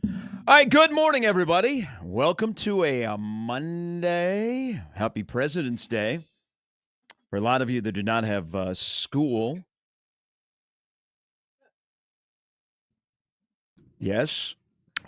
All right, good morning, everybody. Welcome to a Monday. Happy President's Day. For a lot of you that do not have school. Yes?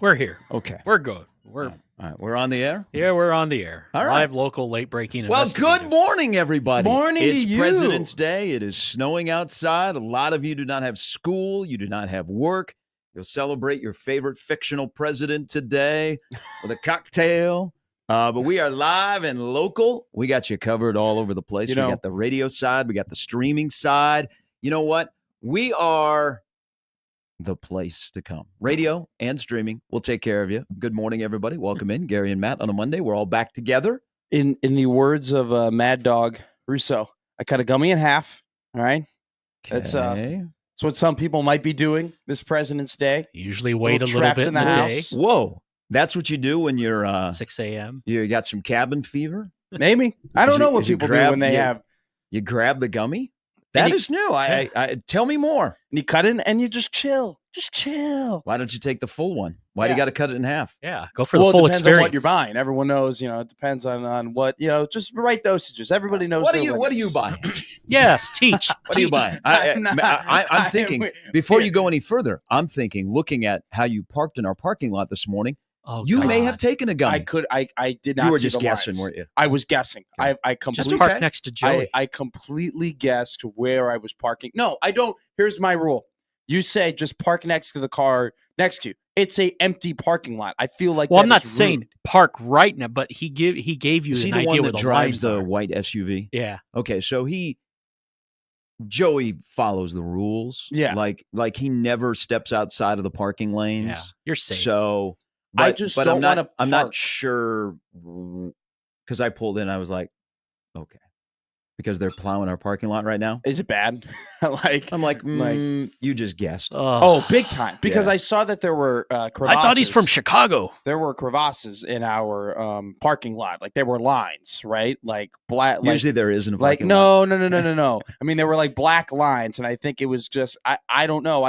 We're here. Okay. We're good. All right, we're on the air? Yeah, we're on the air. All right. Live, local, late breaking. Well, good morning, everybody. Morning it's to you. President's Day. It is snowing outside. A lot of you do not have school. You do not have work. You'll celebrate your favorite fictional president today with a cocktail. But we are live and local. We got you covered all over the place. We got the radio side. We got the streaming side. You know what? We are the place to come. Radio and streaming. We'll take care of you. Good morning, everybody. Welcome in. Gary and Matt on a Monday. We're all back together. In the words of Mad Dog Russo, I cut a gummy in half. All right. Okay. That's what some people might be doing this President's Day. Usually wait a little trapped bit in in the the house. day. Whoa. That's what you do when you're 6 a.m. You got some cabin fever? Maybe. I don't know what people do when they have. You grab the gummy? That is new. I tell me more. And you cut it and you just chill. Just chill. Why don't you take the full one? Why do you got to cut it in half? Yeah, go for the full it depends experience. on what you're buying. Everyone knows, it depends on what, just the right dosages. Everybody knows. What are you buying? Yes, teach. What are you buying? I'm thinking, before you go any further, I'm thinking, looking at how you parked in our parking lot this morning, you may have taken a gummy. I did not. You were see just the guessing, lines. weren't you? I was guessing. Okay. I completely Just park next to Joey. I completely guessed where I was parking. No, I don't. Here's my rule. You say just park next to the car next to you. It's a empty parking lot. I feel like. Well, I'm not saying park right now, but he gave you Is he an the idea one where that the drives lines the are. white SUV? Yeah. Okay, so Joey follows the rules. Yeah. Like he never steps outside of the parking lanes. Yeah, you're safe. So I just don't I'm not, wanna I'm not park. sure because I pulled in. I was like, okay, because they're plowing our parking lot right now. Is it bad? I'm like, you just guessed. Oh, big time. Because Yeah. I saw that there were crevasses. I thought he's from Chicago. There were crevasses in our parking lot. Like there were lines, right? Like black. Usually there is in a Like parking lot. no. I mean, there were like black lines, and I think it was just I don't know.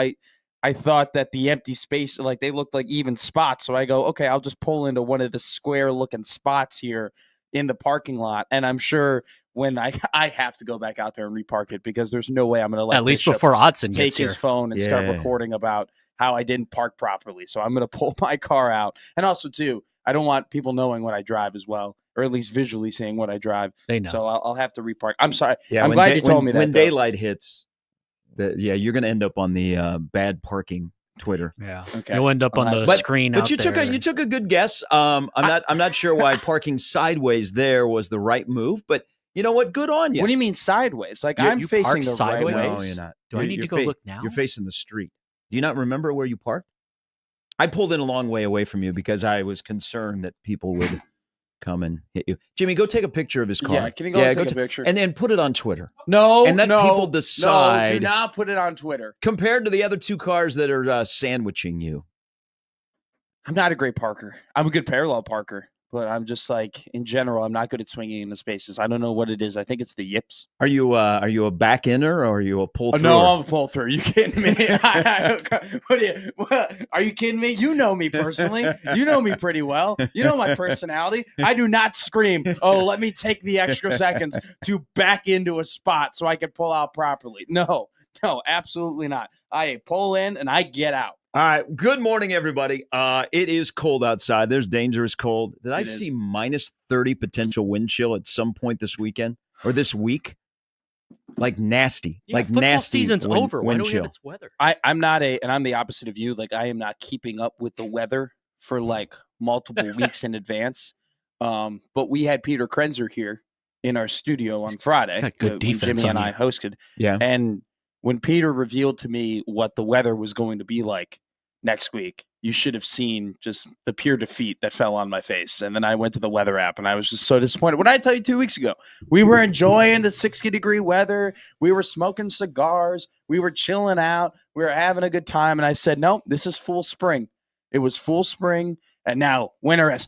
I thought that the empty space, like they looked like even spots. So I go, okay, I'll just pull into one of the square looking spots here in the parking lot, and I'm sure when I have to go back out there and repark it because there's no way I'm going to let At least Bishop before Odson take gets his here. phone and start Yeah. recording about how I didn't park properly. So I'm going to pull my car out, and also too, I don't want people knowing what I drive as well, or at least visually seeing what I drive. They know. So I'll have to repark. I'm sorry. Yeah, I'm when glad you told me that. When though. daylight hits, you're going to end up on the bad parking Twitter. Yeah. Okay. You'll end up on the screen But out you took there. you took a good guess. I'm not sure why parking sideways there was the right move, but you know what? Good on you. What do you mean sideways? Like You I'm facing park the sideways? right No, way. you're not. Do I need to go look now? You're facing the street. Do you not remember where you parked? I pulled in a long way away from you because I was concerned that people would come and hit you. Jimmy, go take a picture of his car. Yeah, can you go take a picture? And then put it on Twitter. No, and let no, people No, decide. do not put it on Twitter. Compared to the other two cars that are sandwiching you. I'm not a great parker. I'm a good parallel parker, but I'm just like in general, I'm not good at swinging in the spaces. I don't know what it is. I think it's the yips. Are you a back inner or are you a pull through? No, I'm a pull through. You kidding me? What, are you kidding me? You know me personally. You know me pretty well. You know my personality. I do not scream, oh, let me take the extra seconds to back into a spot so I can pull out properly. No, absolutely not. I pull in and I get out. All right. Good morning, everybody. It is cold outside. There's dangerous cold. Did I see minus 30 potential wind chill at some point this weekend or this week? Like nasty. Yeah, like football nasty. season's over. Why Wind do we chill. have its weather? I'm not and I'm the opposite of you. Like I am not keeping up with the weather for like multiple weeks in advance. But we had Peter Krenzer here in our studio on Friday. Got good when defense Jimmy and on I you. hosted. Yeah. And when Peter revealed to me what the weather was going to be like next week, you should have seen just the pure defeat that fell on my face. And then I went to the weather app and I was just so disappointed. What did I tell you 2 weeks ago? We were enjoying the 60-degree weather. We were smoking cigars. We were chilling out. We were having a good time. And I said, no, this is full spring. It was full spring. And now winter is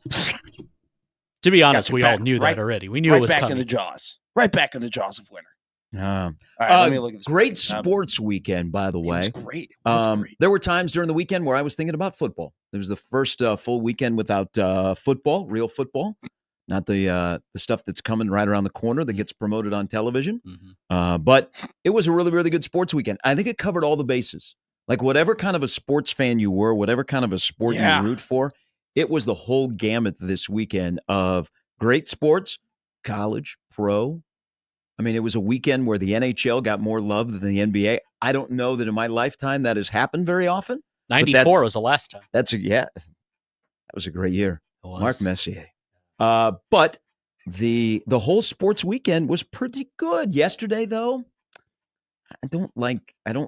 To be honest, Got we you all back knew right- that already. We knew right it was back coming. in the jaws. Right back in the jaws of winter. All right, let me look at this Great movie. sports weekend, by the It way. was great. It was great. There were times during the weekend where I was thinking about football. It was the first full weekend without football, real football, not the stuff that's coming right around the corner that gets promoted on television. But it was a really, really good sports weekend. I think it covered all the bases. Like whatever kind of a sports fan you were, whatever kind of a sport you root for, it was the whole gamut this weekend of great sports, college, pro. I mean, it was a weekend where the NHL got more love than the NBA. I don't know that in my lifetime that has happened very often. 94 was the last time. That was a great year. Mark Messier. But the whole sports weekend was pretty good. Yesterday, though, I don't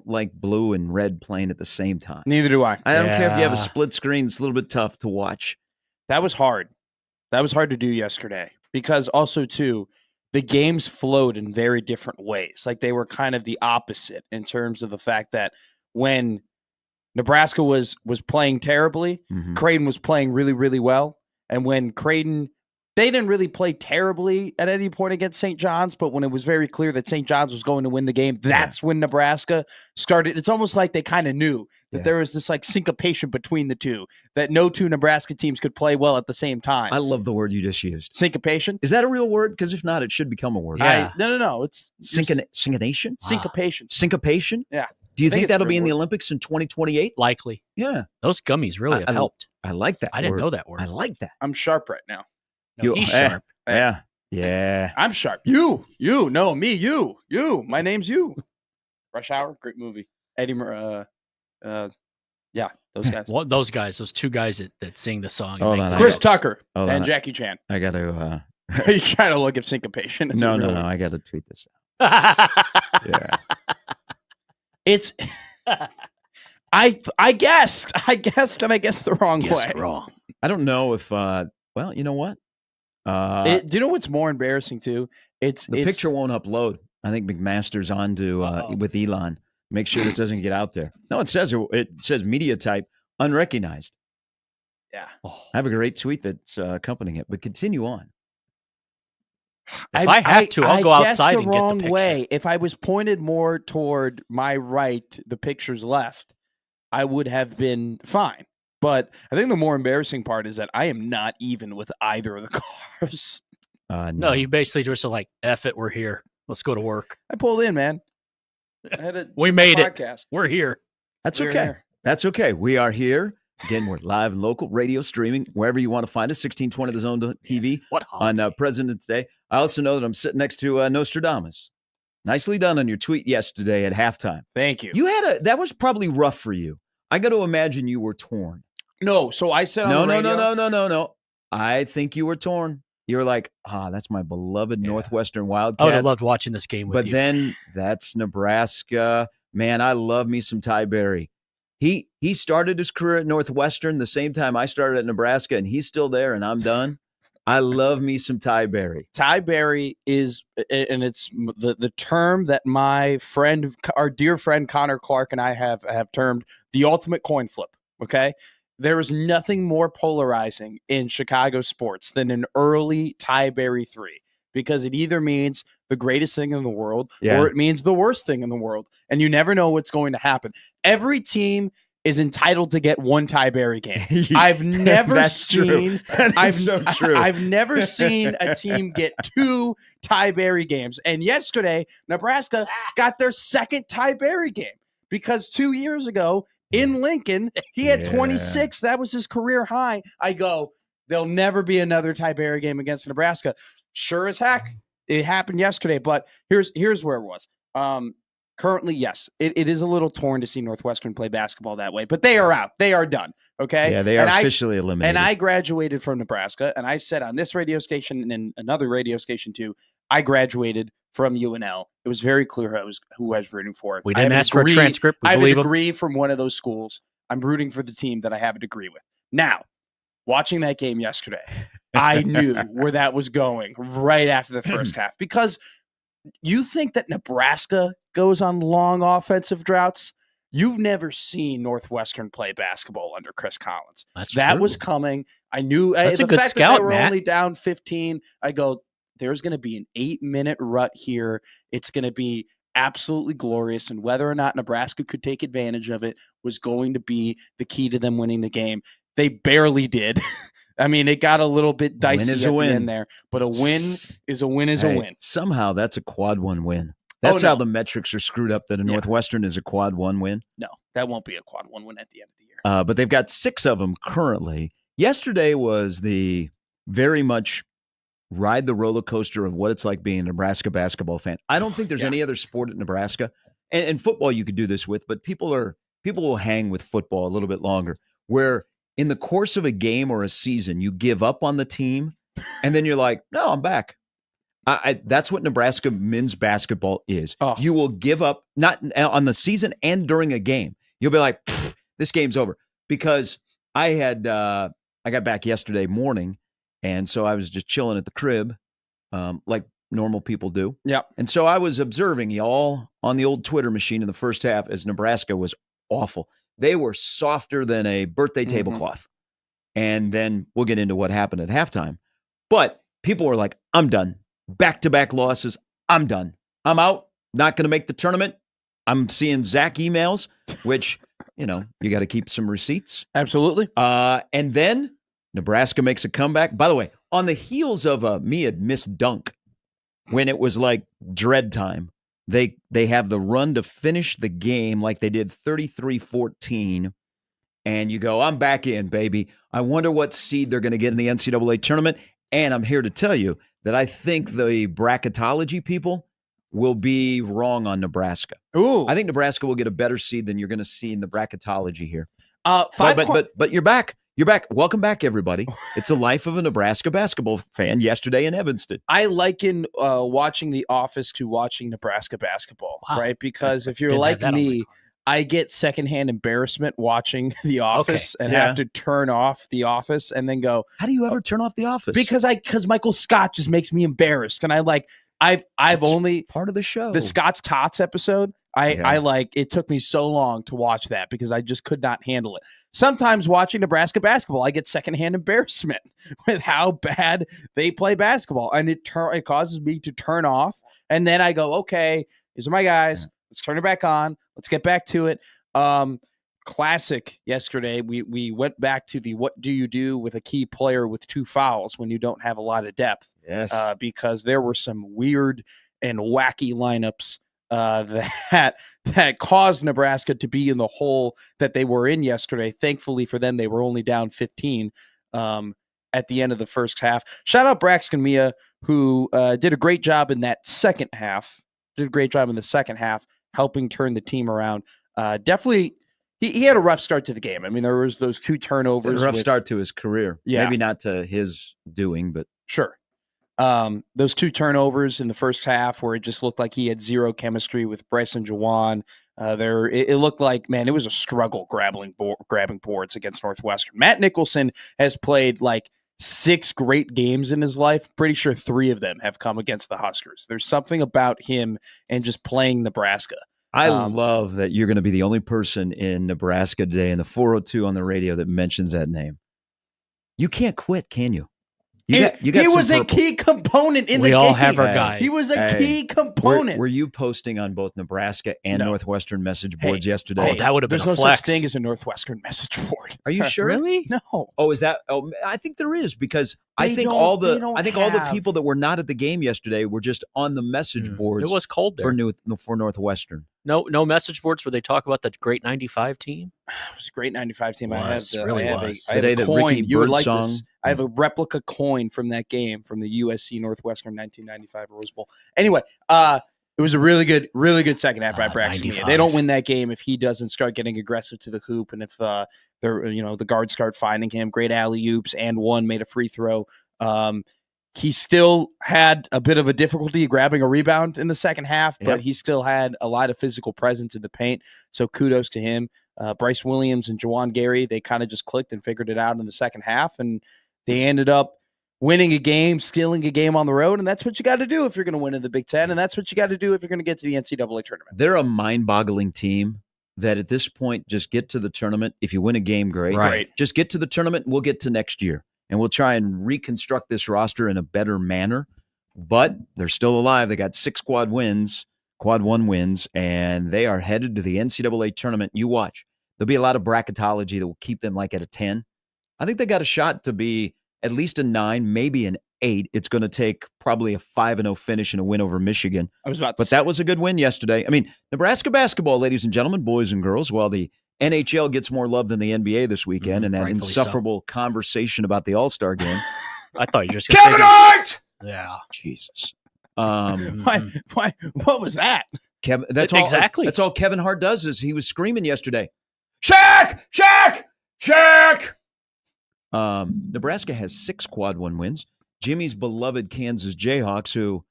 like blue and red playing at the same time. Neither do I. I don't care if you have a split screen. It's a little bit tough to watch. That was hard. That was hard to do yesterday because also, too, the games flowed in very different ways. Like they were kind of the opposite in terms of the fact that when Nebraska was playing terribly, Creighton was playing really, really well. And when Creighton, they didn't really play terribly at any point against St. John's, but when it was very clear that St. John's was going to win the game, that's when Nebraska started. It's almost like they kind of knew that there was this like syncopation between the two, that no two Nebraska teams could play well at the same time. I love the word you just used. Syncopation? Is that a real word? Because if not, it should become a word. Yeah. No. It's Synchronation? syncopation. Syncopation? Yeah. Do you think it's that'll a be real in the word. Olympics in 2028? Likely. Yeah. Those gummies really have helped. I like that I didn't word. know that word. I like that. I'm sharp right now. No, he's sharp. Yeah. I'm sharp. You. No, me. You. My name's you. Rush Hour. Great movie. Eddie yeah, those guys. Those guys, those two guys that sing the song. Hold on, Chris Tucker Hold and on. Jackie Chan. I got to... Are you trying to look at syncopation? It's No. a real word. I got to tweet this out. Yeah. It's... I guessed, and I guessed the wrong way. Wrong. I don't know if... well, you know what? Do you know what's more embarrassing, too? It's The picture won't upload. I think McMaster's on to with Elon. Make sure this doesn't get out there. No, it says media type unrecognized. Yeah. I have a great tweet that's accompanying it, but continue on. If I have to, I'll go outside and get the wrong picture. way. If I was pointed more toward my right, the picture's left, I would have been fine. But I think the more embarrassing part is that I am not even with either of the cars. No, you basically just like, F it, we're here. Let's go to work. I pulled in, man. I had We made it. podcast. We're here. That's We're okay. here. That's okay. We are here. Again, we're live and local, radio streaming, wherever you want to find us, 1620 The Zone TV What on President's Day. I also know that I'm sitting next to Nostradamus. Nicely done on your tweet yesterday at halftime. Thank you. That was probably rough for you. I got to imagine you were torn. No, so I said on the radio. No. I think you were torn. You were like, that's my beloved Northwestern Wildcats. I would have loved watching this game with But you. then that's Nebraska. Man, I love me some Ty Berry. He started his career at Northwestern the same time I started at Nebraska, and he's still there, and I'm done. I love me some Ty Berry. Ty Berry is, and it's the term that my friend, our dear friend Connor Clark and I have termed the ultimate coin flip. Okay. There is nothing more polarizing in Chicago sports than an early Ty Berry 3, because it either means the greatest thing in the world or it means the worst thing in the world. And you never know what's going to happen. Every team is entitled to get one Ty Berry game. I've never seen I've never seen a team get two Ty Berry games. And yesterday, Nebraska got their second Ty Berry game, because 2 years ago in Lincoln, he had 26. That was his career high. I go, there'll never be another Ty Berry game against Nebraska. Sure as heck, it happened yesterday. But here's where it was. Currently, yes, it is a little torn to see Northwestern play basketball that way, but they are out. They are done. Okay. Yeah, they are officially eliminated. And I graduated from Nebraska, and I said on this radio station and in another radio station too, I graduated from UNL. It was very clear who I was rooting for. We didn't ask for a transcript. I have a degree from one of those schools. I'm rooting for the team that I have a degree with. Now, watching that game yesterday, I knew where that was going right after the first half, because you think that Nebraska goes on long offensive droughts. You've never seen Northwestern play basketball under Chris Collins. That's that true. was coming. I knew That's the a good fact scout, that they were Matt. only down 15. I go, there's going to be an 8-minute rut here. It's going to be absolutely glorious, and whether or not Nebraska could take advantage of it was going to be the key to them winning the game. They barely did. I mean, it got a little bit dicey at the end there, but a win is a win is a win. Somehow that's a quad 1 win. That's how the metrics are screwed up, that a Northwestern is a quad 1 win. No, that won't be a quad 1 win at the end of the year. But they've got 6 of them currently. Yesterday was the very much ride the roller coaster of what it's like being a Nebraska basketball fan. I don't think there's any other sport at Nebraska, and football you could do this with, but people will hang with football a little bit longer, where in the course of a game or a season, you give up on the team, and then you're like, no, I'm back. That's what Nebraska men's basketball is. Oh. You will give up, not on the season and during a game. You'll be like, this game's over. Because I got back yesterday morning, and so I was just chilling at the crib, like normal people do. Yep. And so I was observing y'all on the old Twitter machine in the first half as Nebraska was awful. They were softer than a birthday tablecloth. And then we'll get into what happened at halftime. But people were like, I'm done. Back-to-back losses. I'm done. I'm out. Not going to make the tournament. I'm seeing Zach emails, which, you got to keep some receipts. Absolutely. And then Nebraska makes a comeback. By the way, on the heels of a missed dunk, when it was like dread time, they have the run to finish the game like they did 33-14. And you go, I'm back in, baby. I wonder what seed they're going to get in the NCAA tournament. And I'm here to tell you that I think the bracketology people will be wrong on Nebraska. Ooh. I think Nebraska will get a better seed than you're going to see in the bracketology here. But you're back. You're back. Welcome back, everybody. It's the life of a Nebraska basketball fan yesterday in Evanston. I liken watching The Office to watching Nebraska basketball, right? Because if you're like me, I get secondhand embarrassment watching The Office and have to turn off The Office and then go, how do you ever turn off The Office? Because Michael Scott just makes me embarrassed. And I've only part of the show. The Scott's Tots episode. It took me so long to watch that because I just could not handle it. Sometimes watching Nebraska basketball, I get secondhand embarrassment with how bad they play basketball. And it causes me to turn off. And then I go, okay, these are my guys. Let's turn it back on. Let's get back to it. Classic yesterday. We went back to the what do you do with a key player with 2 fouls when you don't have a lot of depth. Yes. Because there were some weird and wacky lineups that caused Nebraska to be in the hole that they were in yesterday. Thankfully for them, they were only down 15 at the end of the first half. Shout out Braxton Mia, who did a great job in that second half. Did a great job in the second half, helping turn the team around. Definitely, he had a rough start to the game. I mean, there was those 2 turnovers. A rough start to his career. Yeah. Maybe not to his doing, but sure. Those 2 turnovers in the first half where it just looked like he had zero chemistry with Bryce and Jawan. It looked like, man, it was a struggle grabbing boards against Northwestern. Matt Nicholson has played like 6 great games in his life. Pretty sure 3 of them have come against the Huskers. There's something about him and just playing Nebraska. I love that you're going to be the only person in Nebraska today in the 402 on the radio that mentions that name. You can't quit, can you? He was a key component in the game. We all have our guy. He was a key component. Were you posting on both Nebraska and Northwestern message boards yesterday? Oh, that would have been There's a no flex. such thing as a Northwestern message board. Are you sure? Really? No. Oh, is that? Oh, I think there is because I think all the people that were not at the game yesterday were just on the message boards. It was cold there for Northwestern. No message boards where they talk about the great 95 team. It was a great 95 team. I have that coin. Ricky You would like Birdsong. this. I have a replica coin from that game from the USC Northwestern 1995 Rose Bowl. Anyway, it was a really good second half by Braxton. They don't win that game if he doesn't start getting aggressive to the hoop and if the guards start finding him. Great alley-oops and one made a free throw. He still had a bit of a difficulty grabbing a rebound in the second half, but he still had a lot of physical presence in the paint. So kudos to him. Bryce Williams and Jawan Gary, they kind of just clicked and figured it out in the second half, and they ended up winning a game, stealing a game on the road, and that's what you got to do if you're going to win in the Big Ten, and that's what you got to do if you're going to get to the NCAA tournament. They're a mind-boggling team that at this point just get to the tournament. If you win a game, great. Right. Just get to the tournament, and we'll get to next year. And we'll try and reconstruct this roster in a better manner. but they're still alive. They got 6 quad 1 wins, and they are headed to the NCAA tournament. You watch. There'll be a lot of bracketology that will keep them like at a 10. I think they got a shot to be at least a 9, maybe an 8. It's going to take probably a 5-0 finish and a win over Michigan. But that was a good win yesterday. I mean, Nebraska basketball, ladies and gentlemen, boys and girls, while the NHL gets more love than the NBA this weekend, and that insufferable conversation about the All-Star game. I thought you were just Kevin Hart! Yeah. Jesus. Why? What was that? Kevin, that's exactly. That's all Kevin Hart does is he was screaming yesterday. Shaq! Shaq! Shaq! Nebraska has 6 quad 1 wins. Jimmy's beloved Kansas Jayhawks, who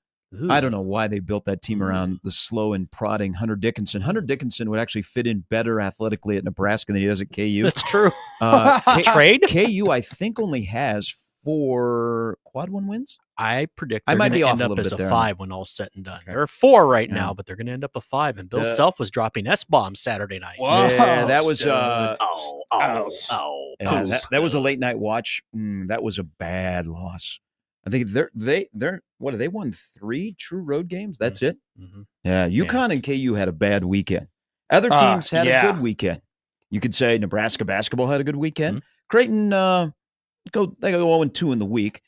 I don't know why they built that team around the slow and prodding Hunter Dickinson. Hunter Dickinson would actually fit in better athletically at Nebraska than he does at KU. That's true. Trade? KU, I think, only has 4 quad 1 wins. I predict I might be off end a up little as bit a there. 5 when all's said and done. There are 4 right Yeah. now, but they're going to end up a 5. And Bill Self was dropping S-bombs Saturday night. Whoa, Yeah, that was Scud. yeah, that was a late night watch. That was a bad loss. I think they're what have they won 3 true road games? That's it. Mm-hmm. Yeah, UConn and KU had a bad weekend. Other teams had a good weekend. You could say Nebraska basketball had a good weekend. Creighton they go 0-2 in the week.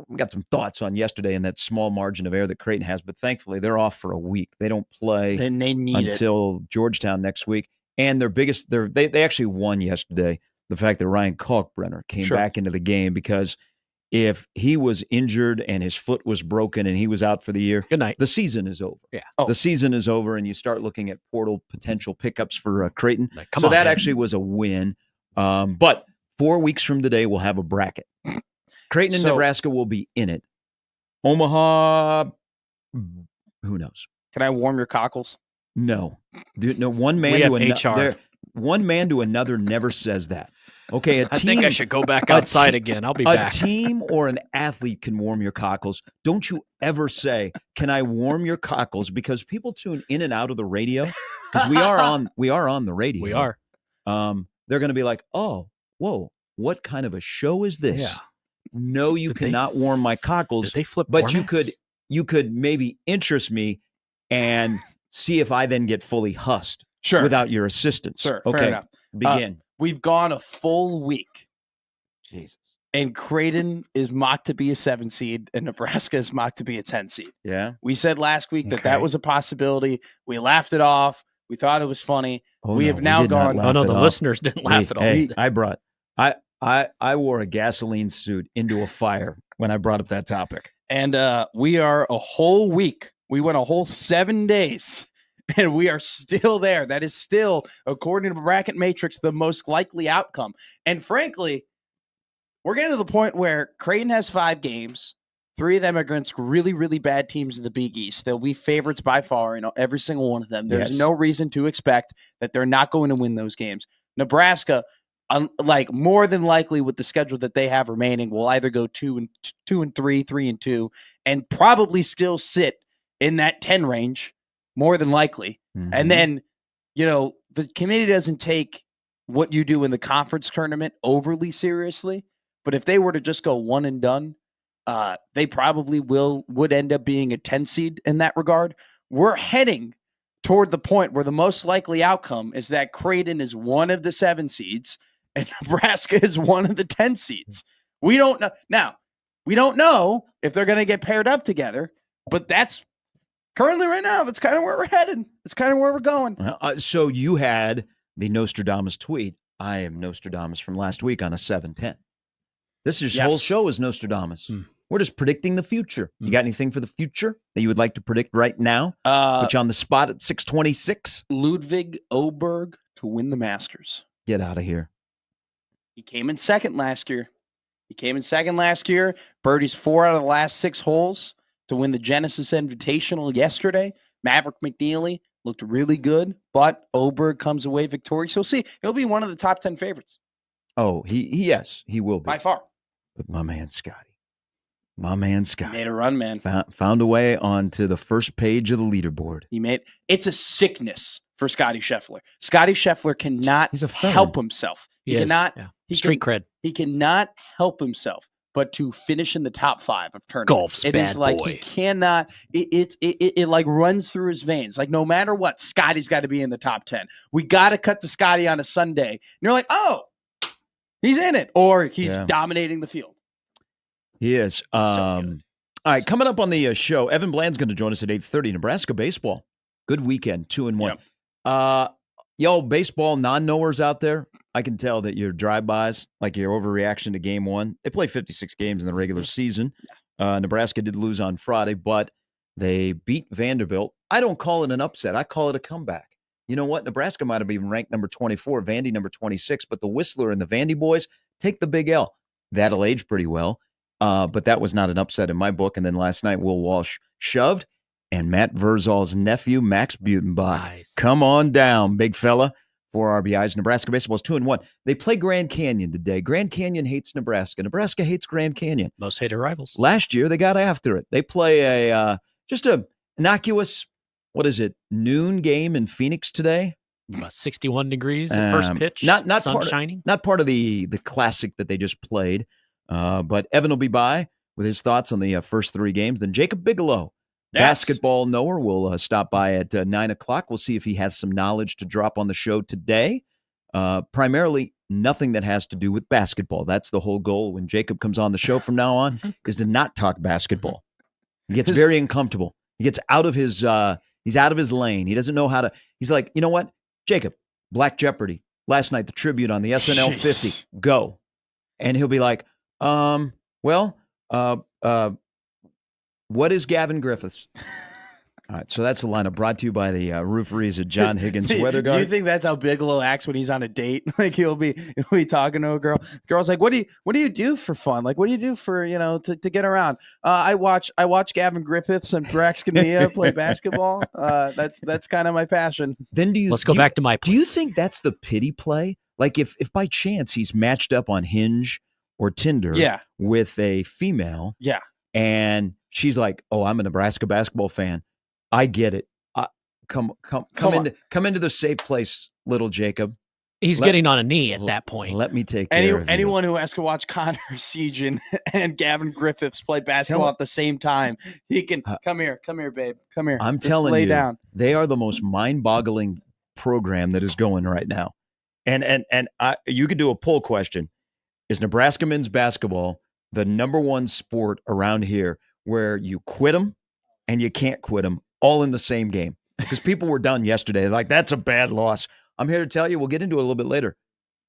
We got some thoughts on yesterday and that small margin of error that Creighton has, but thankfully they're off for a week. They don't play Then they need until Georgetown next week. And they actually won yesterday. The fact that Ryan Kalkbrenner came back into the game, because if he was injured and his foot was broken and he was out for the year, good night. The season is over. Yeah. The season is over, and you start looking at portal potential pickups for Creighton. Come on, that man. actually was a win. But 4 weeks from today, we'll have a bracket. Creighton and Nebraska will be in it. Omaha, who knows? Can I warm your cockles? No. One man to another never says that. Okay, I think I should go back outside again. I'll be back. A team or an athlete can warm your cockles. Don't you ever say, "Can I warm your cockles?" Because people tune in and out of the radio, because we are on the radio. We are. They're going to be like, "Oh, whoa, what kind of a show is this?" Yeah. No, you cannot warm my cockles. Did they flip but formats? you could maybe interest me and see if I then get fully hussed without your assistance. Sure, okay, fair enough. Begin. We've gone a full week. Jesus. And Creighton is mocked to be a 7 seed, and Nebraska is mocked to be a 10 seed. Yeah. We said last week that was a possibility. We laughed it off. We thought it was funny. We have now gone. Oh no, the listeners didn't laugh at all. Hey, I wore a gasoline suit into a fire when I brought up that topic. And we are a whole week. We went a whole 7 days, and we are still there. That is still, according to Bracket Matrix, the most likely outcome. And frankly, we're getting to the point where Creighton has 5 games. 3 of them are against really, really bad teams in the Big East. They'll be favorites by far in every single one of them. There's no reason to expect that they're not going to win those games. Nebraska, more than likely with the schedule that they have remaining, will either go 2-3, 3-2, and probably still sit in that 10 range, more than likely. Mm-hmm. And then, the committee doesn't take what you do in the conference tournament overly seriously. But if they were to just go one and done, they probably would end up being a 10 seed in that regard. We're heading toward the point where the most likely outcome is that Creighton is one of the 7 seeds and Nebraska is one of the 10 seeds. We don't know. Now, we don't know if they're going to get paired up together, but that's currently right now. That's kind of where we're headed. That's kind of where we're going. So you had the Nostradamus tweet. I am Nostradamus from last week on a 7-10. This whole show is Nostradamus. We're just predicting the future. You got anything for the future that you would like to predict right now? Put you on the spot at 626. Ludwig Oberg to win the Masters. Get out of here. He came in second last year. Birdies 4 out of the last 6 holes to win the Genesis Invitational yesterday. Maverick McNeely looked really good, but Oberg comes away victorious. You'll see. He'll be one of the top 10 favorites. Oh, he will be. By far. But my man Scotty. Made a run, man. Found a way onto the first page of the leaderboard. It's a sickness for Scotty Scheffler. Scotty Scheffler cannot help himself. He cannot. Street cred. He cannot help himself but to finish in the top 5 of tournaments. Golf's It bad is like boy. he cannot. It like runs through his veins. Like no matter what, Scotty's got to be in the top 10. We got to cut to Scotty on a Sunday. And you're like, oh, he's in it, or he's dominating the field. He is. All right, coming up on the show, Evan Bland's going to join us at 8:30. Nebraska baseball. Good weekend, 2-1. Yep. Y'all baseball non-knowers out there, I can tell that your drive-bys, like your overreaction to game 1. They play 56 games in the regular season. Nebraska did lose on Friday, but they beat Vanderbilt. I don't call it an upset. I call it a comeback. You know what? Nebraska might have been ranked number 24, Vandy number 26, but the Whistler and the Vandy boys take the big L. That'll age pretty well, but that was not an upset in my book. And then last night, Will Walsh shoved, and Matt Verzal's nephew, Max Butenbach, come on down, big fella, for RBIs. Nebraska baseball is 2-1. They play Grand Canyon today. Grand Canyon hates Nebraska. Nebraska hates Grand Canyon. Most hated rivals. Last year, they got after it. They play just a innocuous, noon game in Phoenix today. About 61 degrees at first pitch. Not sun part shining. Not part of the classic that they just played. But Evan will be by with his thoughts on the first 3 games. Then Jacob Bigalow, basketball knower, will stop by at 9 o'clock. We'll see if he has some knowledge to drop on the show today. Primarily nothing that has to do with basketball. That's the whole goal when Jacob comes on the show from now on, is to not talk basketball. He gets very uncomfortable. He gets out of his he's out of his lane. He doesn't know how to. He's like, you know what, Jacob, Black Jeopardy last night, the tribute on the SNL 50, go, and he'll be like, what is Gavin Griffiths? All right, so that's the lineup brought to you by the rooferys at John Higgins Weather Guard. Do you think that's how Bigalow acts when he's on a date? Like he'll be talking to a girl. The girl's like, "What do you do for fun? Like, what do you do for to get around?" I watch Gavin Griffiths and Braxton Mia play basketball. That's kind of my passion. Then let's go back to my place. Do you think that's the pity play? Like if by chance he's matched up on Hinge or Tinder with a female, and she's like, "Oh, I'm a Nebraska basketball fan. I get it. Come into the safe place, little Jacob." He's getting on a knee at that point. Let me take care of you. Anyone who has to watch Connor Siege and Gavin Griffiths play basketball at the same time, he can come here, babe, come here. I'm Just telling lay you, down. They are the most mind-boggling program that is going right now. And you could do a poll question: is Nebraska men's basketball the number 1 sport around here where you quit them and you can't quit them all in the same game? Because people were done yesterday. Like, that's a bad loss. I'm here to tell you, we'll get into it a little bit later.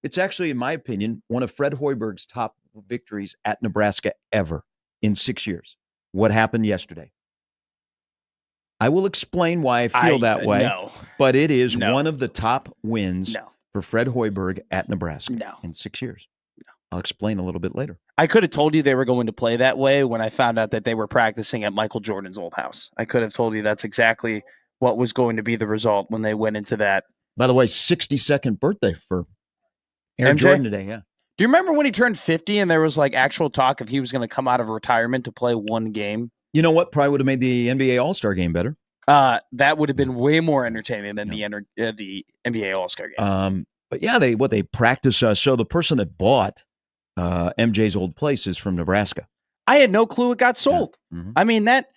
It's actually, in my opinion, one of Fred Hoiberg's top victories at Nebraska ever in 6 years. What happened yesterday? I will explain why I feel that way, but it is one of the top wins for Fred Hoiberg at Nebraska in 6 years. I'll explain a little bit later. I could have told you they were going to play that way when I found out that they were practicing at Michael Jordan's old house. I could have told you that's exactly what was going to be the result when they went into that. By the way, 62nd birthday for Aaron Jordan today, yeah. Do you remember when he turned 50 and there was like actual talk if he was going to come out of retirement to play 1 game? You know what? Probably would have made the NBA All-Star game better. That would have been way more entertaining than the NBA All-Star game. But yeah, they practice. So the person that bought MJ's old place is from Nebraska. I had no clue it got sold. Yeah. Mm-hmm. I mean, that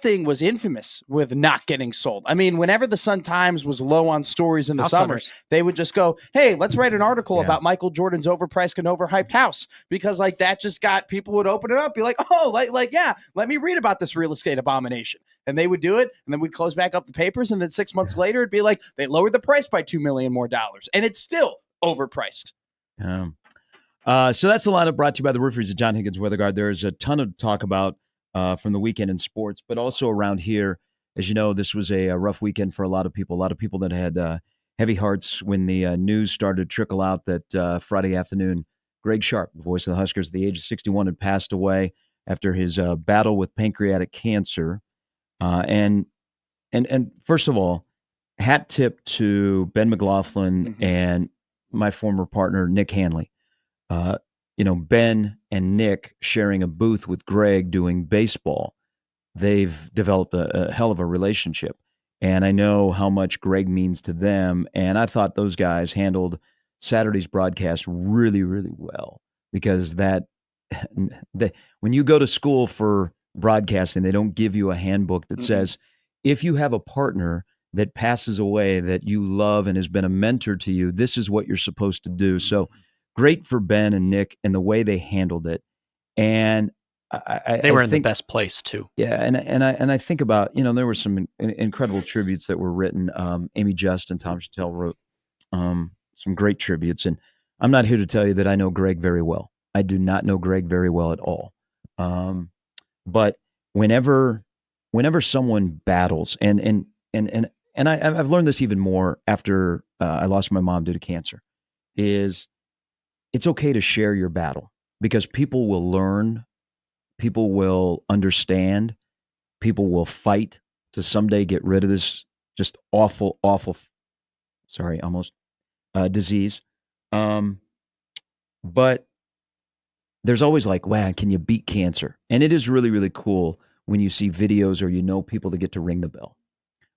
thing was infamous with not getting sold. I mean, whenever the Sun-Times was low on stories in the summer, they would just go, "Hey, let's write an article about Michael Jordan's overpriced and overhyped house," because like that just got people would open it up, be like, "Oh, let me read about this real estate abomination," and they would do it, and then we'd close back up the papers, and then 6 months later, it'd be like they lowered the price by $2 million more, and it's still overpriced. So that's the lineup brought to you by the roofers at John Higgins Weather Guard. There's a ton of talk about from the weekend in sports, but also around here. As you know, this was a rough weekend for a lot of people that had heavy hearts when the news started to trickle out that Friday afternoon, Greg Sharpe, the voice of the Huskers at the age of 61, had passed away after his battle with pancreatic cancer. And first of all, hat tip to Ben McLaughlin and my former partner, Nick Hanley. Ben and Nick sharing a booth with Greg doing baseball. They've developed a hell of a relationship. And I know how much Greg means to them. And I thought those guys handled Saturday's broadcast really, really well, because that when you go to school for broadcasting, they don't give you a handbook that says if you have a partner that passes away that you love and has been a mentor to you, this is what you're supposed to do. So great for Ben and Nick and the way they handled it. And They were in think, the best place too. Yeah, and I think about, there were some incredible tributes that were written. Amy Just and Tom Chattel wrote some great tributes, and I'm not here to tell you that I know Greg very well. I do not know Greg very well at all. But whenever someone battles, and I've learned this even more after I lost my mom due to cancer, is it's okay to share your battle because people will learn, people will understand, people will fight to someday get rid of this just awful, disease. But there's always like, wow, can you beat cancer? And it is really, really cool when you see videos or people that get to ring the bell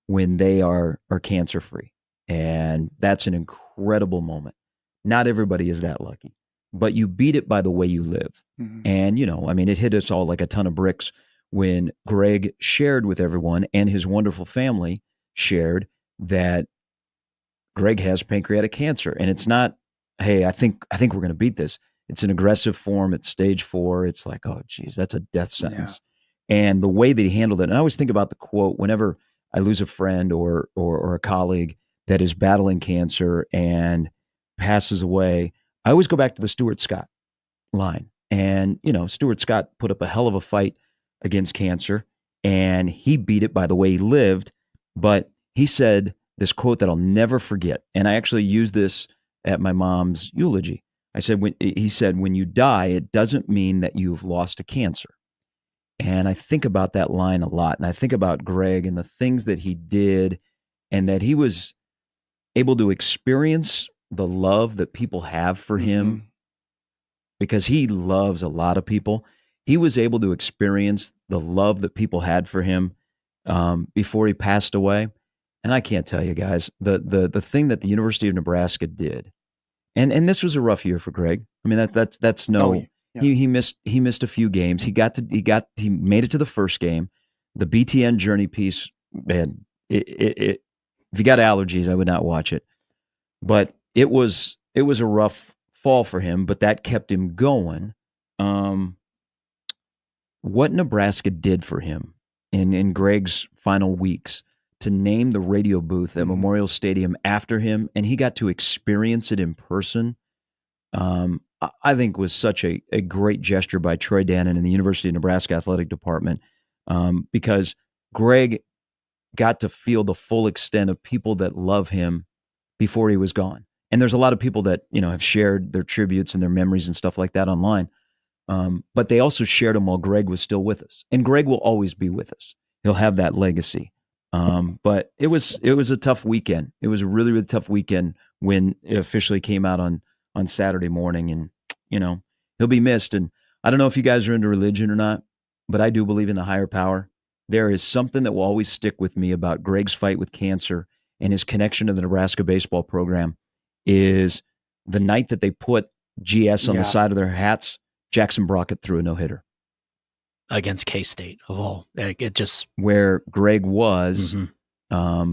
when they are cancer free. And that's an incredible moment. Not everybody is that lucky, but you beat it by the way you live. And, it hit us all like a ton of bricks when Greg shared with everyone and his wonderful family shared that Greg has pancreatic cancer. And it's not, hey, I think we're going to beat this. It's an aggressive form. It's stage 4. It's like, oh, geez, that's a death sentence. Yeah. And the way that he handled it. And I always think about the quote whenever I lose a friend or a colleague that is battling cancer and passes away, I always go back to the Stuart Scott line. And, Stuart Scott put up a hell of a fight against cancer, and he beat it by the way he lived. But he said this quote that I'll never forget. And I actually used this at my mom's eulogy. He said, when you die, it doesn't mean that you've lost to cancer. And I think about that line a lot. And I think about Greg and the things that he did and that he was able to experience the love that people have for him because he loves a lot of people. He was able to experience the love that people had for him before he passed away. And I can't tell you guys, the thing that the University of Nebraska did, and this was a rough year for Greg. I mean, that's no. Oh, yeah. He missed a few games. He made it to the first game. The BTN Journey piece, man, if you got allergies, I would not watch it. But it was a rough fall for him, but that kept him going. What Nebraska did for him in Greg's final weeks to name the radio booth at Memorial Stadium after him, and he got to experience it in person, I think was such a great gesture by Troy Dannon and the University of Nebraska Athletic Department, because Greg got to feel the full extent of people that love him before he was gone. And there's a lot of people that, have shared their tributes and their memories and stuff like that online. But they also shared them while Greg was still with us. And Greg will always be with us. He'll have that legacy. But it was a tough weekend. It was a really, really tough weekend when it officially came out on Saturday morning. And, he'll be missed. And I don't know if you guys are into religion or not, but I do believe in the higher power. There is something that will always stick with me about Greg's fight with cancer and his connection to the Nebraska baseball program is the night that they put GS on the side of their hats, Jackson Brockett threw a no-hitter. Against K-State. Oh, it just... Where Greg was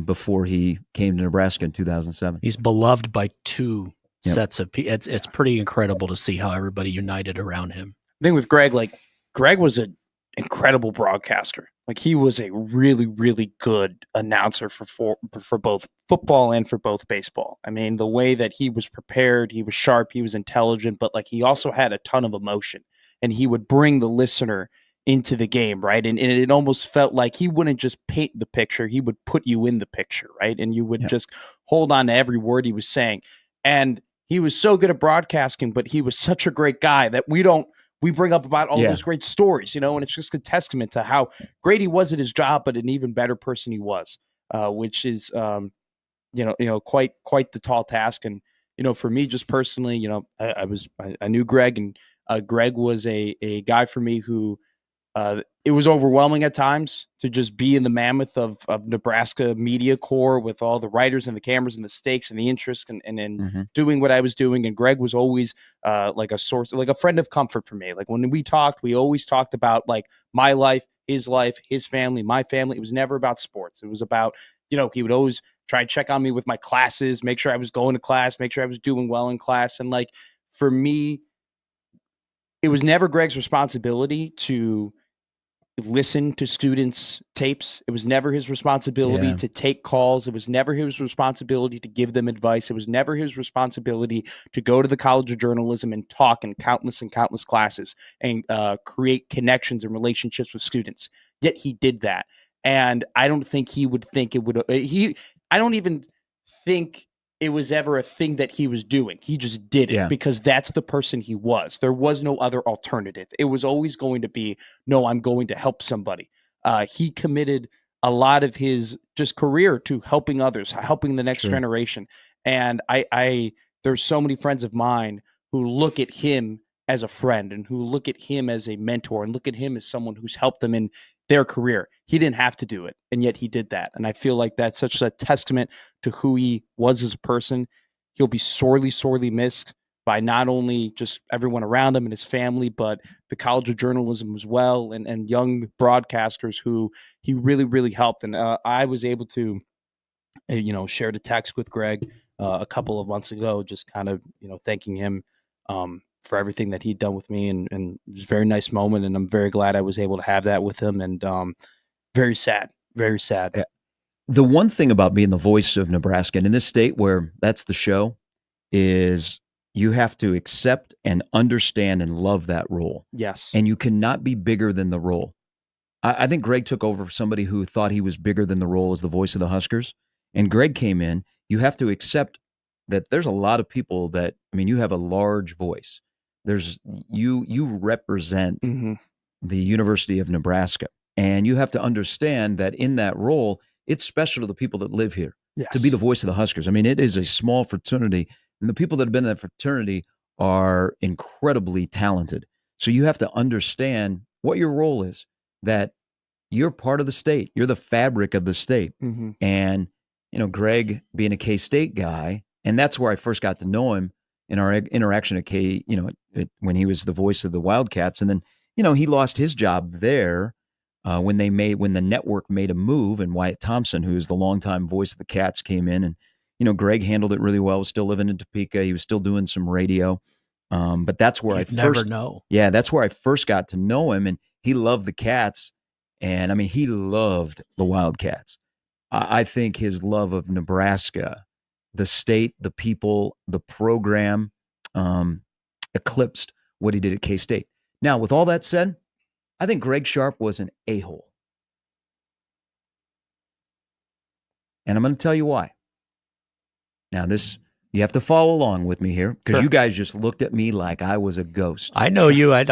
before he came to Nebraska in 2007. He's beloved by two sets of people. It's pretty incredible to see how everybody united around him. I think with Greg, Greg was an incredible broadcaster. He was a really, really good announcer for both football and for both baseball. I mean, the way that he was prepared, he was sharp, he was intelligent, but he also had a ton of emotion, and he would bring the listener into the game, right? And it almost felt like he wouldn't just paint the picture, he would put you in the picture, right? And you would just hold on to every word he was saying. And he was so good at broadcasting, but he was such a great guy that we bring up about all those great stories, and it's just a testament to how great he was at his job, but an even better person he was, which is, quite the tall task. And, for me, just personally, I knew Greg, and Greg was a guy for me who, it was overwhelming at times to just be in the mammoth of Nebraska media corps with all the writers and the cameras and the stakes and the interest and doing what I was doing. And Greg was always like a source, like a friend of comfort for me. Like when we talked, we always talked about like my life, his family, my family. It was never about sports. It was about, he would always try to check on me with my classes, make sure I was going to class, make sure I was doing well in class. And like, for me, it was never Greg's responsibility to listen to students' tapes. It was never his responsibility to take calls. It was never his responsibility to give them advice. It was never his responsibility to go to the College of Journalism and talk in countless classes and create connections and relationships with students. Yet he did that. And I don't think he would think it would, I don't even think it was ever a thing that he was doing. He just did it because that's the person he was. There was no other alternative. It was always going to be, no, I'm going to help somebody. He committed a lot of his just career to helping others, helping the next generation. And there's so many friends of mine who look at him as a friend and who look at him as a mentor and look at him as someone who's helped them in their career. He didn't have to do it, and yet he did that. And I feel like that's such a testament to who he was as a person. He'll be sorely, sorely missed by not only just everyone around him and his family, but the College of Journalism as well, and young broadcasters who he really, really helped. And I was able to, share the text with Greg a couple of months ago, just kind of, thanking him for everything that he'd done with me, and it was a very nice moment, and I'm very glad I was able to have that with him, and very sad. The one thing about being the voice of Nebraska, and in this state where that's the show, is you have to accept and understand and love that role. Yes. And you cannot be bigger than the role. I think Greg took over for somebody who thought he was bigger than the role as the voice of the Huskers, and Greg came in. You have to accept that there's a lot of people that, you have a large voice. There's you represent the University of Nebraska, and you have to understand that in that role, it's special to the people that live here to be the voice of the Huskers. It is a small fraternity, and the people that have been in that fraternity are incredibly talented. So you have to understand what your role is, that you're part of the state. You're the fabric of the state. And, Greg being a K-State guy, and that's where I first got to know him in our interaction at K, when he was the voice of the Wildcats. And then, he lost his job there when the network made a move, and Wyatt Thompson, who is the longtime voice of the Cats, came in, and, Greg handled it really well, was still living in Topeka. He was still doing some radio. But that's where that's where I first got to know him, and he loved the Cats. And he loved the Wildcats. I think his love of Nebraska, the state, the people, the program, eclipsed what he did at K-State. Now, with all that said, I think Greg Sharpe was an a-hole. And I'm going to tell you why. Now, you have to follow along with me here, because you guys just looked at me like I was a ghost. I know you. I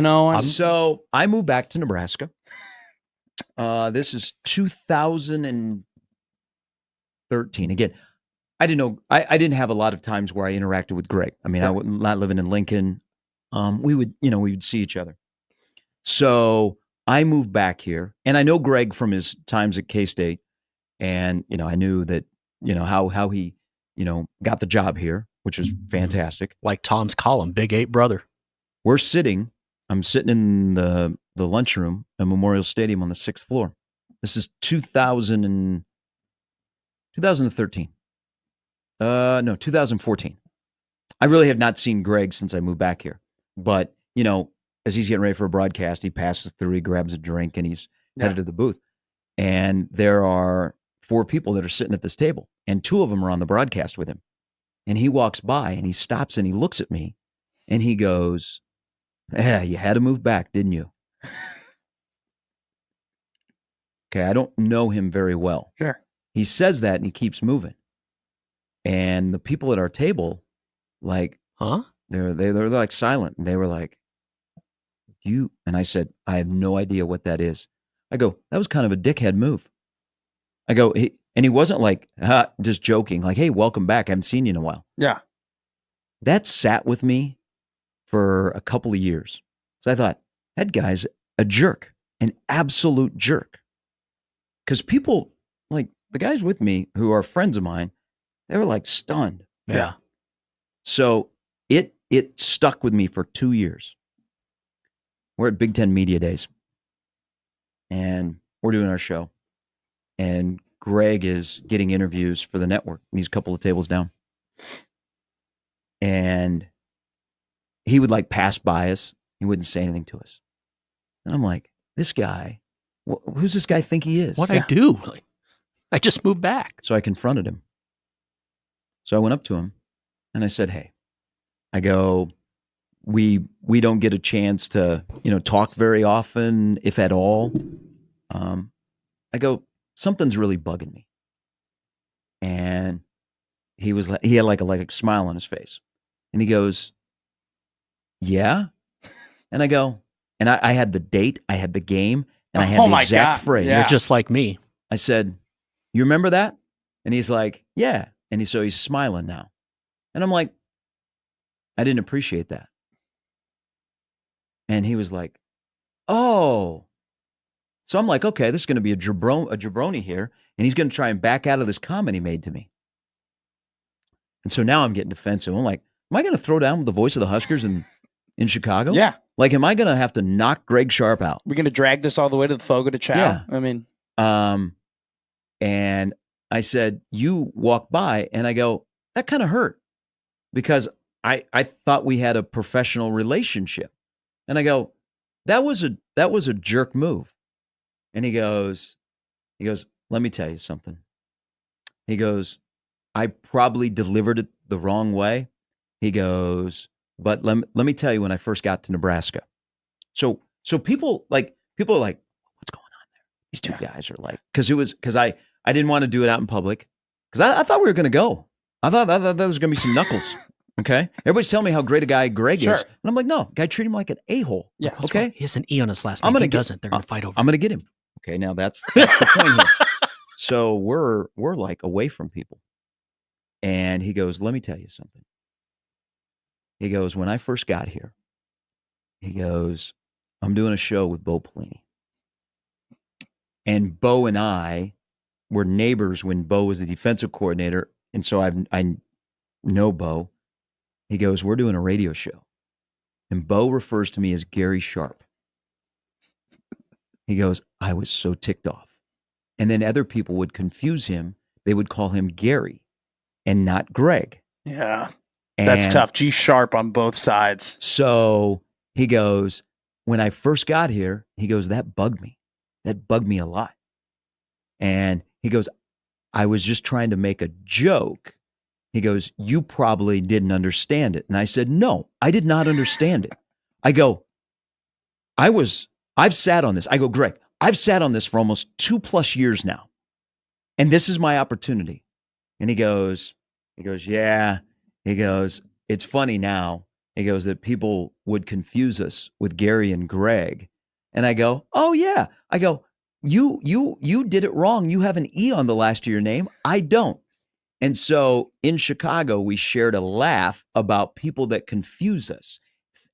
know. So I moved back to Nebraska. This is 2013. Again, I didn't know. I didn't have a lot of times where I interacted with Greg. I was not living in Lincoln. We would see each other. So I moved back here, and I know Greg from his times at K-State, and I knew that how he got the job here, which was fantastic. Like Tom's column, Big 8 brother. I'm sitting in the lunchroom at Memorial Stadium on the 6th floor. This is 2013. 2014. I really have not seen Greg since I moved back here. But, as he's getting ready for a broadcast, he passes through, he grabs a drink, and he's headed to the booth. And there are 4 people that are sitting at this table, and 2 of them are on the broadcast with him. And he walks by, and he stops, and he looks at me, and he goes, "Yeah, you had to move back, didn't you?" Okay, I don't know him very well. Sure. He says that, and he keeps moving. And the people at our table, like, huh? They're like silent. And they were like, "You?" And I said, "I have no idea what that is." I go, "That was kind of a dickhead move." I go, and he wasn't like, just joking, like, "Hey, welcome back. I haven't seen you in a while." Yeah. That sat with me for a couple of years. So I thought, that guy's a jerk. an absolute jerk. Because people, like the guys with me who are friends of mine, they were like stunned. Yeah. So it stuck with me for 2 years. We're at Big Ten Media Days, and we're doing our show. And Greg is getting interviews for the network. He's a couple of tables down. And he would like pass by us. He wouldn't say anything to us. And I'm like, this guy, who's this guy think he is? What'd I do? Like, I just moved back. So I confronted him. So I went up to him and I said, hey, I go, we don't get a chance to, talk very often, if at all. I go, something's really bugging me. And he had like a smile on his face. And he goes, yeah. And I go, and I had the date, I had the game, and I had the exact phrase. You're just like me. I said, you remember that? And he's like, yeah. And so he's smiling now. And I'm like, I didn't appreciate that. And he was like, oh. So I'm like, okay, this is going to be a jabroni here, and he's going to try and back out of this comment he made to me. And so now I'm getting defensive. I'm like, am I going to throw down with the voice of the Huskers in Chicago? Yeah. Like, am I going to have to knock Greg Sharpe out? We're going to drag this all the way to the Fogo de Chao? Yeah. I mean. And I said, you walk by, and I go, that kind of hurt because I thought we had a professional relationship. And I go, that was a jerk move. And he goes, let me tell you something. He goes, I probably delivered it the wrong way. He goes, but let me tell you when I first got to Nebraska. So people are like, what's going on there? These two guys are like, because I didn't want to do it out in public because I thought we were going to go. I thought there was going to be some knuckles. Okay. Everybody's telling me how great a guy Greg is. And I'm like, no, guy treat him like an a-hole. Yeah. Okay. He has an E on his last name. He doesn't. They're going to fight over. I'm going to get him. Okay. Now that's the point here. So we're like away from people. And he goes, let me tell you something. He goes, when I first got here, he goes, I'm doing a show with Bo Pelini. And Bo and I were neighbors when Bo was the defensive coordinator. And so I know Bo. He goes, we're doing a radio show. And Bo refers to me as Gary Sharpe. He goes, I was so ticked off. And then other people would confuse him. They would call him Gary and not Greg. Yeah. That's tough. G Sharpe on both sides. So he goes, when I first got here, he goes, that bugged me. That bugged me a lot. And he goes, I was just trying to make a joke. He goes, you probably didn't understand it. And I said, no, I did not understand it. I go, I've sat on this. I go, Greg, I've sat on this for almost 2+ years now. And this is my opportunity. And he goes, yeah. He goes, it's funny now. He goes that people would confuse us with Gary and Greg. And I go, oh yeah. I go, you did it wrong. You have an E on the last of your name. I don't. And so in Chicago, we shared a laugh about people that confuse us,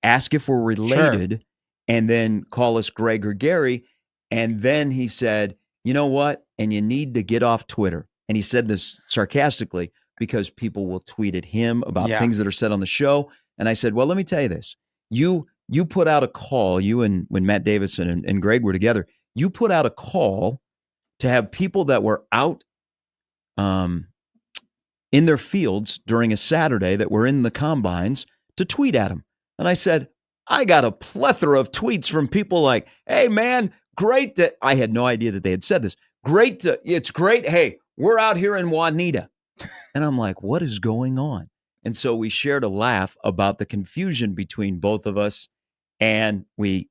ask if we're related, and then call us Greg or Gary. And then he said, you know what? And you need to get off Twitter. And he said this sarcastically because people will tweet at him about things that are said on the show. And I said, well, let me tell you this. You put out a call, when Matt Davison and Greg were together, you put out a call to have people that were out in their fields during a Saturday that were in the combines to tweet at him. And I said, I got a plethora of tweets from people like, hey, man, great. I had no idea that they had said this. It's great. Hey, we're out here in Juanita. And I'm like, what is going on? And so we shared a laugh about the confusion between both of us. And we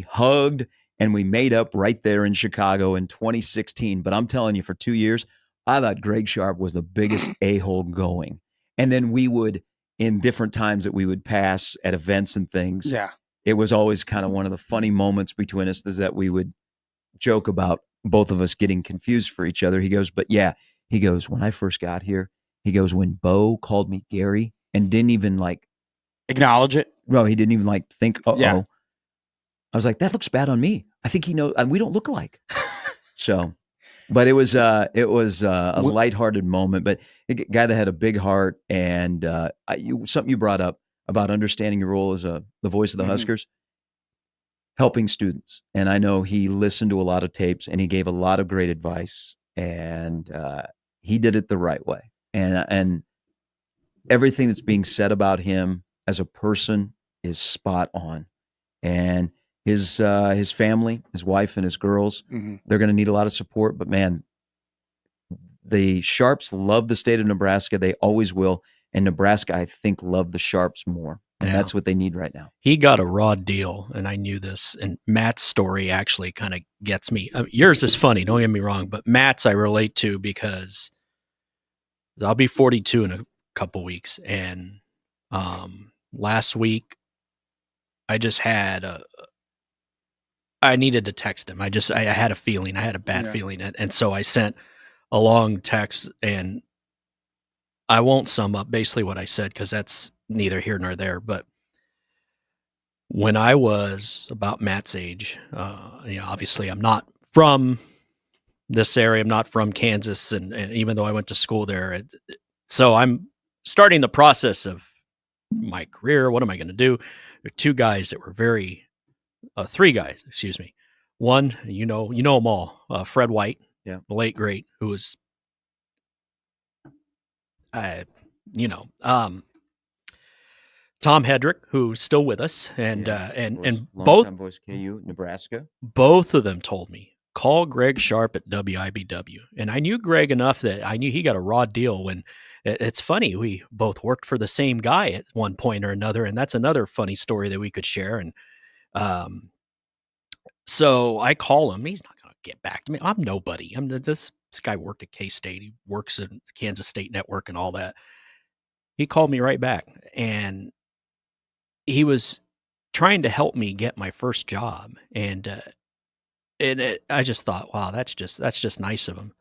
hugged and we made up right there in Chicago in 2016. But I'm telling you, for 2 years, I thought Greg Sharpe was the biggest a-hole going. And then we would, in different times that we would pass at events and things, it was always kind of one of the funny moments between us is that we would joke about both of us getting confused for each other. He goes, but yeah, he goes, when I first got here, he goes, when Bo called me Gary and didn't even acknowledge it. No, he didn't even think, uh-oh. Yeah. I was like, that looks bad on me. I think he knows. We don't look alike. So, but it was a lighthearted moment. But a guy that had a big heart, and something you brought up about understanding your role as the voice of the Huskers, helping students. And I know he listened to a lot of tapes, and he gave a lot of great advice, and he did it the right way. And everything that's being said about him as a person is spot on. And his family, his wife and his girls, they're going to need a lot of support. But man, the Sharpes love the state of Nebraska. They always will. And Nebraska, I think, love the Sharpes more. And that's what they need right now. He got a raw deal, and I knew this. And Matt's story actually kind of gets me. Yours is funny, don't get me wrong, but Matt's I relate to because I'll be 42 in a couple weeks. And last week, I just had I needed to text him. I had a feeling. I had a bad feeling. And so I sent a long text, and I won't sum up basically what I said because that's neither here nor there. But when I was about Matt's age, obviously I'm not from this area. I'm not from Kansas. And even though I went to school there, so I'm starting the process of my career. What am I going to do? There are two guys that were three guys, excuse me. One, you know them all. Fred White, the late great, who was, Tom Hedrick, who's still with us, and both voice KU, Nebraska. Both of them told me, call Greg Sharpe at WIBW, and I knew Greg enough that I knew he got a raw deal. When it's funny, we both worked for the same guy at one point or another, and that's another funny story that we could share. And so I call him. He's not going to get back to me. I'm nobody. This guy worked at K-State. He works at the Kansas State Network and all that. He called me right back, and he was trying to help me get my first job. And I just thought, wow, that's just nice of him.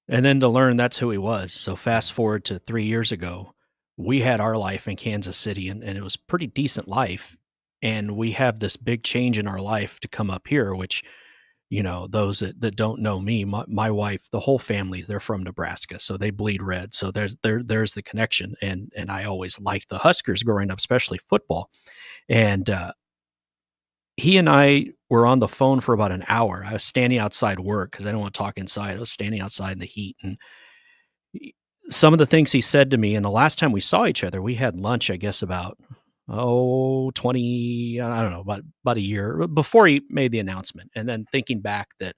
And then to learn that's who he was. So fast forward to 3 years ago, we had our life in Kansas City, and it was a pretty decent life. And we have this big change in our life to come up here, which, those that don't know me, my wife, the whole family, they're from Nebraska, so they bleed red. So there's the connection. And I always liked the Huskers growing up, especially football. And he and I were on the phone for about an hour. I was standing outside work because I don't want to talk inside. I was standing outside in the heat. And some of the things he said to me, and the last time we saw each other, we had lunch, I guess, about 20, I don't know, about a year before he made the announcement. And then thinking back that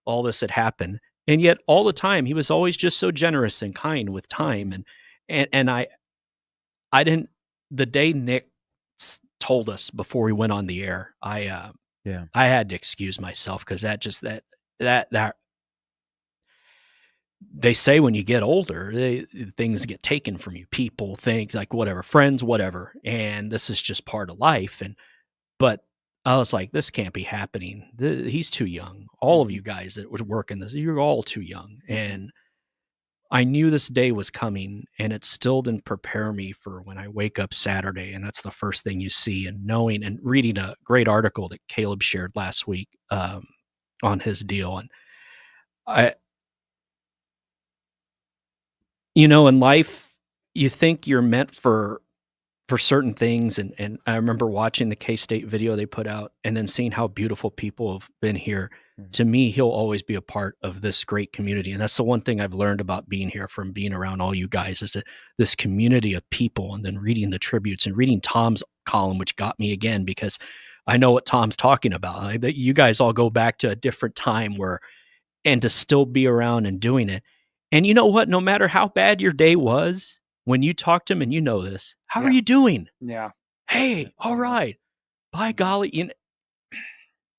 all this had happened, and yet all the time he was always just so generous and kind with time. And I didn't, the day Nick told us before we went on the air, I had to excuse myself because that they say when you get older, things get taken from you. People, things, like whatever, friends, whatever. And this is just part of life. But I was like, this can't be happening. He's too young. All of you guys that would work in this, you're all too young. And I knew this day was coming, and it still didn't prepare me for when I wake up Saturday. And that's the first thing you see, and knowing and reading a great article that Caleb shared last week on his deal. And in life, you think you're meant for certain things. And I remember watching the K-State video they put out and then seeing how beautiful people have been here. Mm-hmm. To me, he'll always be a part of this great community. And that's the one thing I've learned about being here from being around all you guys is that this community of people, and then reading the tributes and reading Tom's column, which got me again, because I know what Tom's talking about. Like, that you guys all go back to a different time and to still be around and doing it. And you know what? No matter how bad your day was, when you talk to him, and you know this, how are you doing? Yeah. Hey, all right. By golly.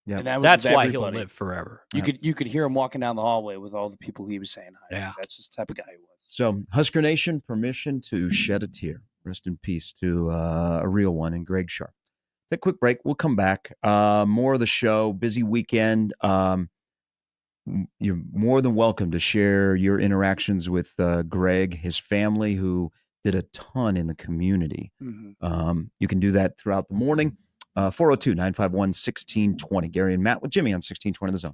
Yeah. That's why he'll live forever. You could hear him walking down the hallway with all the people he was saying hi. Yeah. That's just the type of guy he was. So, Husker Nation, permission to shed a tear. Rest in peace to a real one, and Greg Sharpe. Take a quick break. We'll come back. More of the show. Busy weekend. You're more than welcome to share your interactions with Greg, his family, who did a ton in the community. Mm-hmm. You can do that throughout the morning. 402-951-1620. Gary and Matt with Jimmy on 1620 The Zone.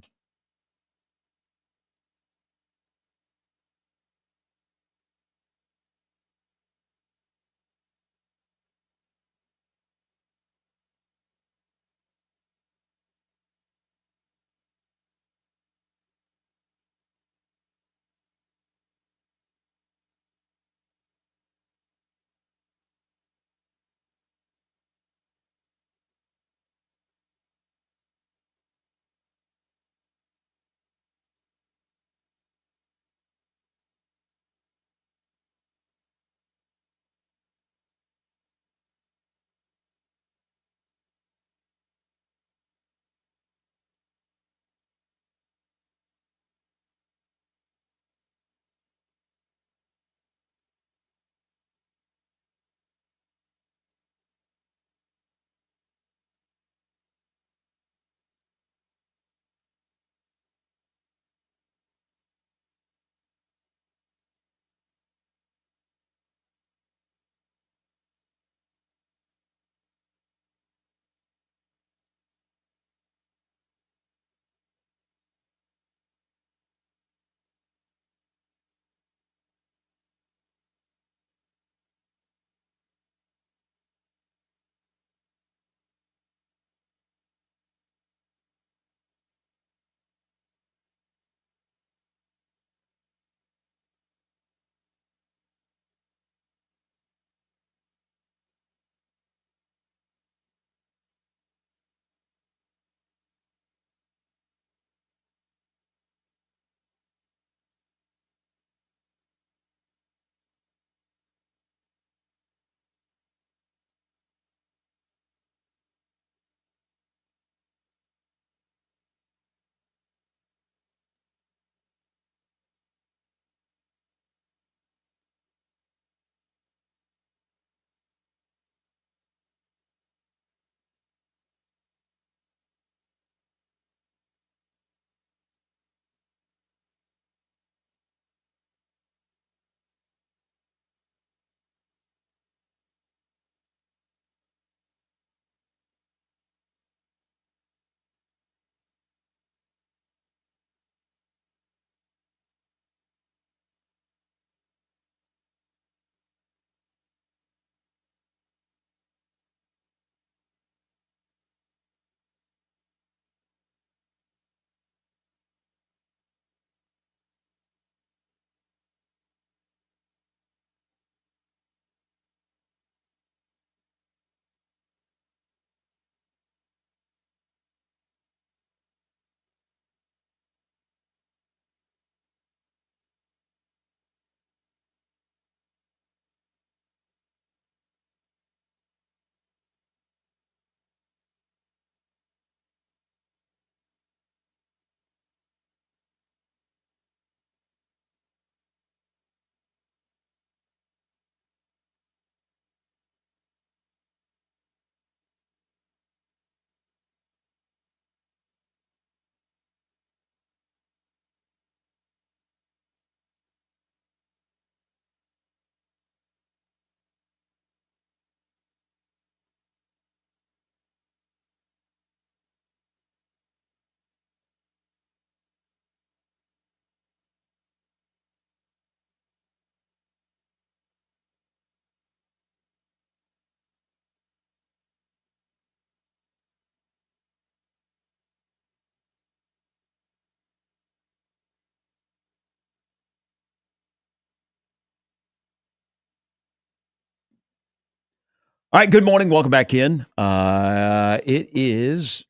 All right, good morning. Welcome back in. It is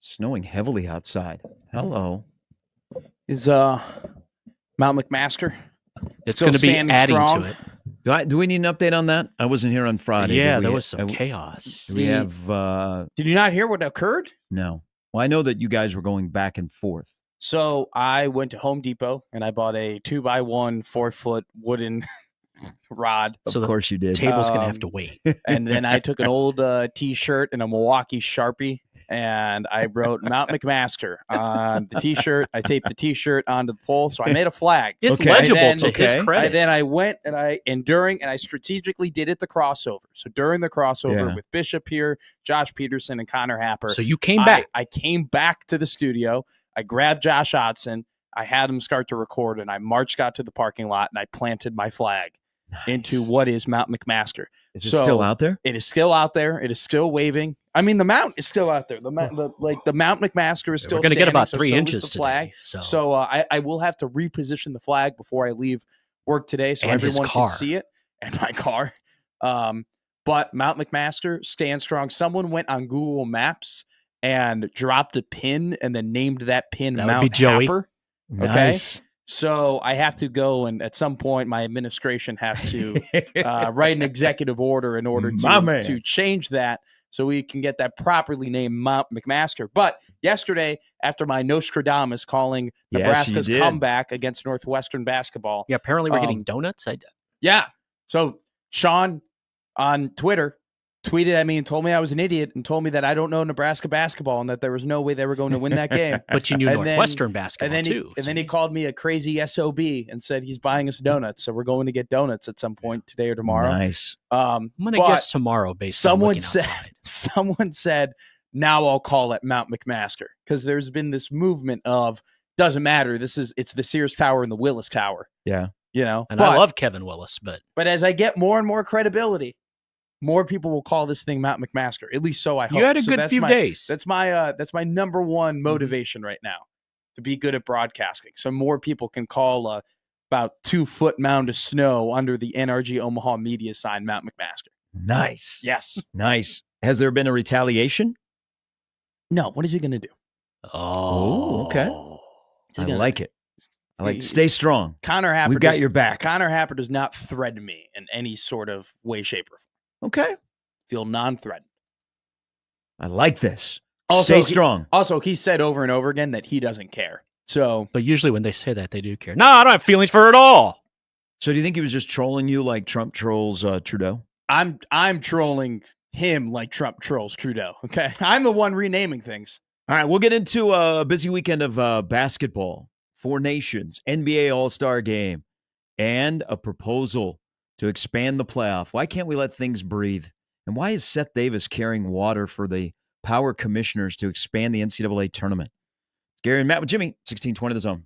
snowing heavily outside. Hello. Is Mount McMaster It's still going to be standing adding strong? to it. Do we need an update on that? I wasn't here on Friday. Yeah, Did there we- was some chaos. Do we have Did you not hear what occurred? no. Well, I know that you guys were going back and forth. So I went to Home Depot and I bought a 2x1 4-foot wooden rod. Of So the course you did. Table's going to have to wait. And then I took an old T-shirt and a Milwaukee Sharpie and I wrote Mount McMaster on the T-shirt. I taped the T-shirt onto the pole, so I made a flag. It's Okay. legible And to then- his okay. credit. Then I went and I strategically did it the crossover. So during the crossover Yeah. with Bishop here, Josh Peterson, and Connor Happer, So you came back. I came back to the studio. I grabbed Josh Otson. I had him start to record, and I got to the parking lot, and I planted my flag into Nice. what is Mount McMaster. Is it still out there? It is still out there. It is still waving. I mean, the mount is still out there. The Mount McMaster is still. We're going to get standing, about so 3 is inches the today. flag. So I will have to reposition the flag before I leave work today, so And his everyone car. can see it. And my car. But Mount McMaster stands strong. Someone went on Google Maps and dropped a pin and then named that pin That would Mount be Joey. Happer. Okay. Nice. So I have to go, and at some point, my administration has to write an executive order in order My man. to change that so we can get that properly named Mount McMaster. But yesterday, after my Nostradamus calling Yes, you Nebraska's did. comeback against Northwestern basketball, Yeah, apparently we're getting donuts. yeah. So Sean on Twitter tweeted at me and told me I was an idiot and told me that I don't know Nebraska basketball and that there was no way they were going to win that game. But you knew And then- Northwestern basketball too. And then he called me a crazy SOB and said he's buying us donuts. So we're going to get donuts at some point today or tomorrow. Nice. I'm going to but guess tomorrow based on someone looking said outside. someone said now I'll call it Mount McMaster because there's been this movement of doesn't matter. It's the Sears Tower and the Willis Tower. Yeah. You know, And I love Kevin Willis, but as I get more and more credibility, more people will call this thing Mount McMaster. At least so I hope. you had a So good that's few my- days. That's my number one Mm-hmm. motivation right now to be good at broadcasting. So more people can call about 2-foot mound of snow under the NRG Omaha media sign Mount McMaster. Nice. Yes. Nice. Has there been a retaliation? No. What is he going to do? Oh, okay. What's he I gonna like do? it. I like stay strong. Connor Happer. We've got your back. Connor Happer does not threaten me in any sort of way, shape, or form. Okay. Feel non-threatened. I like this. Also, stay he- strong. Also, he said over and over again that he doesn't care. So But usually when they say that, they do care. No, I don't have feelings for it all. So do you think he was just trolling you like Trump trolls Trudeau? I'm trolling him like Trump trolls Trudeau. Okay, I'm the one renaming things. All right, we'll get into a busy weekend of basketball, 4 nations, NBA All-Star Game, and a proposal to expand the playoff. Why can't we let things breathe? And why is Seth Davis carrying water for the power commissioners to expand the NCAA tournament? Gary and Matt with Jimmy, 1620 The Zone.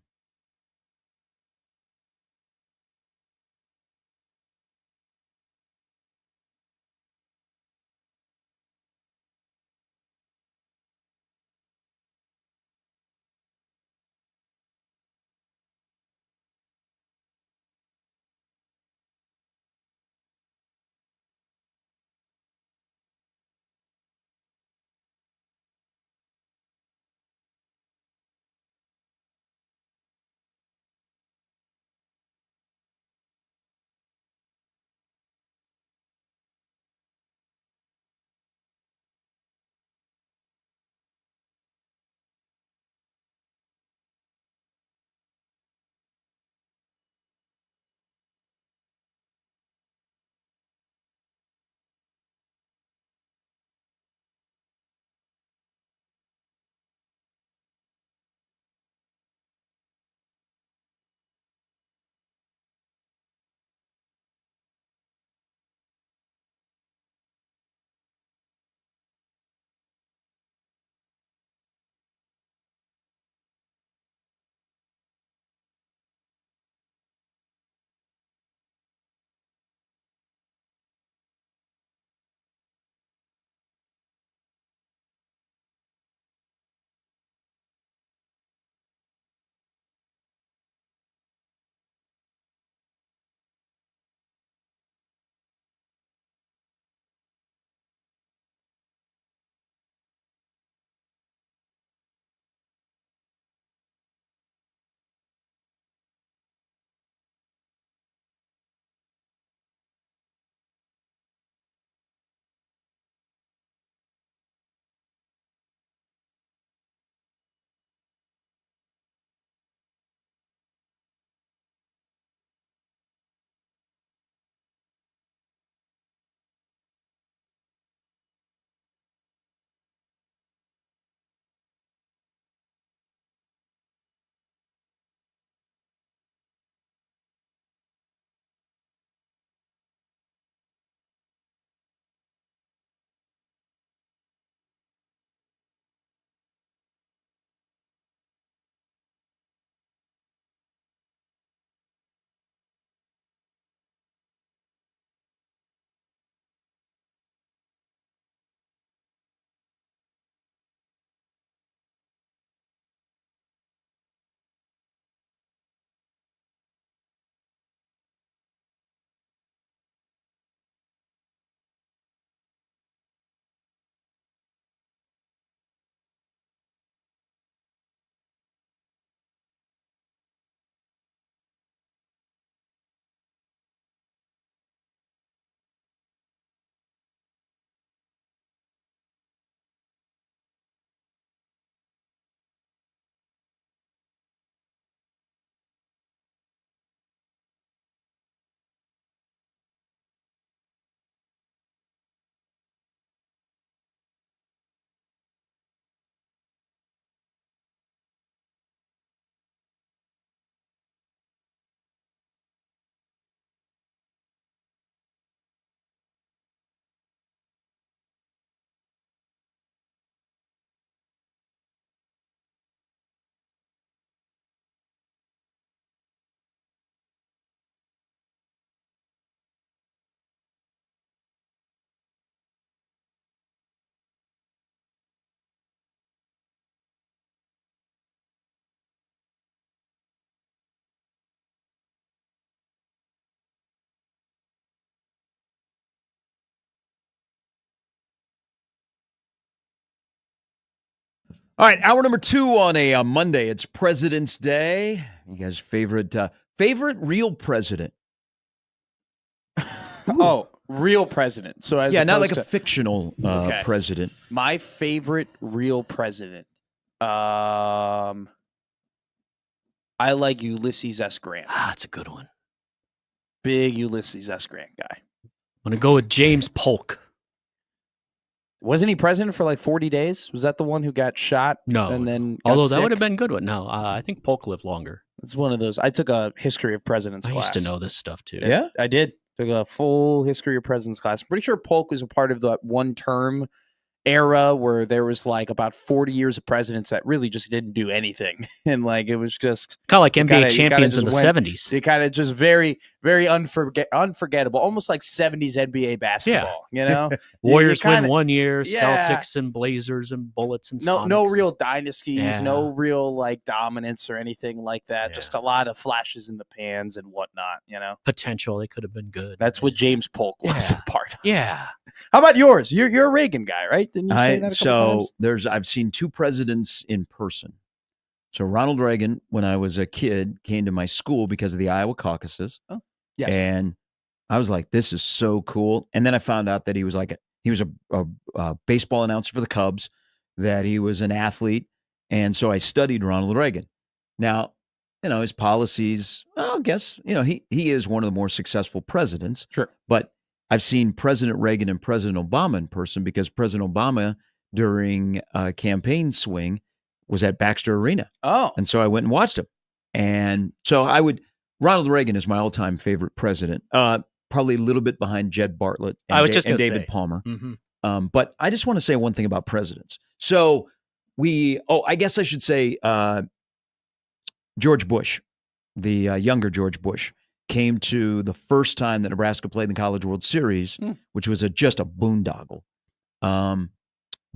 All right, hour number 2 on a Monday. It's President's Day. You guys' favorite real president? Oh, real president. So as not like opposed a fictional president. My favorite real president. I like Ulysses S. Grant. That's a good one. Big Ulysses S. Grant guy. I'm going to go with James Polk. Wasn't he president for like 40 days? Was that the one who got shot? No. And then got although that sick? would have been a good one. No, I think Polk lived longer. It's one of those. I took a history of presidents I class. used to know this stuff too. Yeah? I did. Took a full history of presidents class. I'm pretty sure Polk was a part of the one-term era where there was like about 40 years of presidents that really just didn't do anything. And like it was just Kind of like You NBA kinda champions in the just went- 70s. it kind of just very, very unforgettable, almost like 70s NBA basketball, you know? Warriors kinda- win 1 year, Yeah. Celtics and Blazers and Bullets and No Sonics. real dynasties, Yeah. no real like dominance or anything like that. Yeah. Just a lot of flashes in the pans and whatnot, you know? Potential. They could have been good. That's what James Polk was Yeah. a part of. Yeah. How about yours? You're a Reagan guy, right? Didn't you say that a couple times? I've seen 2 presidents in person. So Ronald Reagan, when I was a kid, came to my school because of the Iowa caucuses. Oh, yes. And I was like, this is so cool. And then I found out that he was a baseball announcer for the Cubs, that he was an athlete. And so I studied Ronald Reagan. Now, his policies, I guess, he is one of the more successful presidents. Sure. But I've seen President Reagan and President Obama in person because President Obama, during a campaign swing, was at Baxter Arena. Oh, And so I went and watched him. And so Ronald Reagan is my all-time favorite president. Probably a little bit behind Jed Bartlett and, I was just and gonna David say. Palmer. Mm-hmm. But I just want to say one thing about presidents. So I guess I should say George Bush, the younger George Bush, came to the first time that Nebraska played in the College World Series, which was just a boondoggle.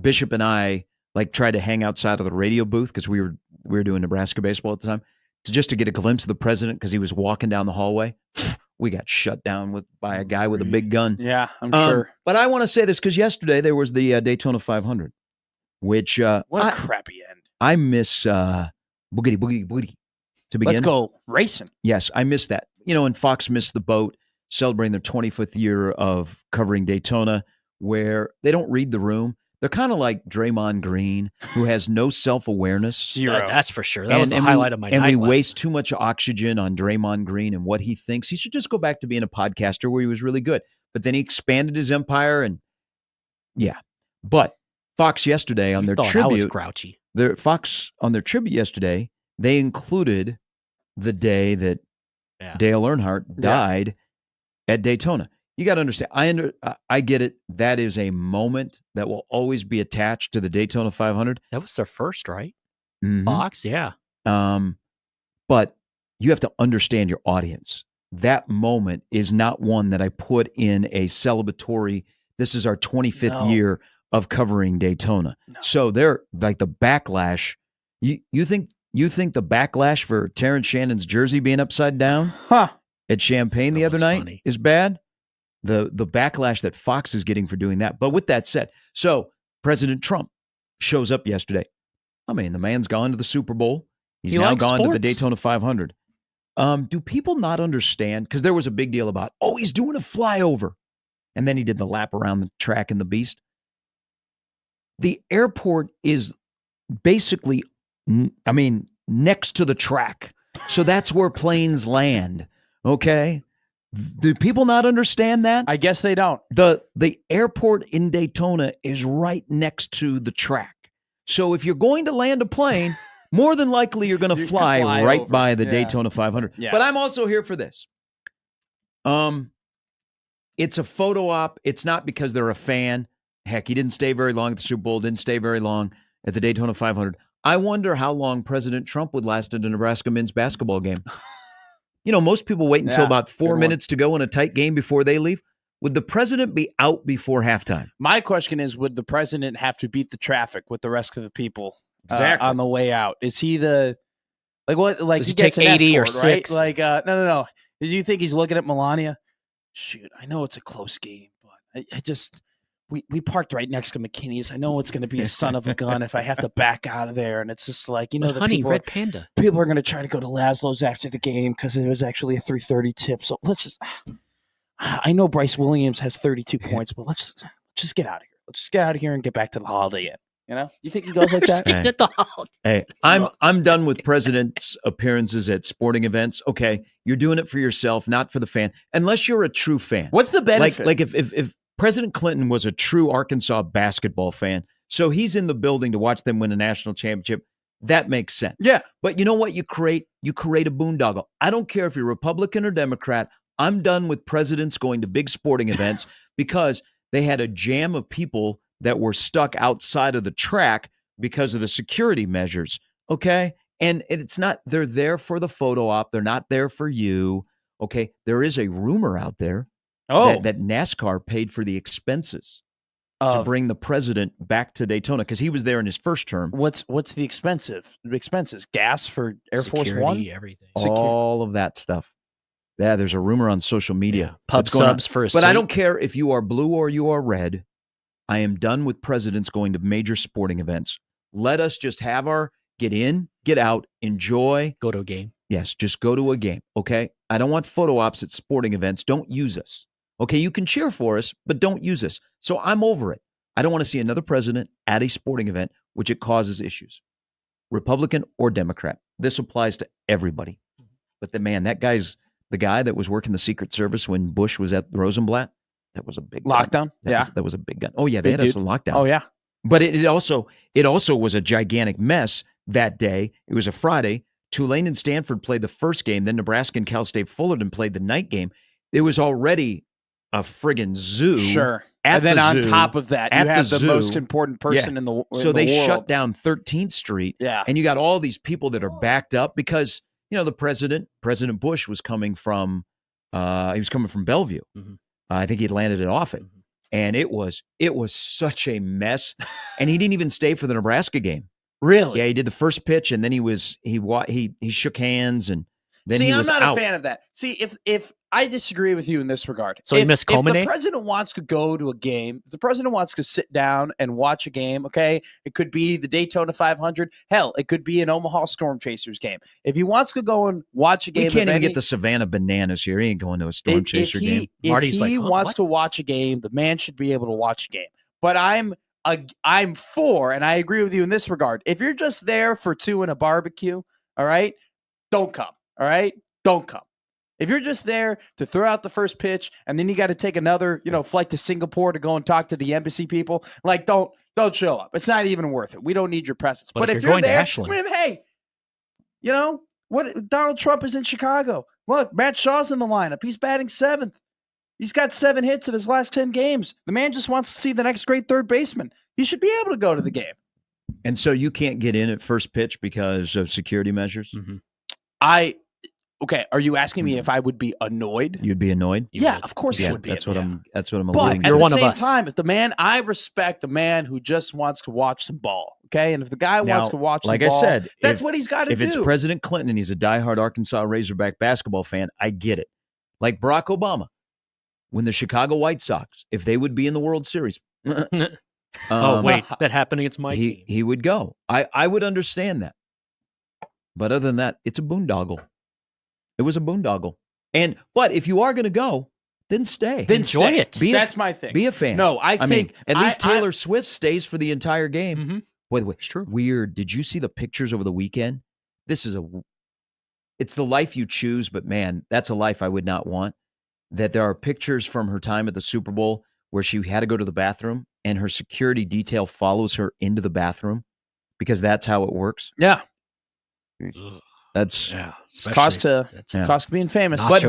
Bishop and I tried to hang outside of the radio booth because we were doing Nebraska baseball at the time, to get a glimpse of the president because he was walking down the hallway. We got shut down by a guy with a big gun. yeah, I'm sure. But I want to say this because yesterday there was the Daytona 500, which What a crappy end. I miss boogity boogity boogity to begin. Let's go racing. Yes, I miss that. And Fox missed the boat celebrating their 25th year of covering Daytona, where they don't read the room. They're kind of like Draymond Green, who has no self-awareness. That's for sure. That was the highlight of my night. And we last waste too much oxygen on Draymond Green and what he thinks. He should just go back to being a podcaster where he was really good. But then he expanded his empire, and yeah. But Fox yesterday on their I was tribute, grouchy. Fox on their tribute yesterday, they included the day that Dale Earnhardt died at Daytona. You got to understand. I get it. That is a moment that will always be attached to the Daytona 500. That was their first, right? Mhm. Fox, yeah. But you have to understand your audience. That moment is not one that I put in a celebratory, this is our 25th year of covering Daytona. No. So they're like the backlash. You think the backlash for Terrence Shannon's jersey being upside down at Champaign the other night is bad? The backlash that Fox is getting for doing that. But with that said, so President Trump shows up yesterday. I mean, the man's gone to the Super Bowl. He's now gone to the Daytona 500. Do people not understand? Because there was a big deal about, he's doing a flyover. And then he did the lap around the track in the Beast. The airport is basically, next to the track. So that's where planes land. Okay? Do people not understand that? I guess they don't. The airport in Daytona is right next to the track. So if you're going to land a plane, more than likely you're going to fly right over. by the Yeah. Daytona 500. Yeah. But I'm also here for this. It's a photo op. It's not because they're a fan. Heck, he didn't stay very long at the Super Bowl, didn't stay very long at the Daytona 500. I wonder how long President Trump would last at a Nebraska men's basketball game. Most people wait until about 4 minutes to go in a tight game before they leave. Would the president be out before halftime? My question is, would the president have to beat the traffic with the rest of the people Exactly. on the way out? Is he the what? Like Does he he take gets an 80 or escort, right? 6? Like no. Do you think he's looking at Melania? Shoot, I know it's a close game, but I just we parked right next to McKinney's. I know it's going to be a son of a gun if I have to back out of there. And it's just like, But the honey, people, Red Panda. people are going to try to go to Laszlo's after the game because it was actually a 3:30 tip. So let's just, I know Bryce Williams has 32 points, but let's just get out of here. Let's just get out of here and get back to the Holiday Inn. You think he goes like that? Staying at the Holiday. Hey, I'm done with president's appearances at sporting events. Okay, you're doing it for yourself, not for the fan, unless you're a true fan. What's the benefit? Like if President Clinton was a true Arkansas basketball fan, so he's in the building to watch them win a national championship, that makes sense. Yeah. But you know what you create? You create a boondoggle. I don't care if you're Republican or Democrat. I'm done with presidents going to big sporting events because they had a jam of people that were stuck outside of the track because of the security measures, okay? And it's not, they're there for the photo op. They're not there for you, okay? There is a rumor out there that NASCAR paid for the expenses to bring the president back to Daytona because he was there in his first term. What's the expenses? Gas for Air Force One? Everything. All of that stuff. Yeah, there's a rumor on social media. Yeah. Pub subs for a But I seat. don't care if you are blue or you are red. I am done with presidents going to major sporting events. Let us just have our get in, get out, enjoy. Go to a game. Yes, just go to a game, okay? I don't want photo ops at sporting events. Don't use us. Okay, you can cheer for us, but don't use us. So I'm over it. I don't want to see another president at a sporting event, which it causes issues. Republican or Democrat. This applies to everybody. But that guy's the guy that was working the Secret Service when Bush was at Rosenblatt. That was a big lockdown. Gun. That was a big gun. Oh yeah, they Big had us dude. in lockdown. Oh yeah. But it also was a gigantic mess that day. It was a Friday. Tulane and Stanford played the first game. Then Nebraska and Cal State Fullerton played the night game. It was already a friggin' zoo. Sure. And then on top of that, you have the most important person in the world. So they shut down 13th Street. Yeah. And you got all these people that are backed up because, the President Bush was coming from Bellevue. Mm-hmm. I think he'd landed at Offutt. Mm-hmm. And it was such a mess. And he didn't even stay for the Nebraska game. Really? Yeah, he did the first pitch and then he shook hands and then he was I'm not out. a fan of that. See, if I disagree with you in this regard. So he missed culminate? If the president wants to go to a game, if the president wants to sit down and watch a game, okay, it could be the Daytona 500. Hell, it could be an Omaha Storm Chasers game. If he wants to go and watch a game, we can't even get the Savannah Bananas here. He ain't going to a Storm Chaser game. If he wants to watch a game, the man should be able to watch a game. But I'm for, and I agree with you in this regard. If you're just there for two and a barbecue, all right, don't come. All right, don't come. If you're just there to throw out the first pitch and then you got to take another, flight to Singapore to go and talk to the embassy people, like don't show up. It's not even worth it. We don't need your presence. But if you're going there, to Ashland, hey, what? Donald Trump is in Chicago. Look, Matt Shaw's in the lineup. He's batting 7th. He's got 7 hits in his last 10 games. The man just wants to see the next great third baseman. He should be able to go to the game. And so you can't get in at first pitch because of security measures? Mm-hmm. Okay, are you asking me if I would be annoyed? You'd be annoyed? Yeah, of course I would be. That's what I'm alluding But to. at the same time, if the man, I respect the man who just wants to watch some ball. Okay, and if the guy wants to watch some ball, I said, that's what he's got to do. If it's President Clinton and he's a diehard Arkansas Razorback basketball fan, I get it. Like Barack Obama, when the Chicago White Sox, if they would be in the World Series. that happened against my team. He would go. I would understand that. But other than that, it's a boondoggle. It was a boondoggle. But if you are going to go, then stay. Then enjoy it. That's my thing. Be a fan. No, I think at least Taylor Swift stays for the entire game. Mm-hmm. Wait, it's true. Weird. Did you see the pictures over the weekend? It's the life you choose, but man, that's a life I would not want. That there are pictures from her time at the Super Bowl where she had to go to the bathroom and her security detail follows her into the bathroom because that's how it works. Yeah. That's cost to being famous. But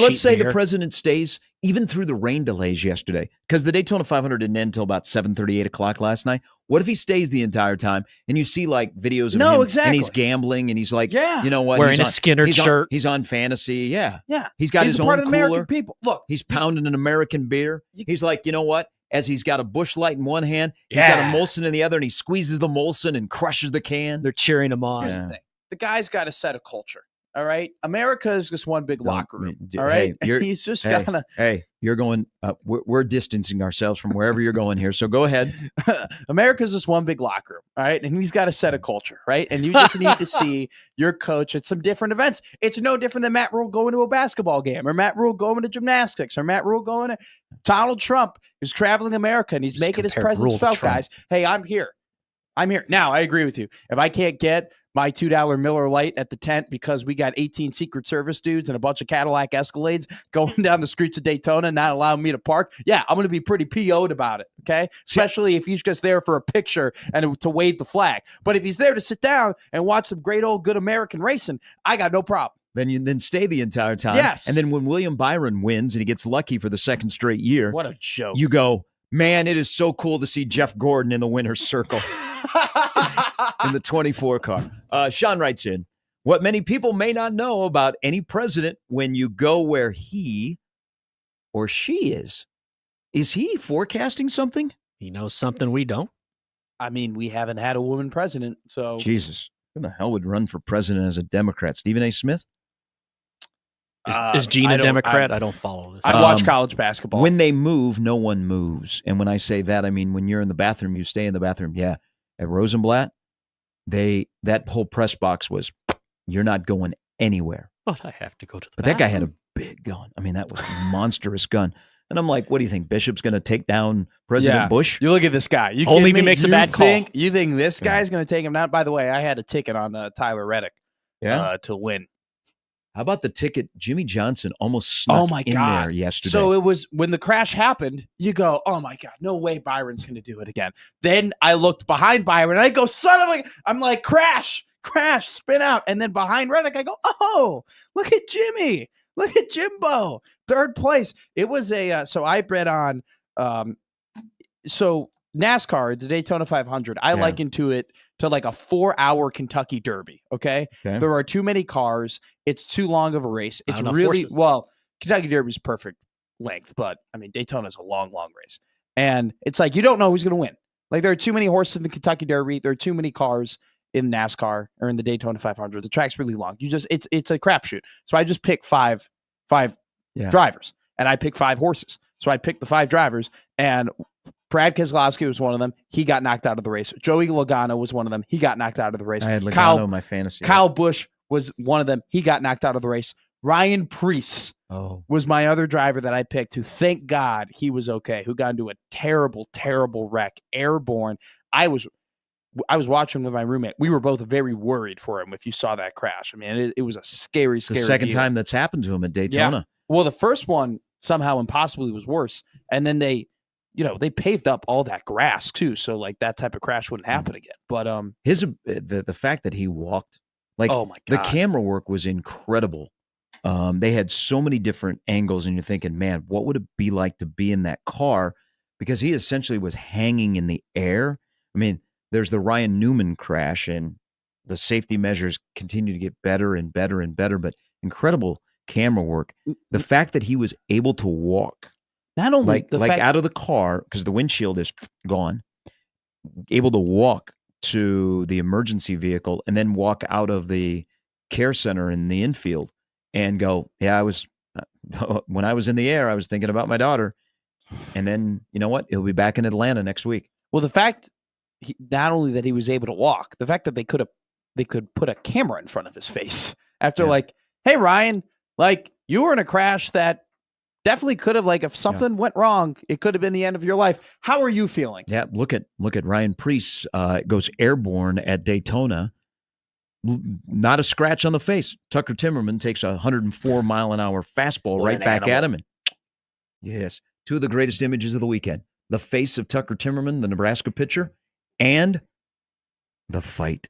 let's say the president stays even through the rain delays yesterday because the Daytona 500 didn't end until about 7:30, 8 o'clock last night. What if he stays the entire time and you see like videos of him and he's gambling and he's like, you know what? Wearing a Skinner shirt. He's on fantasy. Yeah. Yeah. He's got his own part of the cooler. American people. Look. He's pounding an American beer. He's like, you know what? As he's got a Busch Light in one hand, he's got a Molson in the other and he squeezes the Molson and crushes the can. They're cheering him on. Here's the thing. The guy's got to set a culture. All right, America is just one big locker room. All Hey, right, he's just hey, gonna. Hey, you're going. We're distancing ourselves from wherever you're going here. So go ahead. America's just one big locker room. All right, and he's got to set a culture, right? And you just need to see your coach at some different events. It's no different than Matt Rule going to a basketball game, or Matt Rule going to gymnastics, or Matt Rule going to Donald Trump is traveling America and he's Just making his compare presence Rule to felt, Trump. guys. Hey, I'm here. Now, I agree with you. If I can't get my $2 Miller Lite at the tent because we got 18 Secret Service dudes and a bunch of Cadillac Escalades going down the streets of Daytona and not allowing me to park, yeah, I'm going to be pretty PO'd about it, okay? Especially if he's just there for a picture and to wave the flag. But if he's there to sit down and watch some great old good American racing, I got no problem. Then stay the entire time. Yes. And then when William Byron wins and he gets lucky for the second straight year, What a joke. you go, man, it is so cool to see Jeff Gordon in the winner's circle. In the 24 car. Sean writes in, what many people may not know about any president when you go where he or she is he forecasting something? He knows something we don't. I mean, we haven't had a woman president, so. Jesus. Who the hell would run for president as a Democrat? Stephen A. Smith? Is Gene I a don't- Democrat? I don't follow this. I watch college basketball. When they move, no one moves. And when I say that, I mean when you're in the bathroom, you stay in the bathroom. Yeah. At Rosenblatt, that whole press box was, you're not going anywhere. But I have to go to the But that guy had a bathroom. big gun. I mean, that was a monstrous gun. And I'm like, what do you think? Bishop's going to take down President Yeah. Bush? You look at this guy. You Only kidding if he me? makes a You bad call. You think this guy's going to take him down? By the way, I had a ticket on Tyler Reddick to win. How about the ticket? Jimmy Johnson almost snuck in there yesterday. So it was when the crash happened, you go, oh my God, no way Byron's going to do it again. Then I looked behind Byron and I go, I'm like, crash, spin out. And then behind Reddick, I go, oh, look at Jimmy. Look at Jimbo. Third place. It was so I bet on, so NASCAR, the Daytona 500, I liken to it to like a 4-hour Kentucky Derby. Okay? There are too many cars. It's too long of a race. It's Not enough really, horses. well, Kentucky Derby is perfect length, but I mean, Daytona is a long, long race. And it's like, you don't know who's going to win. Like there are too many horses in the Kentucky Derby. There are too many cars in NASCAR or in the Daytona 500. The track's really long. It's a crapshoot. So I just pick five drivers and I pick 5 horses. So I picked the 5 drivers and Brad Keselowski was one of them. He got knocked out of the race. Joey Logano was one of them. He got knocked out of the race. I had Logano in my fantasy. Kyle Busch was one of them. He got knocked out of the race. Ryan Preece was my other driver that I picked, who thank God he was okay, who got into a terrible, terrible wreck, airborne. I was watching with my roommate. We were both very worried for him if you saw that crash. I mean, it was a scary, It's the scary second deal. time that's happened to him at Daytona. Well, the first one somehow impossibly was worse. And then they paved up all that grass too. So like that type of crash wouldn't happen again. But the fact that he walked, like, oh my the God. camera work was incredible. They had so many different angles, and you're thinking, man, what would it be like to be in that car? Because he essentially was hanging in the air. I mean, there's the Ryan Newman crash, and the safety measures continue to get better and better and better, but incredible camera work. The fact that he was able to walk, not only out of the car, because the windshield is gone, able to walk to the emergency vehicle and then walk out of the care center in the infield and go, yeah, I was, when I was in the air, I was thinking about my daughter. And then, you know what? He'll be back in Atlanta next week. Well, the fact, not only that he was able to walk, the fact that they could put a camera in front of his face after like, hey, Ryan, like you were in a crash that definitely could have, like, if something went wrong, it could have been the end of your life. How are you feeling? Yeah, look at Ryan Preece goes airborne at Daytona. Not a scratch on the face. Tucker Timmerman takes a 104-mile-an-hour fastball right back at him. And yes, 2 of the greatest images of the weekend. The face of Tucker Timmerman, the Nebraska pitcher, and the fight.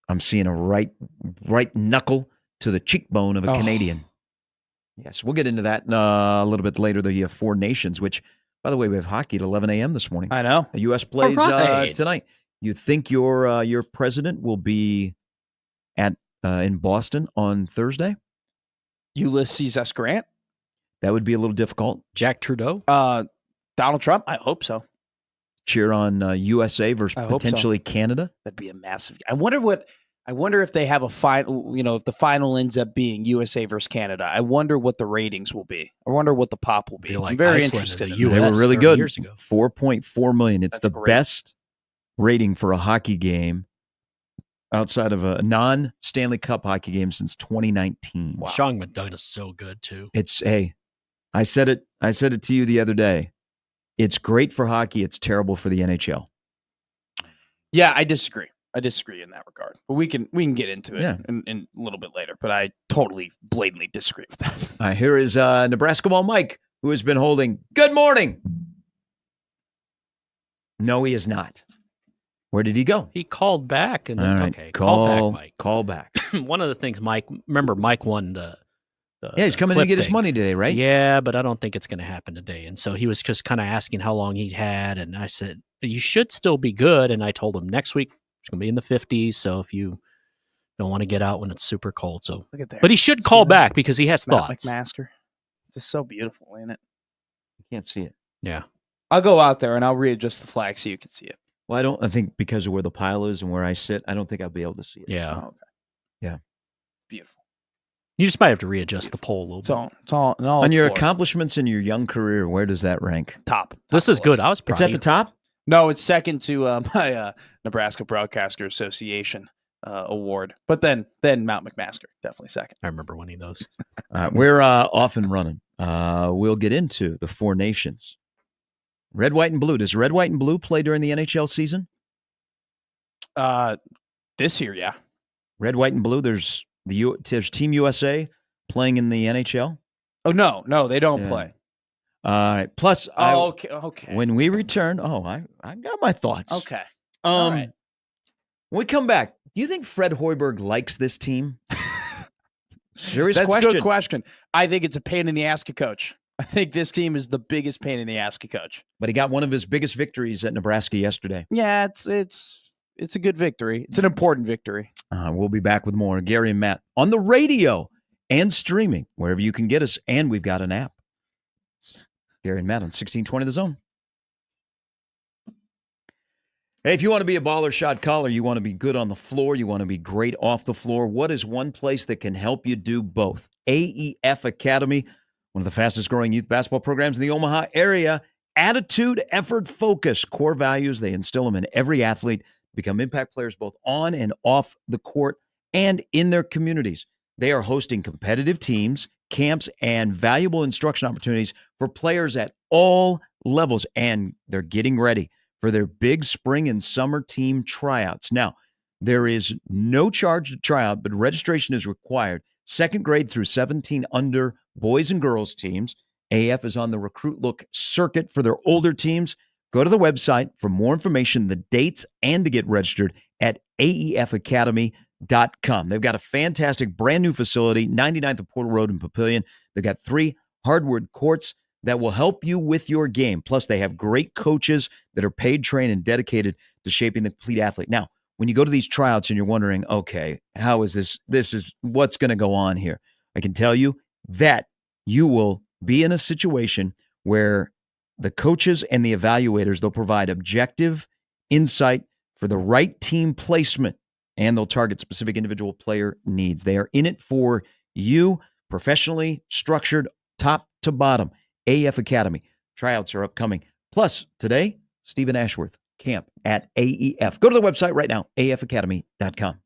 I'm seeing a right knuckle to the cheekbone of a Canadian. Yes, we'll get into that a little bit later, the 4 Nations, which, by the way, we have hockey at 11 a.m. this morning. I know. The U.S. plays tonight. You think your president will be in Boston on Thursday? Ulysses S. Grant? That would be a little difficult. Jack Trudeau? Donald Trump? I hope so. Cheer on USA versus potentially Canada? That'd be a massive. I wonder what I wonder if they have a final, if the final ends up being USA versus Canada. I wonder what the ratings will be. I wonder what the pop will be. Be like I'm very Iceland interested and in the that. They were US really 30 good. years ago. 4.4 million. It's That's the great. best rating for a hockey game outside of a non-Stanley Cup hockey game since 2019. Wow. Sean McDonough's so good too. I said it to you the other day. It's great for hockey. It's terrible for the NHL. Yeah, I disagree. I disagree in that regard. But we can get into it Yeah. in a little bit later. But I totally blatantly disagree with that. Here is Nebraska ball Mike, who has been holding. Good morning. No, he is not. Where did he go? He called back and then All right. okay, call back, Mike. Call back. One of the things, Mike. Remember, Mike won the Yeah, he's coming in to get his money today, right? Yeah, but I don't think it's going to happen today. And so he was just kind of asking how long he had, and I said you should still be good. And I told him next week it's going to be in the 50s. So if you don't want to get out when it's super cold, so Look at that. but he should call back because he has thoughts. McMaster. Just so beautiful, ain't it? You can't see it. Yeah. I'll go out there and I'll readjust the flag so you can see it. Well, I think because of where the pile is and where I sit, I don't think I'll be able to see it. Yeah. Oh, okay. Yeah. Beautiful. You just might have to readjust the pole a little bit. It's all in all On its your glory. accomplishments in your young career, where does that rank? Top. This is good. I was proud It's at of the you. top? No, it's second to my Nebraska Broadcaster Association award. But then Mount McMaster, definitely second. I remember winning those. We're off and running. We'll get into the Four Nations. Red, white, and blue. Does red, white, and blue play during the NHL season? This year, yeah. Red, white, and blue. There's Team USA playing in the NHL. Oh no, they don't Yeah. play. All right. Plus, Okay. when we return, I got my thoughts. Okay. All right. When we come back, do you think Fred Hoiberg likes this team? Serious That's question. a good question. I think it's a pain in the ass to coach. I think this team is the biggest pain in the ass to coach. But he got one of his biggest victories at Nebraska yesterday. Yeah, it's a good victory. It's an important victory. We'll be back with more. Gary and Matt on the radio and streaming, wherever you can get us. And we've got an app. Gary and Matt on 1620 The Zone. Hey, if you want to be a baller shot caller, you want to be good on the floor, you want to be great off the floor, what is one place that can help you do both? AEF Academy, one of the fastest growing youth basketball programs in the Omaha area. Attitude, effort, focus, core values. They instill them in every athlete to become impact players both on and off the court and in their communities. They are hosting competitive teams, camps, and valuable instruction opportunities for players at all levels. And they're getting ready for their big spring and summer team tryouts. Now, there is no charge to try out, but registration is required. Second grade through 17 under boys and girls teams. AF is on the Recruit Look circuit for their older teams. Go to the website for more information, the dates, and to get registered at aefacademy.com. They've got a fantastic brand new facility, 99th of Portal Road in Papillion. They've got 3 hardwood courts that will help you with your game. Plus, they have great coaches that are paid, trained, and dedicated to shaping the complete athlete. Now, when you go to these tryouts and you're wondering, okay, how is this? This is what's going to go on here. I can tell you that you will be in a situation where the coaches and the evaluators, they'll provide objective insight for the right team placement, and they'll target specific individual player needs. They are in it for you, professionally structured, top to bottom. AF Academy. Tryouts are upcoming. Plus, today, Stephen Ashworth, camp at AEF. Go to the website right now, afacademy.com.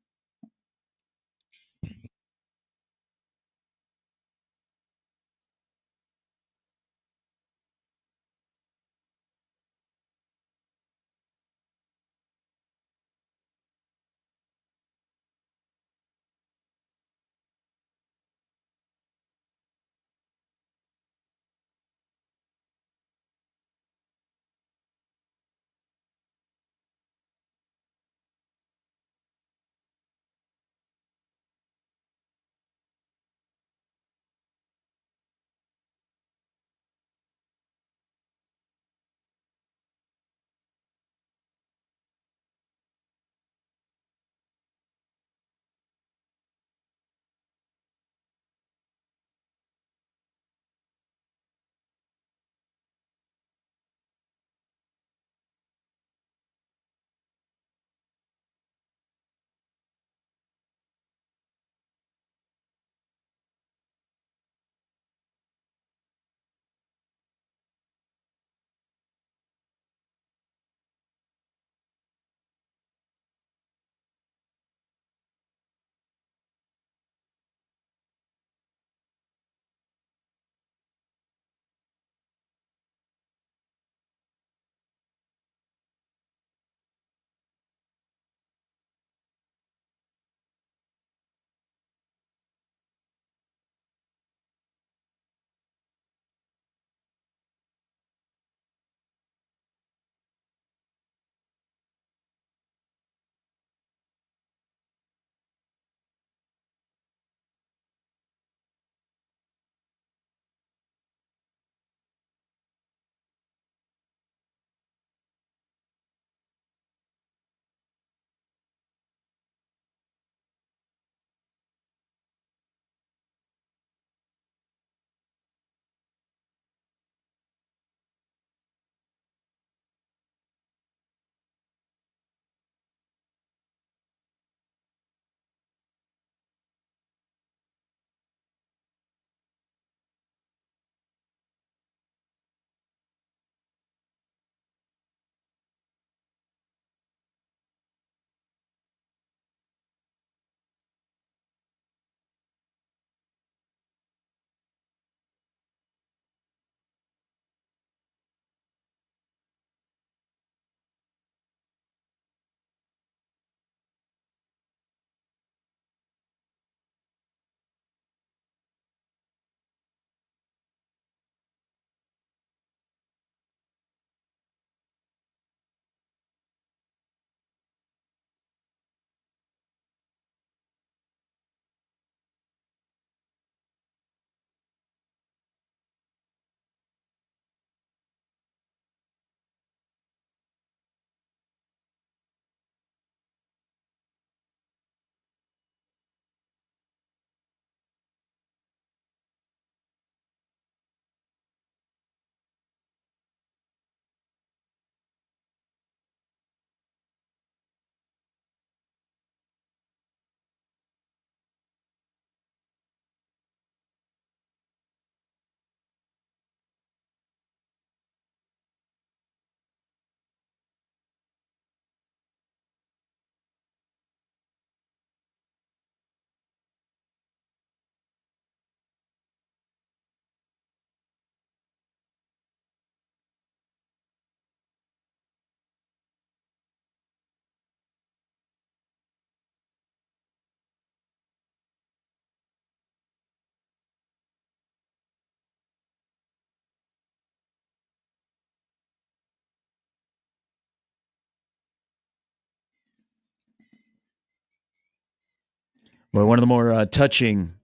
Well, one of the more touching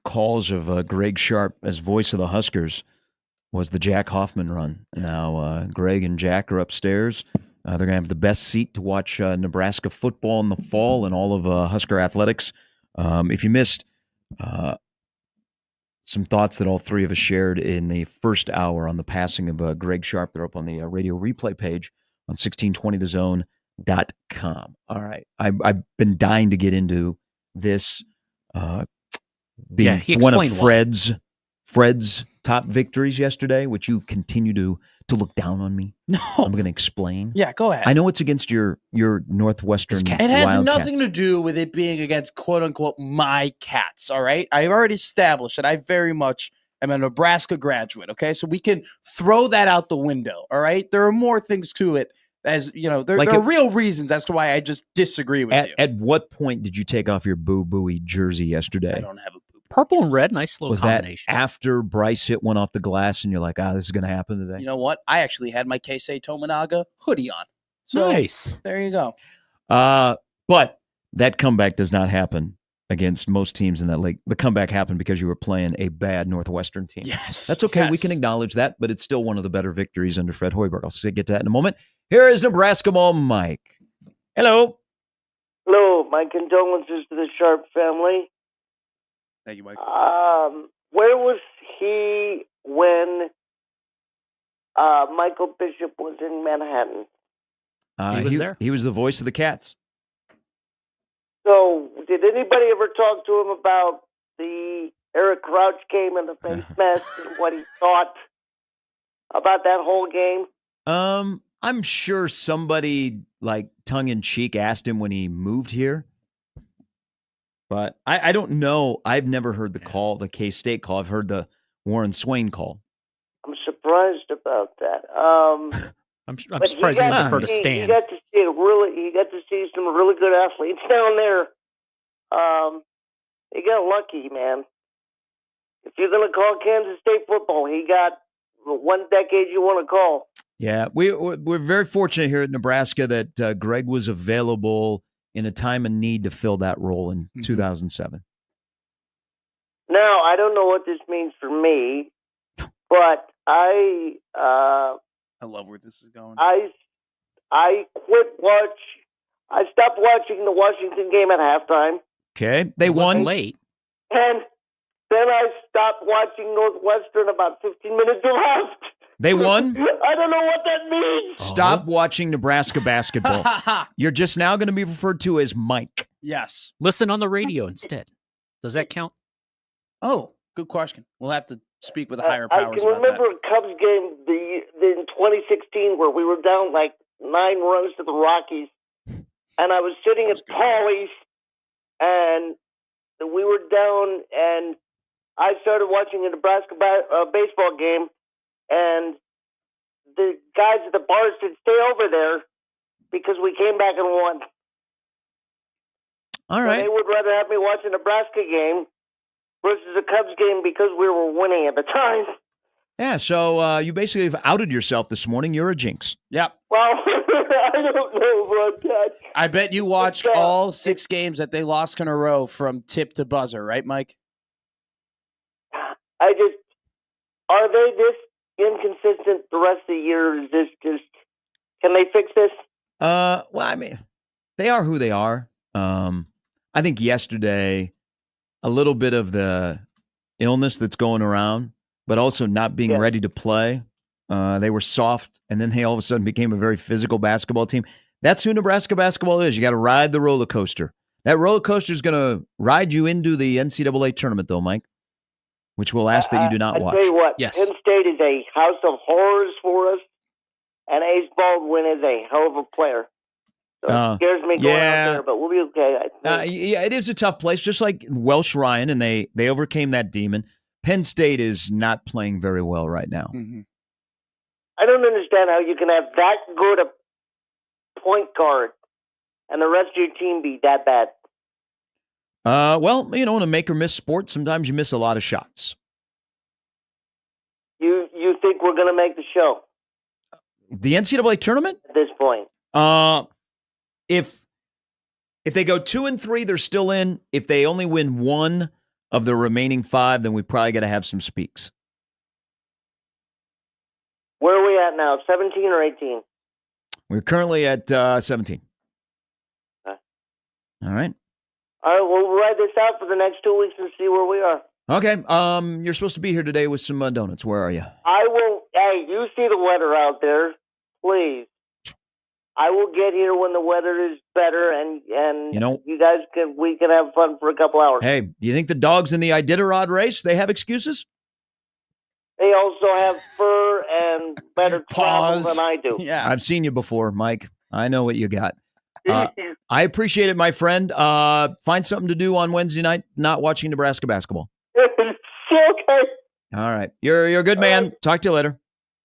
calls of Greg Sharpe as voice of the Huskers was the Jack Hoffman run. Now, Greg and Jack are upstairs. They're going to have the best seat to watch Nebraska football in the fall and all of Husker athletics. If you missed some thoughts that all three of us shared in the first hour on the passing of Greg Sharpe, they're up on the radio replay page on 1620thezone.com. All right. I've been dying to get into this being one of Fred's top victories yesterday, which you continue to look down on me. No. I'm going to explain. Yeah, go ahead. I know it's against your Northwestern It has Wildcats. nothing to do with it being against quote-unquote my cats, all right? I've already established that I very much am a Nebraska graduate, okay? So we can throw that out the window, all right? There are more things to it. As you know, there are real reasons as to why I just disagree with you. At what point did you take off your Boo Booey jersey yesterday? I don't have a Boo. Purple and red, nice little Was combination. that after Bryce hit one off the glass and you're like, this is going to happen today? You know what? I actually had my Keisei Tominaga hoodie on. So nice. There you go. But that comeback does not happen against most teams in that league. The comeback happened because you were playing a bad Northwestern team. Yes. That's okay. Yes. We can acknowledge that, but it's still one of the better victories under Fred Hoiberg. I'll get to that in a moment. Here is Nebraska Mall Mike. Hello. Hello. My condolences to the Sharpe family. Thank you, Mike. Where was he when Michael Bishop was in Manhattan? He was there. He was the voice of the Cats. So, did anybody ever talk to him about the Eric Crouch game and the face mask and what he thought about that whole game? I'm sure somebody, like, tongue-in-cheek asked him when he moved here. But I don't know. I've never heard the call, the K-State call. I've heard the Warren Swain call. I'm surprised about that. I'm surprised he didn't prefer to stand. He got to see some really good athletes down there. He got lucky, man. If you're going to call Kansas State football, he got the one decade you want to call. Yeah, we're very fortunate here at Nebraska that Greg was available in a time of need to fill that role in 2007. Now, I don't know what this means for me, but I love where this is going. I stopped watching the Washington game at halftime. Okay, they won late. And then I stopped watching Northwestern about 15 minutes left. They won? I don't know what that means. Stop watching Nebraska basketball. You're just now going to be referred to as Mike. Yes. Listen on the radio instead. Does that count? Oh, good question. We'll have to speak with a higher powers I can remember a Cubs game in 2016 where we were down like 9 runs to the Rockies, and I was sitting at Paulie's, and we were down, and I started watching a Nebraska baseball game, and the guys at the bar said, "Stay over there," because we came back and won. All right. So they would rather have me watch a Nebraska game versus a Cubs game because we were winning at the time. Yeah, so you basically have outed yourself this morning. You're a jinx. Yep. Well, I don't know about that. I bet you watched all 6 games that they lost in a row from tip to buzzer, right, Mike? Are they this inconsistent the rest of the year? Is this just, can they fix this? Well, I mean, they are who they are. I think yesterday, a little bit of the illness that's going around, but also not being ready to play. They were soft, and then they all of a sudden became a very physical basketball team. That's who Nebraska basketball is. You got to ride the roller coaster. That roller coaster is going to ride you into the NCAA tournament, though, Mike, which we'll ask that you do not watch. I'll tell you what, Yes. Penn State is a house of horrors for us, and Ace Baldwin is a hell of a player. So it scares me going out there, but we'll be okay. Yeah, it is a tough place, just like Welsh Ryan, and they overcame that demon. Penn State is not playing very well right now. Mm-hmm. I don't understand how you can have that good a point guard and the rest of your team be that bad. Well, in a make or miss sport, sometimes you miss a lot of shots. You think we're going to make the show? The NCAA tournament? At this point. If If they go 2-3, they're still in. If they only win one of the remaining 5, then we probably got to have some speaks. Where are we at now? 17 or 18? We're currently at 17. Okay. All right. All right, we'll ride this out for the next 2 weeks and see where we are. Okay. You're supposed to be here today with some donuts. Where are you? I will. Hey, you see the weather out there, please. I will get here when the weather is better, and you guys we can have fun for a couple hours. Hey, do you think the dogs in the Iditarod race, they have excuses? They also have fur and better travel than I do. Yeah, I've seen you before, Mike. I know what you got. I appreciate it, my friend. Find something to do on Wednesday night, not watching Nebraska basketball. Okay. All right. You're a good man. Right. Talk to you later.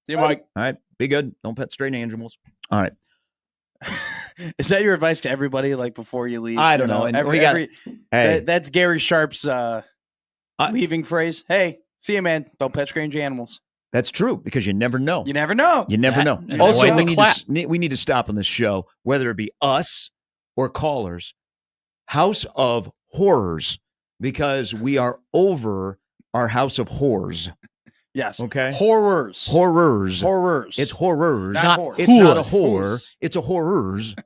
See you, Mike. All right. Be good. Don't pet stray animals. All right. Is that your advice to everybody, like before you leave? I don't know. And that's Gary Sharpe's leaving phrase. Hey, see you, man. Don't pet strange animals. That's true, because you never know. You never know. You never know. and Also, avoid the we need to stop on this show, whether it be us or callers, House of Horrors, because we are over our House of Horrors. Yes. Okay. Horrors. Horrors. Horrors. It's horrors. Not horrors. It's not a Horrors. horror. It's a horrors.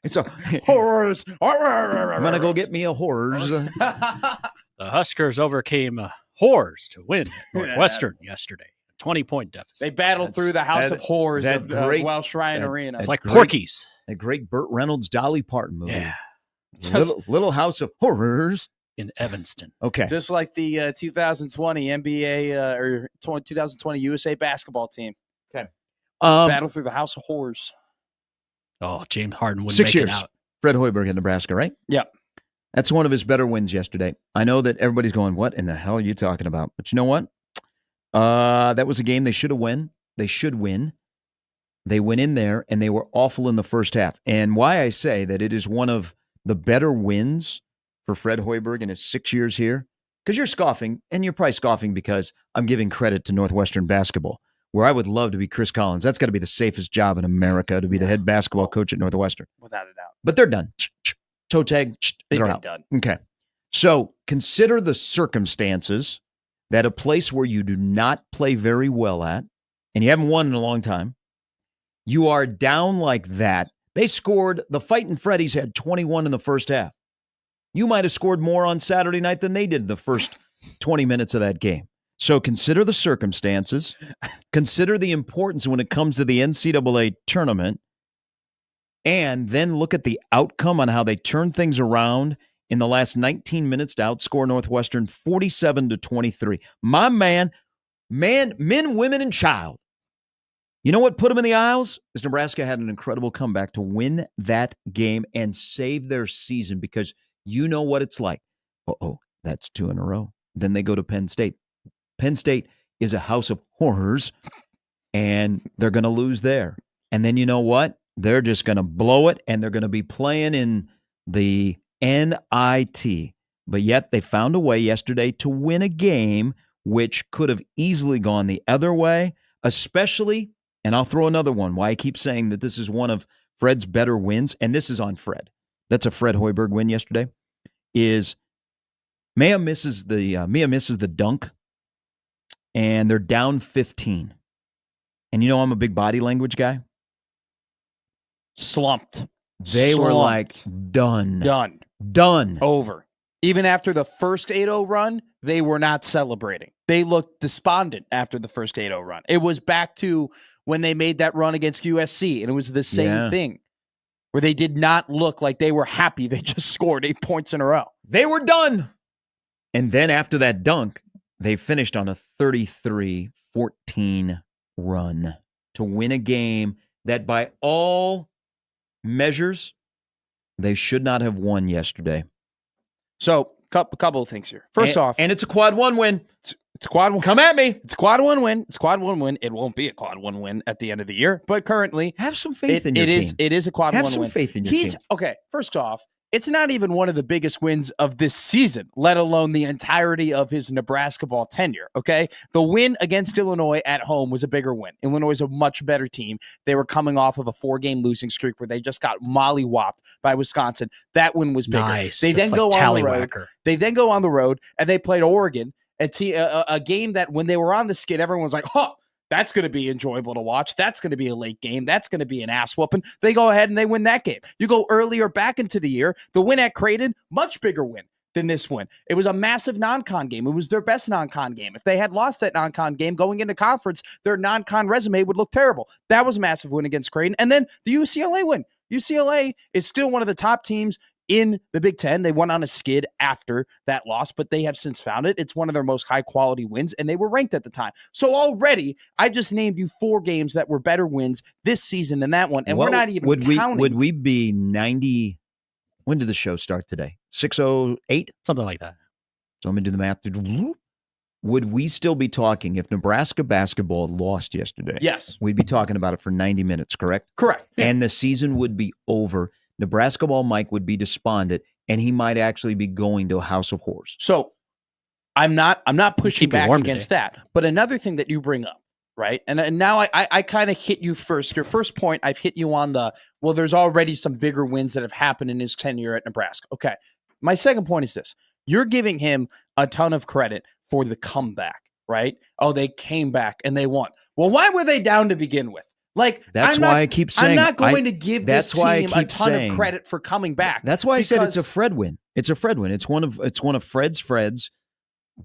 It's a Horrors. I'm gonna go get me a horrors. The Huskers overcame Whores to win Northwestern yesterday. 20-point deficit. They battled through the House of Horrors of Welsh Ryan Arena. It's like Porky's. A great Burt Reynolds, Dolly Parton movie. Yeah. Little House of Horrors in Evanston. Okay. Just like the 2020 NBA or 2020 USA basketball team. Okay. Battle through the House of Horrors. Oh, James Harden wouldn't 6 make years. it out. Fred Hoiberg in Nebraska, right? Yep. That's one of his better wins yesterday. I know that everybody's going, what in the hell are you talking about? But you know what? That was a game they should have won. They should win. They went in there, and they were awful in the first half. And why I say that it is one of the better wins for Fred Hoiberg in his 6 years here, because you're scoffing, and you're probably scoffing because I'm giving credit to Northwestern basketball, where I would love to be Chris Collins. That's got to be the safest job in America, to be the head basketball coach at Northwestern. Without a doubt. But they're done. Toe tag, they're out. Done. Okay. So consider the circumstances that a place where you do not play very well at, and you haven't won in a long time, you are down like that. They scored, the Fightin' Freddies had 21 in the first half. You might have scored more on Saturday night than they did the first 20 minutes of that game. So consider the circumstances. Consider the importance when it comes to the NCAA tournament. And then look at the outcome on how they turn things around in the last 19 minutes to outscore Northwestern 47-23. My men, women, and child. You know what put them in the aisles? Is Nebraska had an incredible comeback to win that game and save their season, because you know what it's like. Uh-oh, that's 2 in a row. Then they go to Penn State. Penn State is a house of horrors, and they're going to lose there. And then you know what? They're just going to blow it, and they're going to be playing in the NIT. But yet they found a way yesterday to win a game which could have easily gone the other way, especially, and I'll throw another one, why I keep saying that this is one of Fred's better wins, and this is on Fred. That's a Fred Hoiberg win yesterday, is Mia misses the dunk, and they're down 15. And you know I'm a big body language guy. Slumped. They were like, done. Over. Even after the first 8-0 run, they were not celebrating. They looked despondent after the first 8-0 run. It was back to when they made that run against USC, and it was the same thing, where they did not look like they were happy. They just scored 8 points in a row. They were done. And then after that dunk, they finished on a 33-14 run to win a game that by all measures, they should not have won yesterday. So, couple of things here. First off, and it's a quad 1 win. It's a quad 1. Come at me. It's a quad 1 win. It's a quad 1 win. It won't be a quad 1 win at the end of the year, but currently, have some faith in your team. It is a quad 1 win. Have some faith in your team. Okay, first off, it's not even one of the biggest wins of this season, let alone the entirety of his Nebraska ball tenure. Okay. The win against Illinois at home was a bigger win. Illinois is a much better team. They were coming off of a 4-game losing streak where they just got mollywopped by Wisconsin. That win was bigger. Nice. They then It's go like on the road. Tallywhacker. They then go on the road and they played Oregon, a game that when they were on the skid, everyone was like, huh, that's going to be enjoyable to watch. That's going to be a late game. That's going to be an ass whooping. They go ahead and they win that game. You go earlier back into the year, the win at Creighton, much bigger win than this win. It was a massive non-con game. It was their best non-con game. If they had lost that non-con game going into conference, their non-con resume would look terrible. That was a massive win against Creighton. And then the UCLA win. UCLA is still one of the top teams in the Big Ten. They went on a skid after that loss, but they have since found it. It's one of their most high-quality wins, and they were ranked at the time. So already, I just named you 4 games that were better wins this season than that one, and we're not even counting. Would we be 90? When did the show start today? 6:08? Something like that. So let me do the math. Would we still be talking if Nebraska basketball lost yesterday? Yes. We'd be talking about it for 90 minutes, correct? Correct. Yeah. And the season would be over. Nebraska ball Mike would be despondent, and he might actually be going to a house of horrors. So I'm not pushing Keep you back warm against today. that. But another thing that you bring up, right? And now I kind of hit you first. Your first point, I've hit you on there's already some bigger wins that have happened in his tenure at Nebraska. Okay. My second point is this. You're giving him a ton of credit for the comeback, right? Oh, they came back and they won. Well, why were they down to begin with? Like, that's why I keep saying I'm not going to give this team a ton of credit for coming back. That's why I said it's a Fred win. It's a Fred win. It's one of Fred's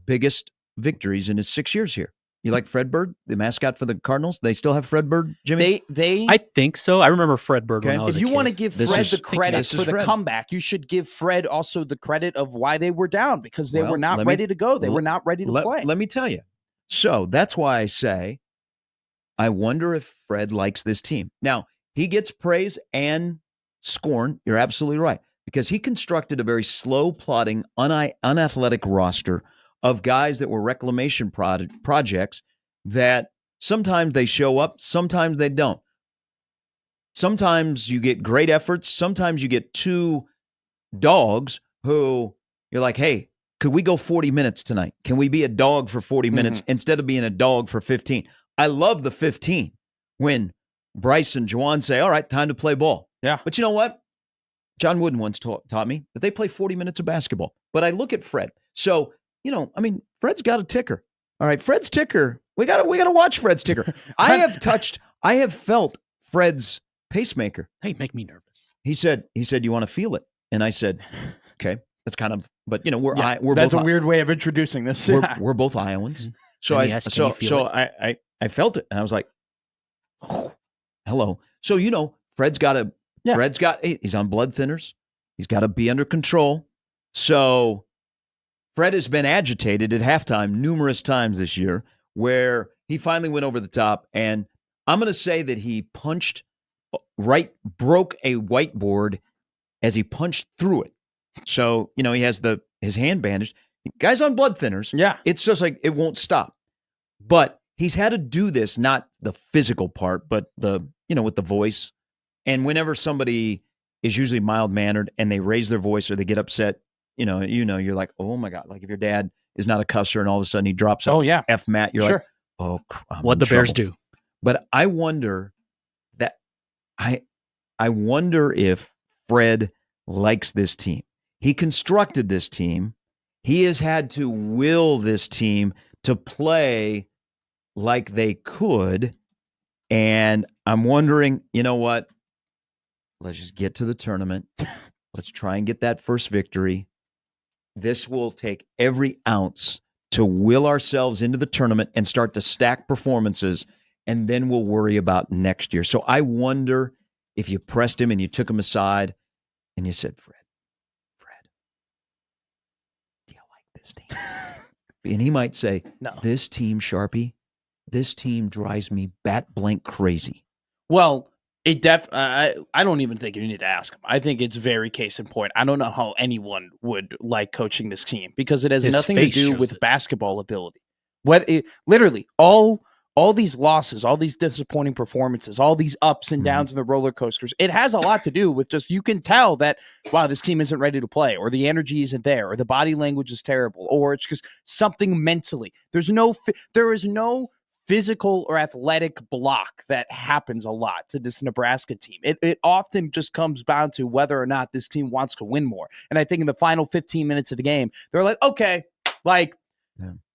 biggest victories in his 6 years here. You like Fred Bird, the mascot for the Cardinals? They still have Fred Bird, Jimmy? I think so. I remember Fred Bird when I was If a you kid. want to give Fred the credit for the comeback, you should give Fred also the credit of why they were down, because they were not ready to go. They were not ready to play. Let me tell you. So that's why I say I wonder if Fred likes this team. Now, he gets praise and scorn. You're absolutely right. Because he constructed a very slow, plodding, unathletic roster of guys that were reclamation projects that sometimes they show up, sometimes they don't. Sometimes you get great efforts. Sometimes you get 2 dogs who you're like, hey, could we go 40 minutes tonight? Can we be a dog for 40 minutes instead of being a dog for 15? I love the 15 when Bryce and Juwan say, all right, time to play ball. Yeah. But you know what? John Wooden once taught me that they play 40 minutes of basketball. But I look at Fred. So, Fred's got a ticker. All right, Fred's ticker. We gotta watch Fred's ticker. I have felt Fred's pacemaker. Hey, make me nervous. He said, you want to feel it? And I said, okay, that's kind of, but we're that's both a weird way of introducing this. We're both Iowans. So I felt it and I was like, oh, hello. So, he's on blood thinners. He's got to be under control. So Fred has been agitated at halftime numerous times this year where he finally went over the top. And I'm going to say that he broke a whiteboard as he punched through it. So, he has his hand bandaged. Guy's on blood thinners. Yeah. It's just like it won't stop. But he's had to do this, not the physical part, but with the voice. And whenever somebody is usually mild-mannered and they raise their voice or they get upset, you're like, oh my God. Like if your dad is not a cusser and all of a sudden he drops a F Matt, you're like, oh, what the Bears do. But I wonder if Fred likes this team. He constructed this team. He has had to will this team to play like they could. And I'm wondering, you know what? Let's just get to the tournament. Let's try and get that first victory. This will take every ounce to will ourselves into the tournament and start to stack performances, and then we'll worry about next year. So I wonder if you pressed him and you took him aside and you said, Fred, do you like this team? And he might say, no. This team, Sharpe, this team drives me bat blank crazy. Well, I don't even think you need to ask him. I think it's very case in point. I don't know how anyone would like coaching this team because it has nothing to do with basketball ability. Literally all all these losses, all these disappointing performances, all these ups and downs in the roller coasters, it has a lot to do with just, you can tell that, wow, this team isn't ready to play, or the energy isn't there, or the body language is terrible, or it's just something mentally. There is no physical or athletic block that happens a lot to this Nebraska team. It often just comes down to whether or not this team wants to win more. And I think in the final 15 minutes of the game, they're like, okay, like,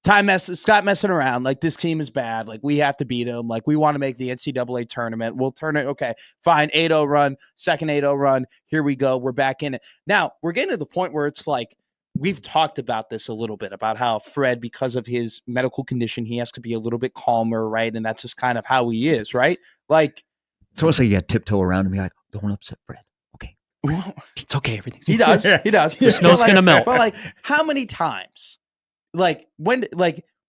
Scott messing around. Like, this team is bad. Like, we have to beat them. Like, we want to make the NCAA tournament. We'll turn it. Okay, fine. 8-0 run, second 8-0 run. Here we go. We're back in it. Now, we're getting to the point where it's like, we've talked about this a little bit, about how Fred, because of his medical condition, he has to be a little bit calmer, right? And that's just kind of how he is, right? Like, it's almost like you got to tiptoe around and be like, don't upset Fred. Okay. It's okay. Everything's he does. He does. The snow's going to melt. But like, how many times? Like,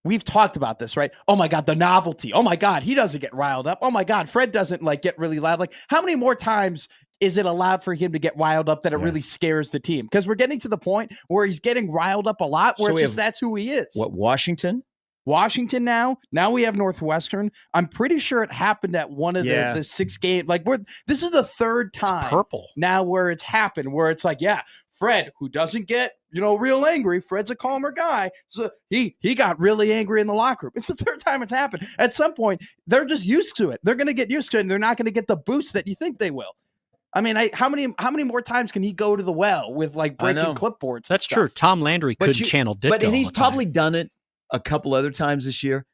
we've talked about this, right? Oh my God, the novelty. Oh my God, he doesn't get riled up. Oh my God, Fred doesn't like get really loud. Like, how many more times is it allowed for him to get riled up that it really scares the team? Because we're getting to the point where he's getting riled up a lot, where it's just that's who he is. What, Washington? Washington now. Now we have Northwestern. I'm pretty sure it happened at one of the 6 games. Like, this is the third time it's purple now where it's happened, where it's like, yeah, Fred, who doesn't get, real angry. Fred's a calmer guy. So he got really angry in the locker room. It's the third time it's happened. At some point, they're just used to it. They're going to get used to it, and they're not going to get the boost that you think they will. I mean, how many more times can he go to the well with like breaking clipboards? That's true. Tom Landry could channel Ditko, and he's probably done it a couple other times this year.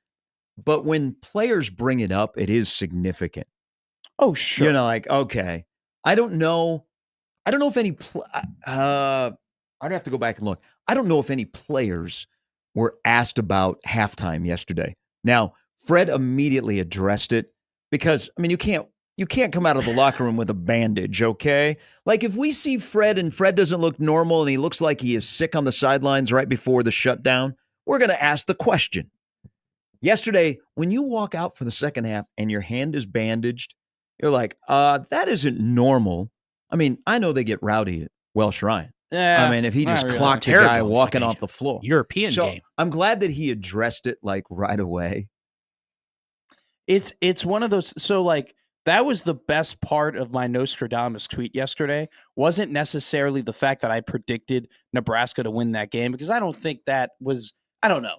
But when players bring it up, it is significant. Oh, sure. Like, okay, I don't know if any. I'd have to go back and look. I don't know if any players were asked about halftime yesterday. Now, Fred immediately addressed it because, I mean, you can't come out of the locker room with a bandage, okay? Like, if we see Fred and Fred doesn't look normal and he looks like he is sick on the sidelines right before the shutdown, we're going to ask the question. Yesterday, when you walk out for the second half and your hand is bandaged, you're like, that isn't normal. I mean, I know they get rowdy at Welsh Ryan. Yeah, I mean, if he just clocked a guy walking off the floor. European game. I'm glad that he addressed it like right away. It's one of those. So like, that was the best part of my Nostradamus tweet yesterday. Wasn't necessarily the fact that I predicted Nebraska to win that game, because I don't think that was, I don't know.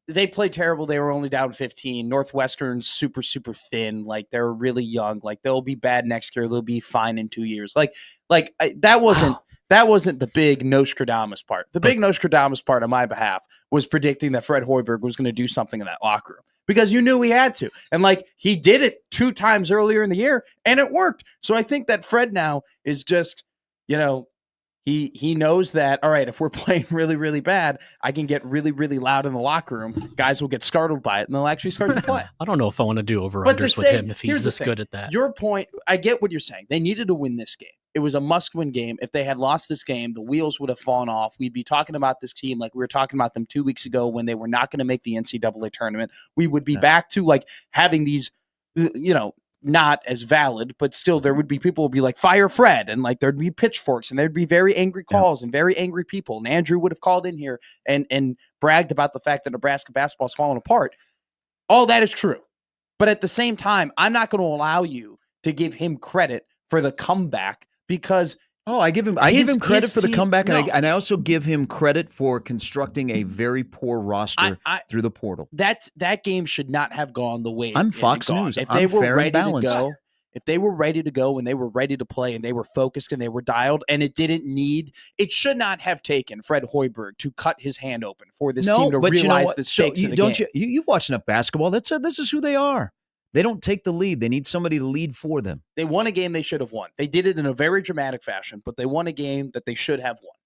They played terrible. They were only down 15. Northwestern's super, super thin. Like, they're really young. Like, they'll be bad next year. They'll be fine in 2 years. That wasn't the big Nostradamus part. The big Nostradamus part on my behalf was predicting that Fred Hoiberg was going to do something in that locker room, because you knew he had to. And like, he did it 2 times earlier in the year and it worked. So I think that Fred now is just, he knows that, all right, if we're playing really, really bad, I can get really, really loud in the locker room. Guys will get startled by it and they'll actually start to play. I don't know if I want to do over-unders with him if he's this good at that. Your point, I get what you're saying. They needed to win this game. It was a must-win game. If they had lost this game, the wheels would have fallen off. We'd be talking about this team like we were talking about them 2 weeks ago when they were not going to make the NCAA tournament. We would be back to like having these, not as valid, but still there would be people would be like, fire Fred, and like there'd be pitchforks and there'd be very angry calls and very angry people. And Andrew would have called in here and bragged about the fact that Nebraska basketball's falling apart. All that is true. But at the same time, I'm not going to allow you to give him credit for the comeback, because I give him credit for the comeback, and I also give him credit for constructing a very poor roster through the portal. That game should not have gone the way I'm Fox News. If they were ready to go, if they were ready to go and they were ready to play and they were focused and they were dialed, and it should not have taken Fred Hoiberg to cut his hand open for this team to realize the stakes of the game. You've watched enough basketball. This is who they are. They don't take the lead. They need somebody to lead for them. They won a game they should have won. They did it in a very dramatic fashion, but they won a game that they should have won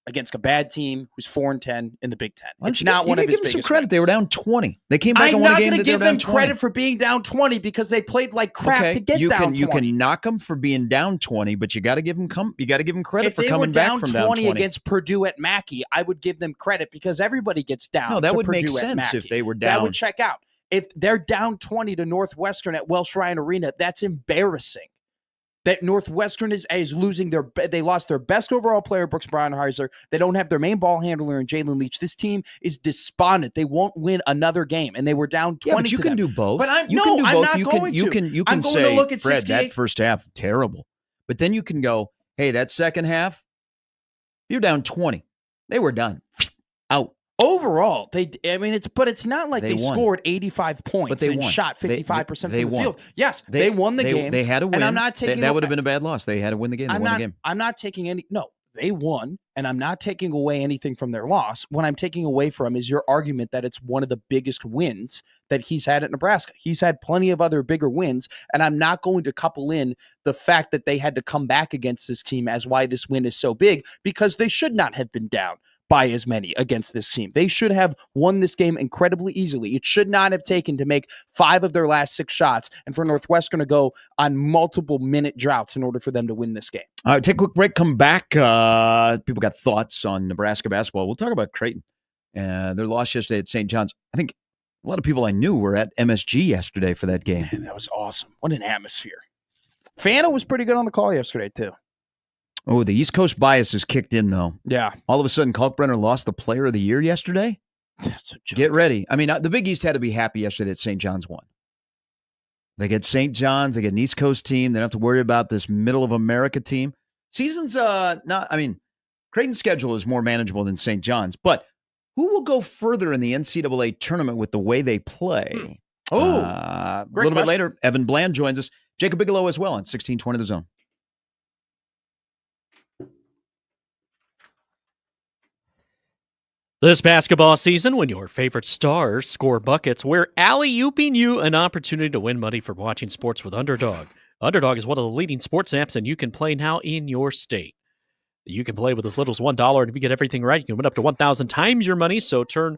against a bad team who's 4-10 in the Big Ten. It's not one of his biggest. Give them some credit. They were down 20. They came back and won a game that they were down 20. I'm not going to give them credit for being down 20 because they played like crap to get down 20. You can knock them for being down 20, but you got to give them credit for coming back from down 20. If they were down 20 against Purdue at Mackey, I would give them credit because everybody gets down. No, that would make sense if they were down. That would check out. If they're down 20 to Northwestern at Welsh Ryan Arena, that's embarrassing. that Northwestern is losing they lost their best overall player, Brooks Breinheiser. They don't have their main ball handler in Jalen Leach. This team is despondent. They won't win another game, and they were down 20. Yeah, but you to can them. do both. But I'm you can do both. not you going can, to. You I'm can going say, to look at Fred, 68. that first half terrible, but then you can go, hey, that second half, you're down 20. They were done. Out. Overall, it's not like they won. scored 85 points But they and won. shot 55% from the won. field. Yes, they won the game. They had to win. And I'm not taking that would have been a bad loss. They had to win the game. They won the game. I'm not taking any. No, they won, and I'm not taking away anything from their loss. What I'm taking away from is your argument that it's one of the biggest wins that he's had at Nebraska. He's had plenty of other bigger wins, and I'm not going to couple in the fact that they had to come back against this team as why this win is so big, because they should not have been down by as many against this team. They should have won this game incredibly easily. It should not have taken to make 5 of their last 6 shots and for Northwestern to go on multiple minute droughts in order for them to win this game. All right, take a quick break, come back. People got thoughts on Nebraska basketball. We'll talk about Creighton. Their loss yesterday at St. John's. I think a lot of people I knew were at MSG yesterday for that game. Man, that was awesome. What an atmosphere. Fana was pretty good on the call yesterday, too. Oh, the East Coast bias is kicked in, though. Yeah. All of a sudden, Kalkbrenner lost the Player of the Year yesterday. That's a joke. Get ready. I mean, the Big East had to be happy yesterday that St. John's won. They get St. John's. They get an East Coast team. They don't have to worry about this middle of America team. Season's Creighton's schedule is more manageable than St. John's. But who will go further in the NCAA tournament with the way they play? A little bit later, Evan Bland joins us. Jacob Bigalow as well on 1620 The Zone. This basketball season, when your favorite stars score buckets, we're alley-ooping you an opportunity to win money from watching sports with Underdog. Underdog is one of the leading sports apps, and you can play now in your state. You can play with as little as $1, and if you get everything right, you can win up to 1,000 times your money, so turn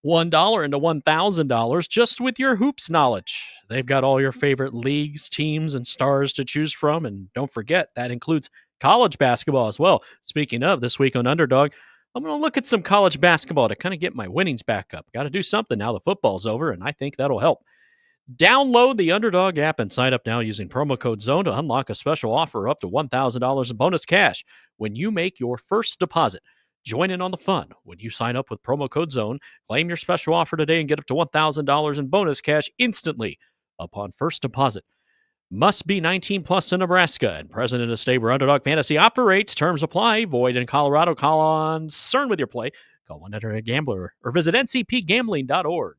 $1 into $1,000 just with your hoops knowledge. They've got all your favorite leagues, teams, and stars to choose from, and don't forget, that includes college basketball as well. Speaking of, this week on Underdog, I'm going to look at some college basketball to kind of get my winnings back up. Got to do something now the football's over, and I think that'll help. Download the Underdog app and sign up now using promo code ZONE to unlock a special offer up to $1,000 in bonus cash when you make your first deposit. Join in on the fun when you sign up with promo code ZONE. Claim your special offer today and get up to $1,000 in bonus cash instantly upon first deposit. Must be 19 plus in Nebraska and present in a state where Underdog Fantasy operates. Terms apply. Void in Colorado. Concerned with your play. Call 1-800-GAMBLER or visit ncpgambling.org.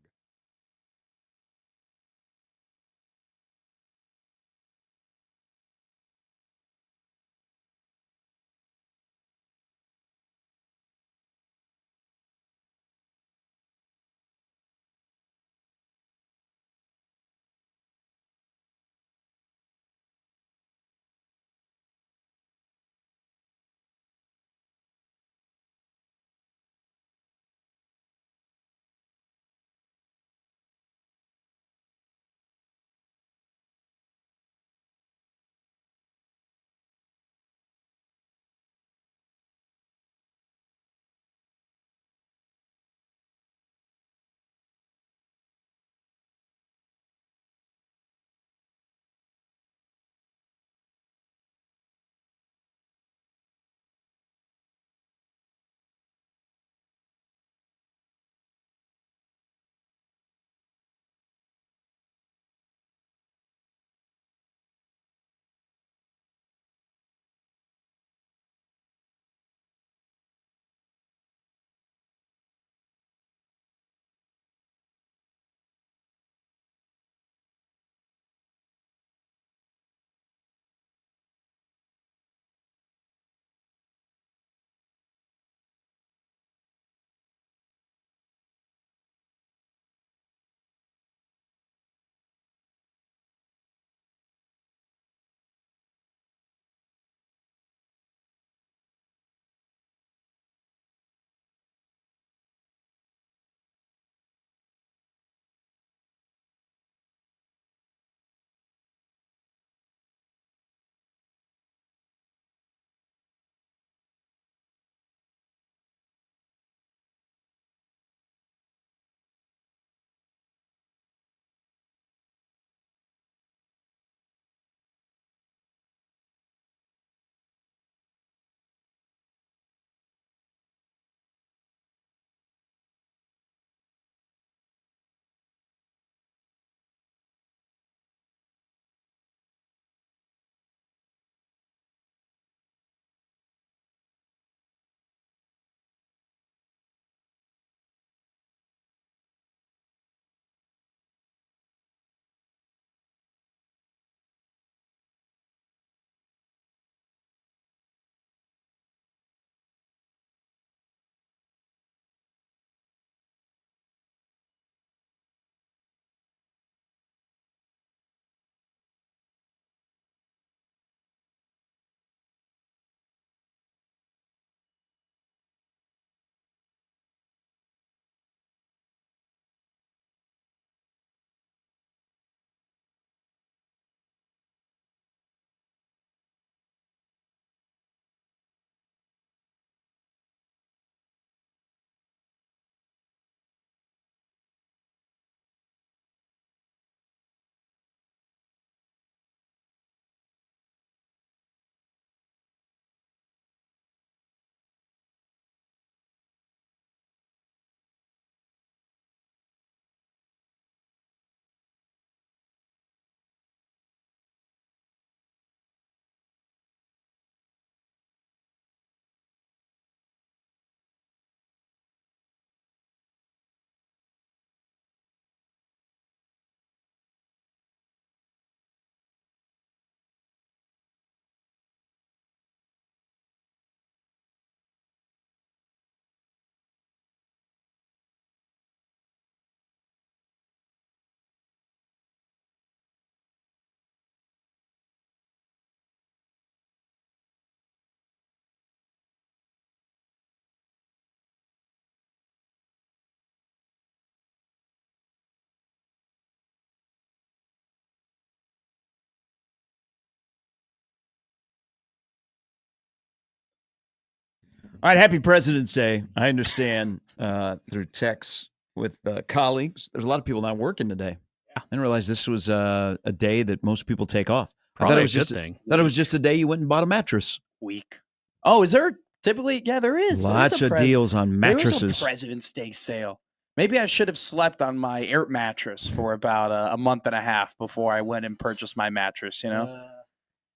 All right, happy President's Day. I understand through texts with colleagues. There's a lot of people not working today. I didn't realize this was a day that most people take off. Probably I thought it was a good just thing. Thought it was just a day you went and bought a mattress. Week. Oh, is there typically? Yeah, there is. Lots of deals on mattresses. There was a President's Day sale. Maybe I should have slept on my air mattress for about a month and a half before I went and purchased my mattress.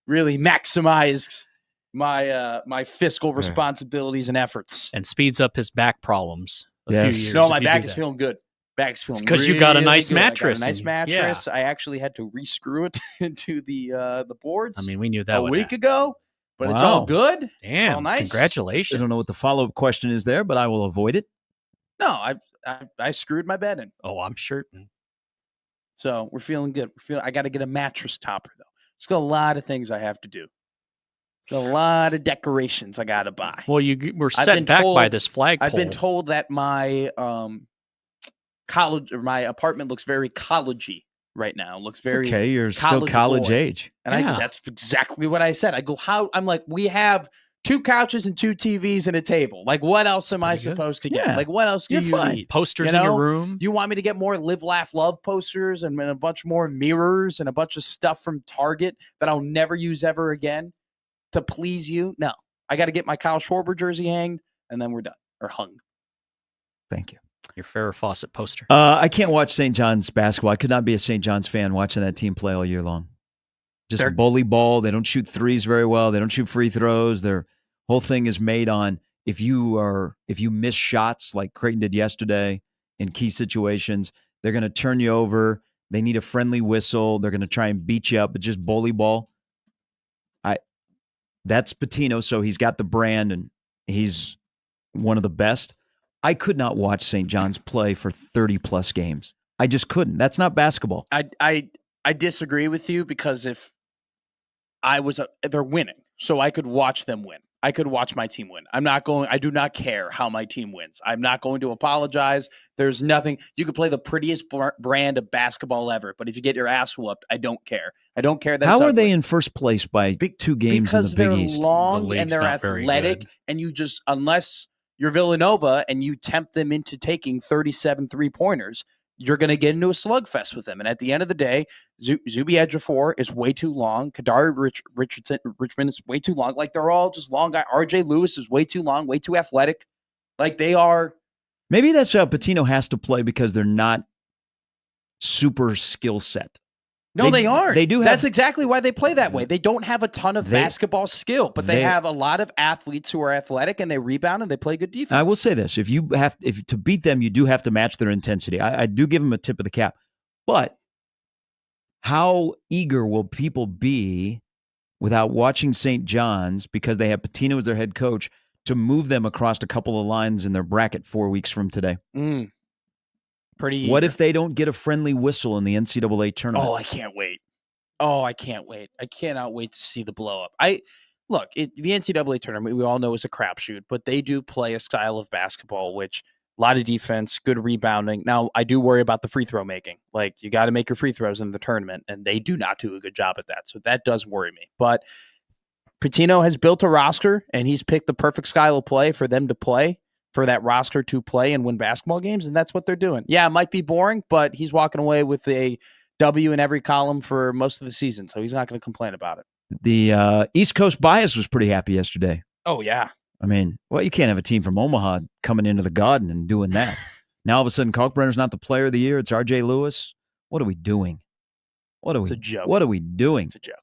Really maximized my fiscal responsibilities and efforts. And speeds up his back problems a Yes. few years. No, my if you back do is that. feeling good. Back's feeling because you got a nice really good. mattress. I got a nice and- mattress. I actually had to rescrew it into the boards I mean, we knew that a would week happen. ago, but it's all Wow. good. Damn, all nice. I congratulations. don't know what the follow-up question is there, but I will avoid it. No, I screwed my bed in, Oh, I'm sure. so we're feeling good. I got to get a mattress topper though. It's got a lot of things I have to do. Got a lot of decorations I got to buy. Well, you were I've set been back by told- this flagpole. I've been told that my my apartment looks very collegey right now. Looks It's very okay, you're still college college boy. age. And Yeah. that's exactly what I said. I go, I'm like, we have 2 couches and 2 TVs and a table. Like, what else am I pretty good. supposed to get? Yeah. Like, what else do You're you fine. need? posters you in your know, room. Do you want me to get more Live, Laugh, Love posters and a bunch more mirrors and a bunch of stuff from Target that I'll never use ever again to please you? No. I got to get my Kyle Schwarber jersey hanged, and then we're done. Or hung. Thank you. Your Farrah Fawcett poster. I can't watch St. John's basketball. I could not be a St. John's fan watching that team play all year long. Just They're- bully ball. They don't shoot threes very well. They don't shoot free throws. Their whole thing is made on if you miss shots like Creighton did yesterday in key situations, they're going to turn you over. They need a friendly whistle. They're going to try and beat you up, but just bully ball. That's Pitino, so he's got the brand and he's one of the best. I could not watch St. John's play for 30-plus games. I just couldn't. That's not basketball. I disagree with you because if I was they're winning, so I could watch them win. I could watch my team win. I do not care how my team wins. I'm not going to apologize. There's nothing. You could play the prettiest brand of basketball ever, but if you get your ass whooped, I don't care. I don't care that. How it's are ugly. they in first place by 2 games Because in the Big they're East? long The and league's they're not very athletic, good. and you just, unless you're Villanova and you tempt them into taking 37 3-pointers, you're going to get into a slugfest with them. And at the end of the day, Zuby Ejiofor is way too long. Kadari Richmond is way too long. Like, they're all just long guys. RJ Lewis is way too long, way too athletic. Like, they are. Maybe that's how Pitino has to play because they're not super skill set. No, they aren't. They do have. That's exactly why they play that way. They don't have a ton of basketball skill, but they they- have a lot of athletes who are athletic and they rebound and they play good defense. I will say this: if to beat them, you do have to match their intensity. I do give them a tip of the cap, but how eager will people be without watching St. John's because they have Pitino as their head coach to move them across a couple of lines in their bracket 4 weeks from today? Pretty. What if they don't get a friendly whistle in the NCAA tournament? Oh, I can't wait. I cannot wait to see the blow up. The NCAA tournament, we all know, is a crapshoot, but they do play a style of basketball, which a lot of defense, good rebounding. Now, I do worry about the free throw making. Like, you got to make your free throws in the tournament, and they do not do a good job at that. So that does worry me. But Pitino has built a roster, and he's picked the perfect style of play for them to play, for that roster to play and win basketball games, and that's what they're doing. Yeah, it might be boring, but he's walking away with a W in every column for most of the season, so he's not going to complain about it. The East Coast bias was pretty happy yesterday. Oh, yeah. I mean, well, you can't have a team from Omaha coming into the Garden and doing that. Now, all of a sudden, Kalkbrenner's not the player of the year. It's RJ Lewis. What are we doing? It's a joke. What are we doing? It's a joke.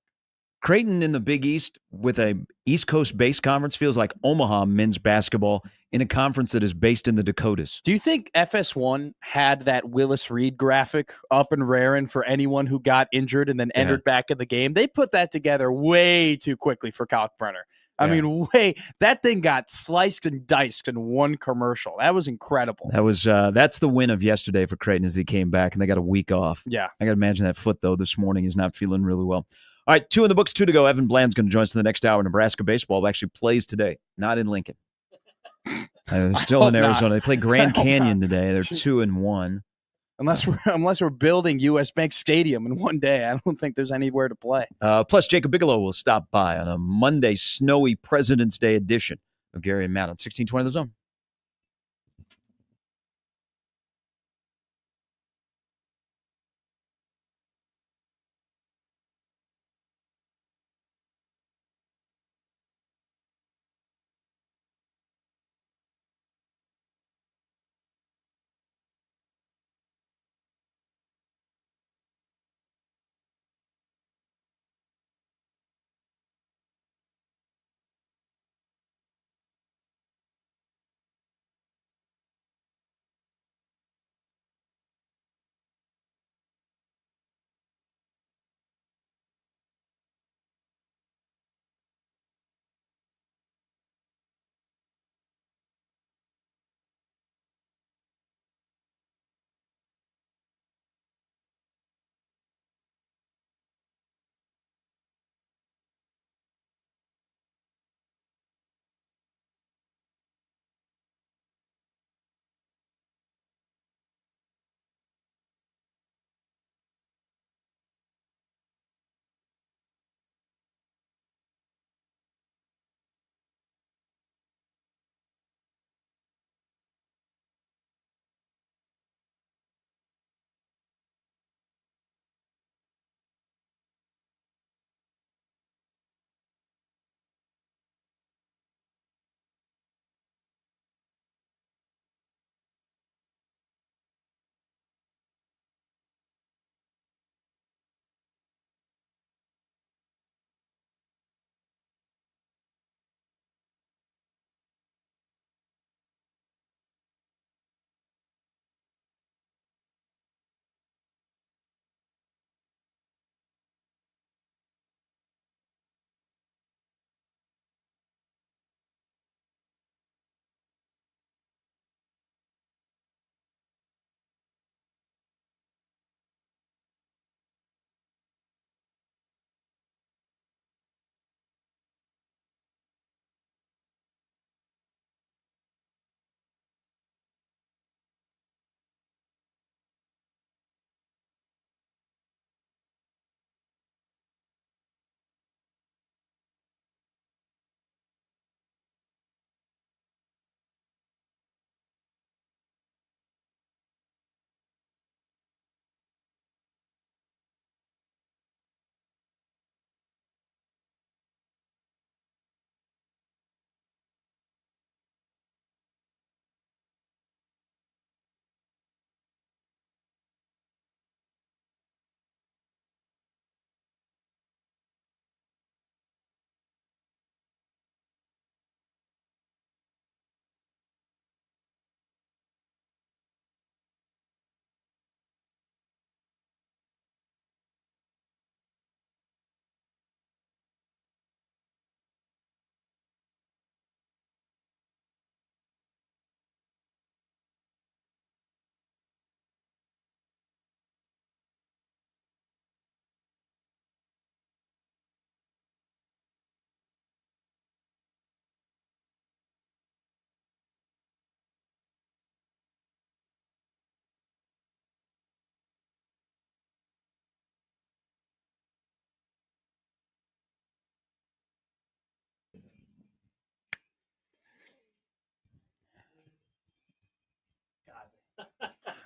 Creighton in the Big East with a East Coast-based conference feels like Omaha men's basketball in a conference that is based in the Dakotas. Do you think FS1 had that Willis Reed graphic up and raring for anyone who got injured and then entered back in the game? They put that together way too quickly for Kalkbrenner. I mean, that thing got sliced and diced in one commercial. That was incredible. That was that's the win of yesterday for Creighton as they came back and they got a week off. Yeah. I got to imagine that foot, though, this morning is not feeling really well. All right, 2 in the books, 2 to go. Evan Bland's going to join us in the next hour. Nebraska baseball actually plays today, not in Lincoln. They're still in Arizona. They play Grand Canyon today. They're 2-1. Unless we're building U.S. Bank Stadium in one day, I don't think there's anywhere to play. Plus, Jacob Bigalow will stop by on a Monday snowy President's Day edition of Gary and Matt on 1620 The Zone.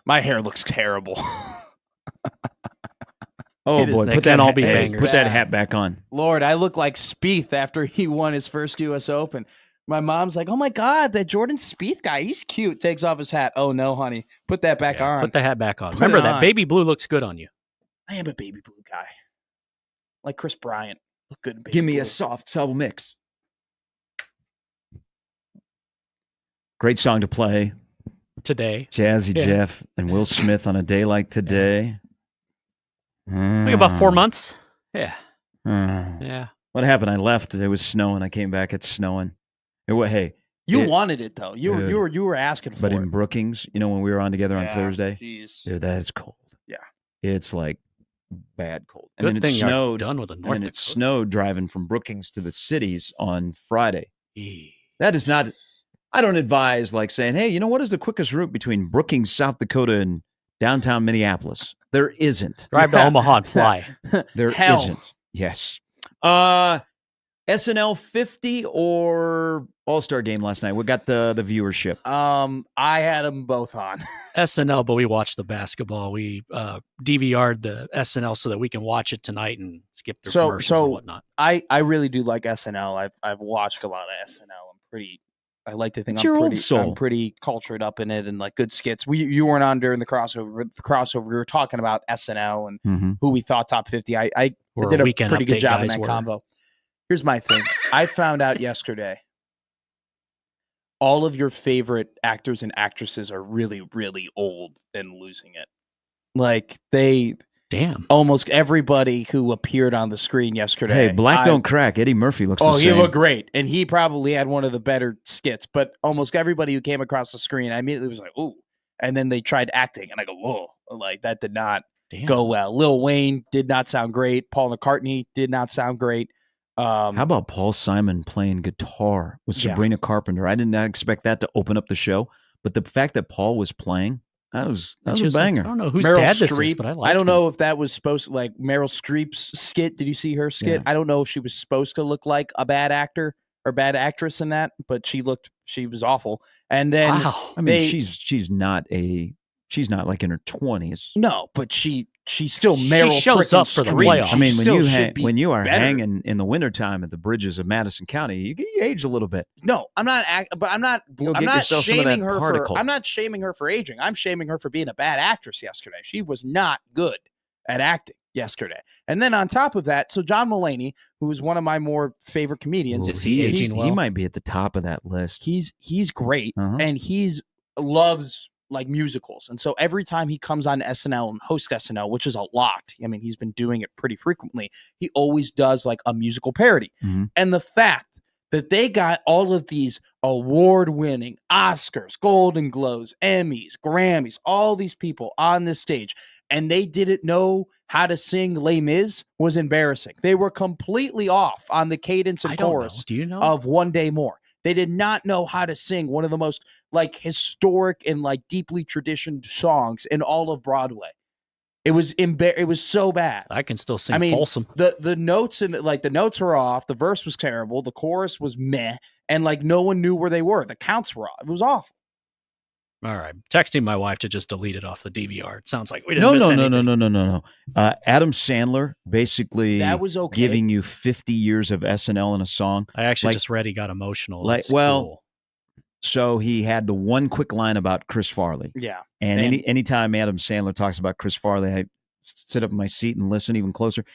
My hair looks terrible. Oh boy, That can all be hey, bangers. put that hat back on. Lord, I look like Spieth after he won his first U.S. Open. My mom's like, "Oh my God, that Jordan Spieth guy, he's cute." Takes off his hat. Oh no, honey, put that back Yeah, on. put the hat back on. Put Remember it that on. baby blue looks good on you. I am a baby blue guy, like Chris Bryant. Look good. In baby Give me blue. a soft subtle mix. Great song to play. Today. Jazzy Yeah. Jeff and Will Smith on a day like today. Like about 4 months. Yeah. Uh, Yeah. What happened? I left. It was snowing. I came back. It's snowing. Hey, You it- wanted it though. You were asking for but it. in Brookings, when we were on together on Yeah, Thursday, Jeez. dude, that is cold. Yeah. It's like bad cold. And Good then thing it you're snowed. done with the And North then it Dakota. snowed driving from Brookings to the cities on Friday. Eee. That is not. I don't advise like saying, hey, what is the quickest route between Brookings, South Dakota, and downtown Minneapolis? There isn't. Drive to Omaha and fly. There Hell. isn't. Yes. SNL 50 or All-Star Game last night? What got the viewership? I had them both on. SNL, but we watched the basketball. We DVR'd the SNL so that we can watch it tonight and skip the commercials and whatnot. I really do like SNL. I've watched a lot of SNL. I like to think I'm pretty cultured up in it and like good skits. You weren't on during the crossover. We were talking about SNL and who we thought top 50. I did a pretty good job in that convo. Here's my thing. I found out yesterday all of your favorite actors and actresses are really, really old and losing it. Like almost everybody who appeared on the screen yesterday. Hey, Black Don't Crack. Eddie Murphy looks the same. He looked great. And he probably had one of the better skits. But almost everybody who came across the screen, I immediately was like, ooh. And then they tried acting. And I go, whoa. Like, that did not go well. Lil Wayne did not sound great. Paul McCartney did not sound great. How about Paul Simon playing guitar with Sabrina Carpenter? I did not expect that to open up the show. But the fact that Paul was playing, that was a banger. I don't know whose dad this is, but I don't know if that was supposed to, like, Meryl Streep's skit. Did you see her skit? Yeah. I don't know if she was supposed to look like a bad actor or bad actress in that, but she was awful. And then I mean, she's not like in her 20s. No, but she's still Meryl. She shows up for the playoffs. I mean, when you are hanging in the wintertime at the bridges of Madison County, you age a little bit. No, I'm not shaming her I'm not shaming her for aging. I'm shaming her for being a bad actress yesterday. She was not good at acting yesterday. And then on top of that, so John Mulaney, who is one of my more favorite comedians, he might be at the top of that list. He's great, and loves like musicals. And so every time he comes on SNL and hosts SNL, which is a lot, I mean, he's been doing it pretty frequently, he always does like a musical parody. And the fact that they got all of these award-winning Oscars, Golden Globes, Emmys, Grammys, all these people on this stage, and they didn't know how to sing Les Mis was embarrassing. They were completely off on the cadence and chorus of One Day More. They did not know how to sing one of the most like historic and like deeply traditioned songs in all of Broadway. It was so bad. I can still sing Folsom. The notes the notes were off. The verse was terrible. The chorus was meh, and like no one knew where they were. The counts were off. It was awful. All right, texting my wife to just delete it off the DVR. It sounds like we didn't miss anything. No. Adam Sandler basically that was okay. Giving you 50 years of SNL in a song. I actually just read he got emotional. Cool. So he had the one quick line about Chris Farley. Yeah. And anytime Adam Sandler talks about Chris Farley, I sit up in my seat and listen even closer.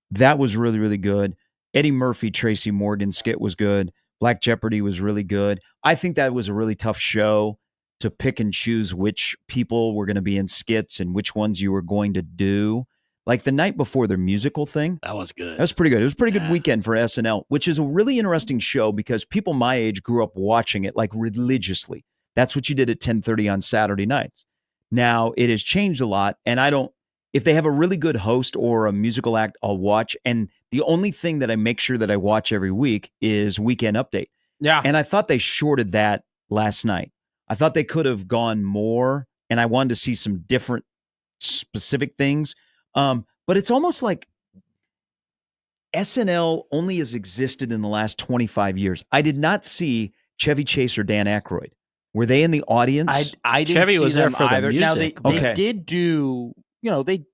That was really, really good. Eddie Murphy, Tracy Morgan skit was good. Black Jeopardy was really good. I think that was a really tough show to pick and choose which people were going to be in skits and which ones you were going to do. Like the night before their musical thing. That was good. That was pretty good. It was a pretty good weekend for SNL, which is a really interesting show because people my age grew up watching it like religiously. That's what you did at 10:30 on Saturday nights. Now it has changed a lot. And if they have a really good host or a musical act, I'll watch. And the only thing that I make sure that I watch every week is Weekend Update. Yeah. And I thought they shorted that last night. I thought they could have gone more, and I wanted to see some different specific things. But it's almost like SNL only has existed in the last 25 years. I did not see Chevy Chase or Dan Aykroyd. Were they in the audience? I didn't Chevy see was there them for either. the music. Now, they did do, they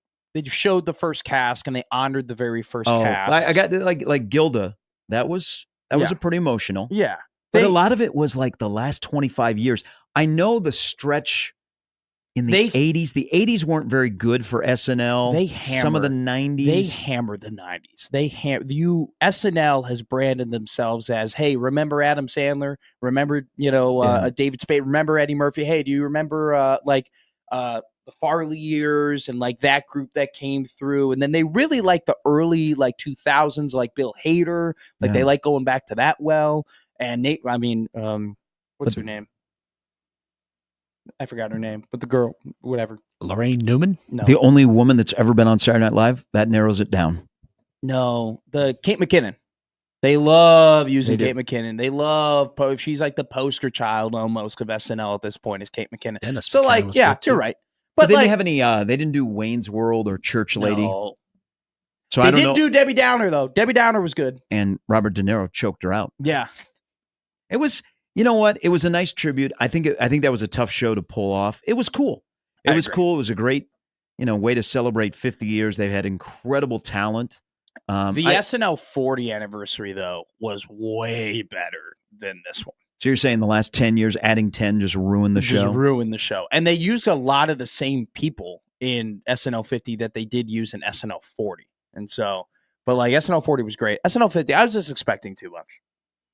showed the first cast, and they honored the very first cast. I got like Gilda. That was a pretty emotional. Yeah. But a lot of it was like the last 25 years. I know the stretch in the 80s. The 80s weren't very good for SNL. Some of the 90s. They hammered the 90s. SNL has branded themselves as, hey, remember Adam Sandler? Remember, David Spade? Remember Eddie Murphy? Hey, do you remember the Farley years and like that group that came through? And then they really like the early like 2000s, like Bill Hader. They like going back to that well. And Nate, what's her name? I forgot her name, but the girl, whatever. Lorraine Newman? No. The only woman that's ever been on Saturday Night Live, that narrows it down. No, the Kate McKinnon. They love using Kate McKinnon. They love, she's like the poster child almost of SNL at this point is Kate McKinnon. Dennis so McKinnon you're right. But they didn't have any, they didn't do Wayne's World or Church Lady. No. So They I don't did know. do Debbie Downer, though. Debbie Downer was good. And Robert De Niro choked her out. Yeah. It was, you know what? It was a nice tribute. I think that was a tough show to pull off. It was cool. It was agree. cool. It was a great, way to celebrate 50 years. They've had incredible talent. The SNL 40 anniversary, though, was way better than this one. So you're saying the last 10 years, adding 10 just ruined the show? Just ruined the show. And they used a lot of the same people in SNL 50 that they did use in SNL 40. And so, but like SNL 40 was great. SNL 50, I was just expecting too much.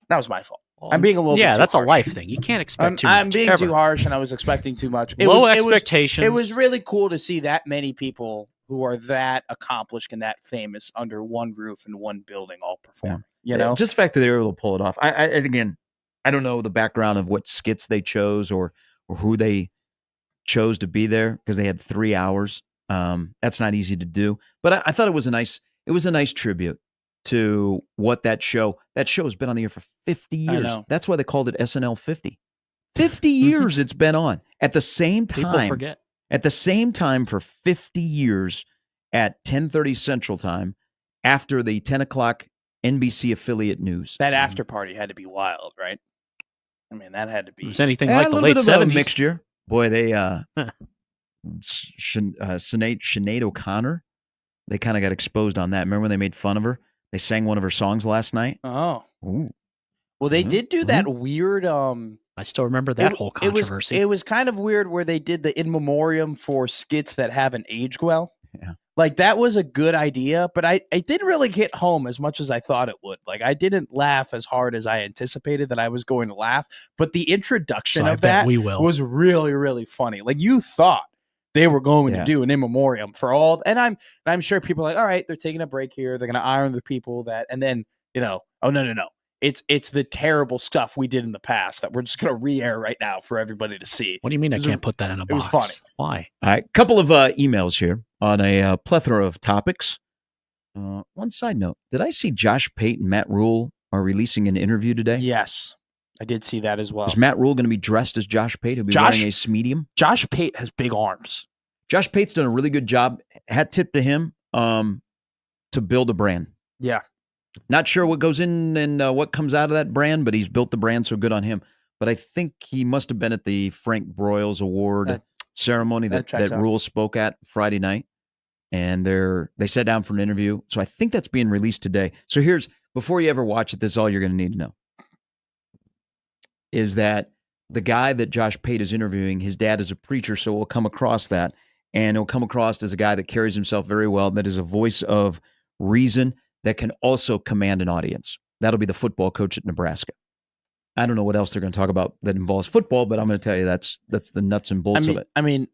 That was my fault. I'm being a little bit too that's harsh. a life thing. You can't expect too much. I'm being ever. too harsh, and I was expecting too much. Low expectations. It was really cool to see that many people who are that accomplished and that famous under one roof in one building all perform. You know, just the fact that they were able to pull it off. Again, I don't know the background of what skits they chose or who they chose to be there because they had 3 hours. That's not easy to do, but I thought it was a nice tribute to what that show has been on the air for 50 years. That's why they called it SNL 50. 50 years it's been on. At the same time, people forget. At the same time for 50 years at 10:30 Central Time after the 10 o'clock NBC affiliate news. that after party had to be wild, right? I mean, that had to be. It was anything like a the little late bit of a 70s. mixture. Boy, they Sinead O'Connor, they kind of got exposed on that. Remember when they made fun of her? They sang one of her songs last night. Oh, Ooh. well, they did do that weird. I still remember that whole controversy. It was kind of weird where they did the in memoriam for skits that haven't aged well. Yeah. Like that was a good idea, but I didn't really hit home as much as I thought it would. Like I didn't laugh as hard as I anticipated that I was going to laugh. But the introduction So I of bet that we will. was really, really funny. Like you thought they were going to do an in memoriam for all, and I'm sure people are like, all right, they're taking a break here. They're going to honor the people that, and then oh no. It's the terrible stuff we did in the past that we're just going to re-air right now for everybody to see. What do you mean I can't put that in a box? It was funny. Why? All right, couple of emails here on a plethora of topics. One side note, did I see Josh Pate and Matt Rule are releasing an interview today? Yes, I did see that as well. Is Matt Rule going to be dressed as Josh Pate? He'll be wearing a medium. Josh Pate has big arms. Josh Pate's done a really good job. Hat tip to him to build a brand. Yeah. Not sure what goes in and what comes out of that brand, but he's built the brand, so good on him. But I think he must have been at the Frank Broyles Award ceremony that Rule spoke at Friday night. And they sat down for an interview. So I think that's being released today. So before you ever watch it, this is all you're going to need to know. Is that the guy that Josh Pate is interviewing, his dad is a preacher, so we'll come across that. And he'll come across as a guy that carries himself very well, that is a voice of reason, that can also command an audience. That'll be the football coach at Nebraska. I don't know what else they're going to talk about that involves football, but I'm going to tell you that's the nuts and bolts of it. I mean,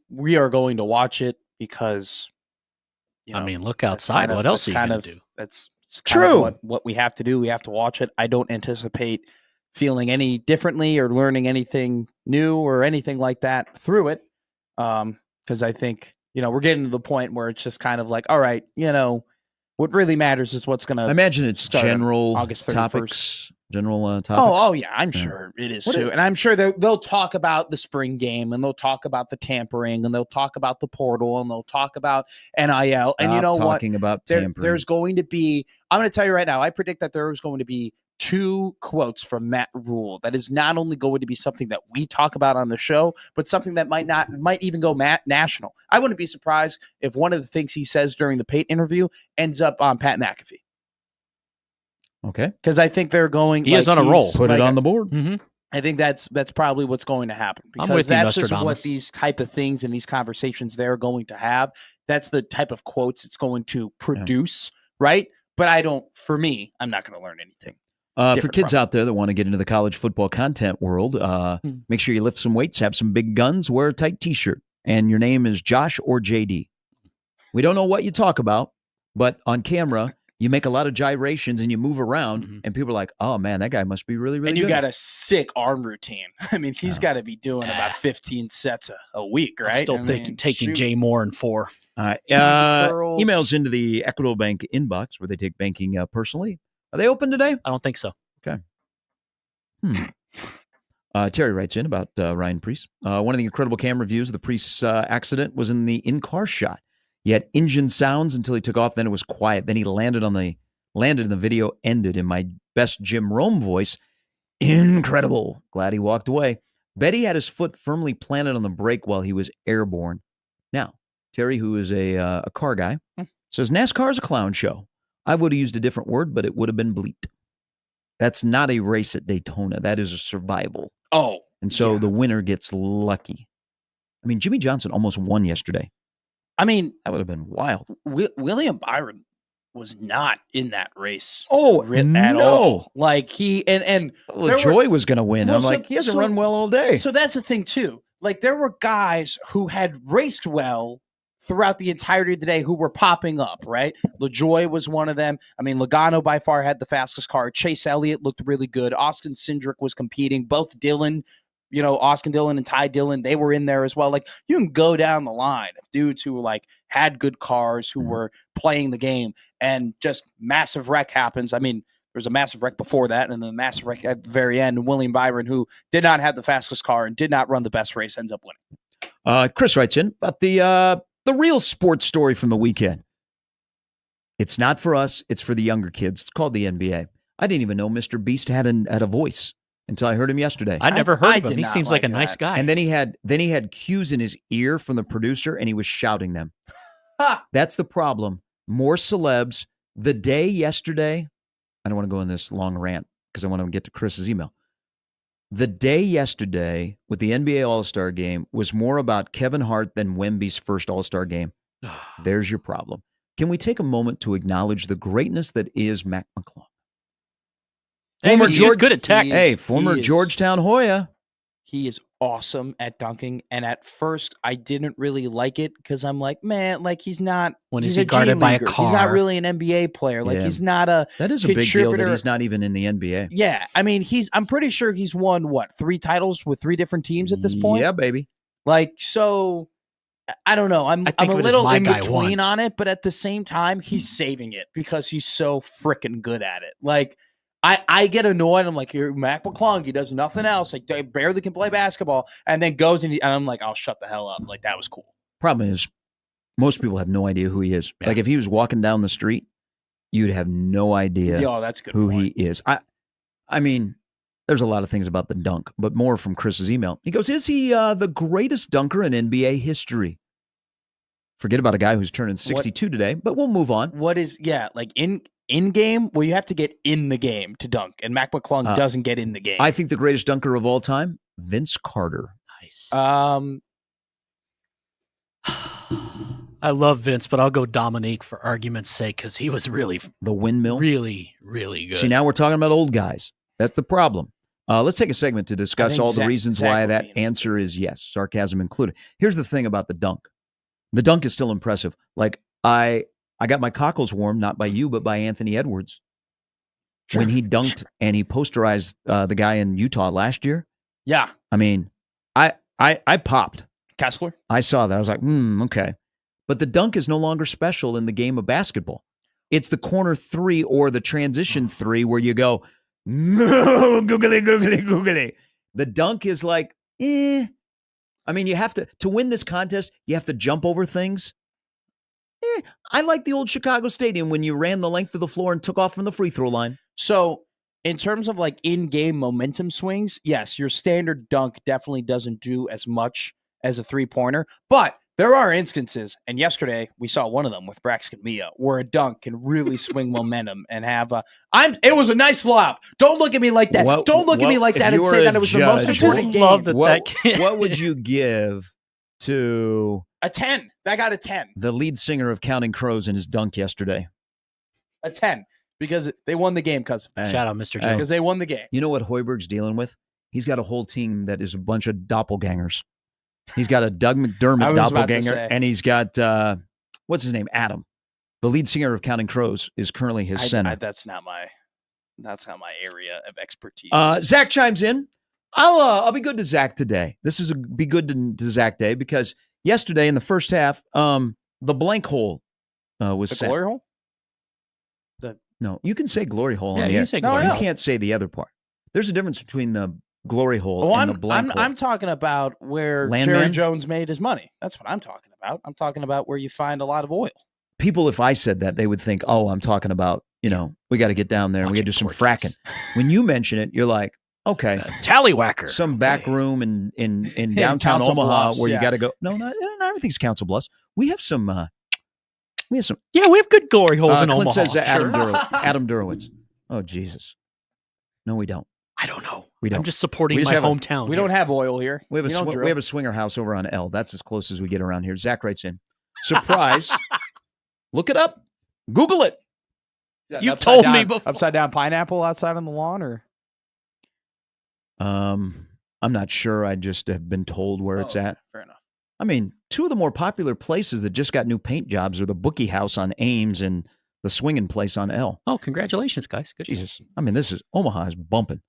we are going to watch it because. Look outside. What else are you going to do? That's true. What we have to do. We have to watch it. I don't anticipate feeling any differently or learning anything new or anything like that through it, because I think we're getting to the point where it's just kind of like, all right, what really matters is what's going to. I imagine it's general August 31st. topics. General topics. Oh yeah, I'm sure it is too, and I'm sure they'll talk about the spring game, and they'll talk about the tampering, and they'll talk about the portal, and they'll talk about NIL, and you know what? Talking about tampering. There's going to be. I'm going to tell you right now. I predict that there is going to be 2 quotes from Matt Rule. That is not only going to be something that we talk about on the show, but something that might even go national. I wouldn't be surprised if one of the things he says during the Pate interview ends up on Pat McAfee. Okay, because I think they're going. He is on a roll. Put it on the board. Mm-hmm. I think that's probably what's going to happen, because that's just what these type of things and these conversations they're going to have. That's the type of quotes it's going to produce, right? But for me, I'm not going to learn anything. For kids out there that want to get into the college football content world, make sure you lift some weights, have some big guns, wear a tight T-shirt, and your name is Josh or JD. We don't know what you talk about, but on camera, you make a lot of gyrations and you move around, and people are like, oh, man, that guy must be really, really good. And you got a sick arm routine. I mean, he's got to be doing about 15 sets a week, right? I'm still taking Jay Moore in 4. All right. Emails into the Equitable Bank inbox where they take banking personally. Are they open today? I don't think so. Okay. Terry writes in about Ryan Preece. One of the incredible camera views of the Preece accident was in the in-car shot. He had engine sounds until he took off. Then it was quiet. Then he landed and the video ended in my best Jim Rome voice. Incredible. Glad he walked away. Betty had his foot firmly planted on the brake while he was airborne. Now, Terry, who is a car guy, says NASCAR is a clown show. I would have used a different word, but it would have been bleat. That's not a race at Daytona. That is a survival. Oh. And so the winner gets lucky. I mean, Jimmy Johnson almost won yesterday. I mean, that would have been wild. William Byron was not in that race. At all. Like he and LaJoy was going to win. Well, I'm like, he hasn't run well all day. So that's the thing too. Like there were guys who had raced well throughout the entirety of the day who were popping up, right? LaJoy was one of them. I mean, Logano by far had the fastest car. Chase Elliott looked really good. Austin Cindric was competing. Both Dillon, Austin Dillon and Ty Dillon, they were in there as well. Like you can go down the line of dudes who like had good cars, who were playing the game, and just massive wreck happens. I mean, there's a massive wreck before that, and then the massive wreck at the very end. And William Byron, who did not have the fastest car and did not run the best race, ends up winning. Chris writes in about the real sports story from the weekend. It's not for us. It's for the younger kids. It's called the NBA. I didn't even know Mr. Beast had a voice until I heard him yesterday. I never heard of him. He seems like a nice guy. And then he had cues in his ear from the producer, and he was shouting them. That's the problem. More celebs. The day yesterday, I don't want to go in this long rant because I want to get to Chris's email. The day yesterday with the NBA All-Star Game was more about Kevin Hart than Wemby's first All-Star Game. There's your problem. Can we take a moment to acknowledge the greatness that is Mac McClung? He's good at tech. Former Georgetown Hoya. He is awesome at dunking. And at first, I didn't really like it because I'm like, man, like he's not. When he's is he guarded by a car? He's not really an NBA player. Like he's not a. That is a big deal that he's not even in the NBA. Yeah, I mean, I'm pretty sure he's won 3 titles with 3 different teams at this point. Yeah, baby. Like so. I don't know. I'm a little in between on it, but at the same time, he's saving it because he's so freaking good at it. Like, I get annoyed. I'm like, here, Mac McClung, he does nothing else. Like, they barely can play basketball, and then goes and I'm like, I'll shut the hell up. Like, that was cool. Problem is, most people have no idea who he is. Yeah. Like, if he was walking down the street, you'd have no idea that's good who point. he is. I mean, there's a lot of things about the dunk, but more from Chris's email. He goes, is he the greatest dunker in NBA history? Forget about a guy who's turning 62 today, but we'll move on. What is, like in game? Well, you have to get in the game to dunk, and Mac McClung doesn't get in the game. I think the greatest dunker of all time, Vince Carter. Nice. I love Vince, but I'll go Dominique for argument's sake because he was really the windmill. Really, really good. See, now we're talking about old guys. That's the problem. Let's take a segment to discuss all the reasons why that answer is yes, sarcasm included. Here's the thing about the dunk. The dunk is still impressive. Like, I got my cockles warm, not by you, but by Anthony Edwards. Sure. When he dunked and he posterized the guy in Utah last year. Yeah. I mean, I popped. Kessler? I saw that. I was like, okay. But the dunk is no longer special in the game of basketball. It's the corner 3 or the transition 3 where you go, no, googly, googly, googly. The dunk is like, I mean, you have to win this contest, you have to jump over things. I like the old Chicago Stadium when you ran the length of the floor and took off from the free throw line. So, in terms of like in-game momentum swings, yes, your standard dunk definitely doesn't do as much as a three-pointer, but there are instances, and yesterday we saw one of them with Braxton Mia, where a dunk can really swing momentum and have it was a nice lob. Don't look at me like that. Don't look at me like that and say that it was the most important game. Love what would you give to a 10? That got a 10. The lead singer of Counting Crows in his dunk yesterday. A 10 because they won the game. Shout out, Mr. Jones. Because they won the game. You know what Hoiberg's dealing with? He's got a whole team that is a bunch of doppelgangers. He's got a Doug McDermott doppelganger, and he's got, what's his name? Adam. The lead singer of Counting Crows is currently his center. That's not my area of expertise. Zach chimes in. I'll be good to Zach today. This is be good to Zach day because yesterday in the first half, the blank hole was the set. Glory hole? No, you can say glory hole on the you air. say glory You hole. can't say the other part. There's a difference between the glory hole Oh, in the blank hole. I'm talking about where Landman? Jerry Jones made his money. That's what I'm talking about. I'm talking about where you find a lot of oil. People, if I said that, they would think, oh, I'm talking about, we got to get down there and we got to do some fracking. When you mention it, you're like, okay. Tallywhacker. Some back room in downtown Council Omaha Bluffs, where you yeah. got to go. No, not everything's Council Bluffs. We have some. Yeah, we have good glory holes in Clint Omaha. says Adam Durowitz. Oh, Jesus. No, we don't. I don't know. We don't. I'm just supporting We just my have a- hometown. We don't have oil here. We have a swinger house over on L. That's as close as we get around here. Zach writes in. Surprise. Look it up. Google it. You've told me before. Upside down pineapple outside on the lawn, or I'm not sure. I just have been told where it's at. Fair enough. I mean, two of the more popular places that just got new paint jobs are the Bookie House on Ames and the Swinging Place on L. Oh, congratulations, guys. Good. Jesus. I mean, Omaha is bumping.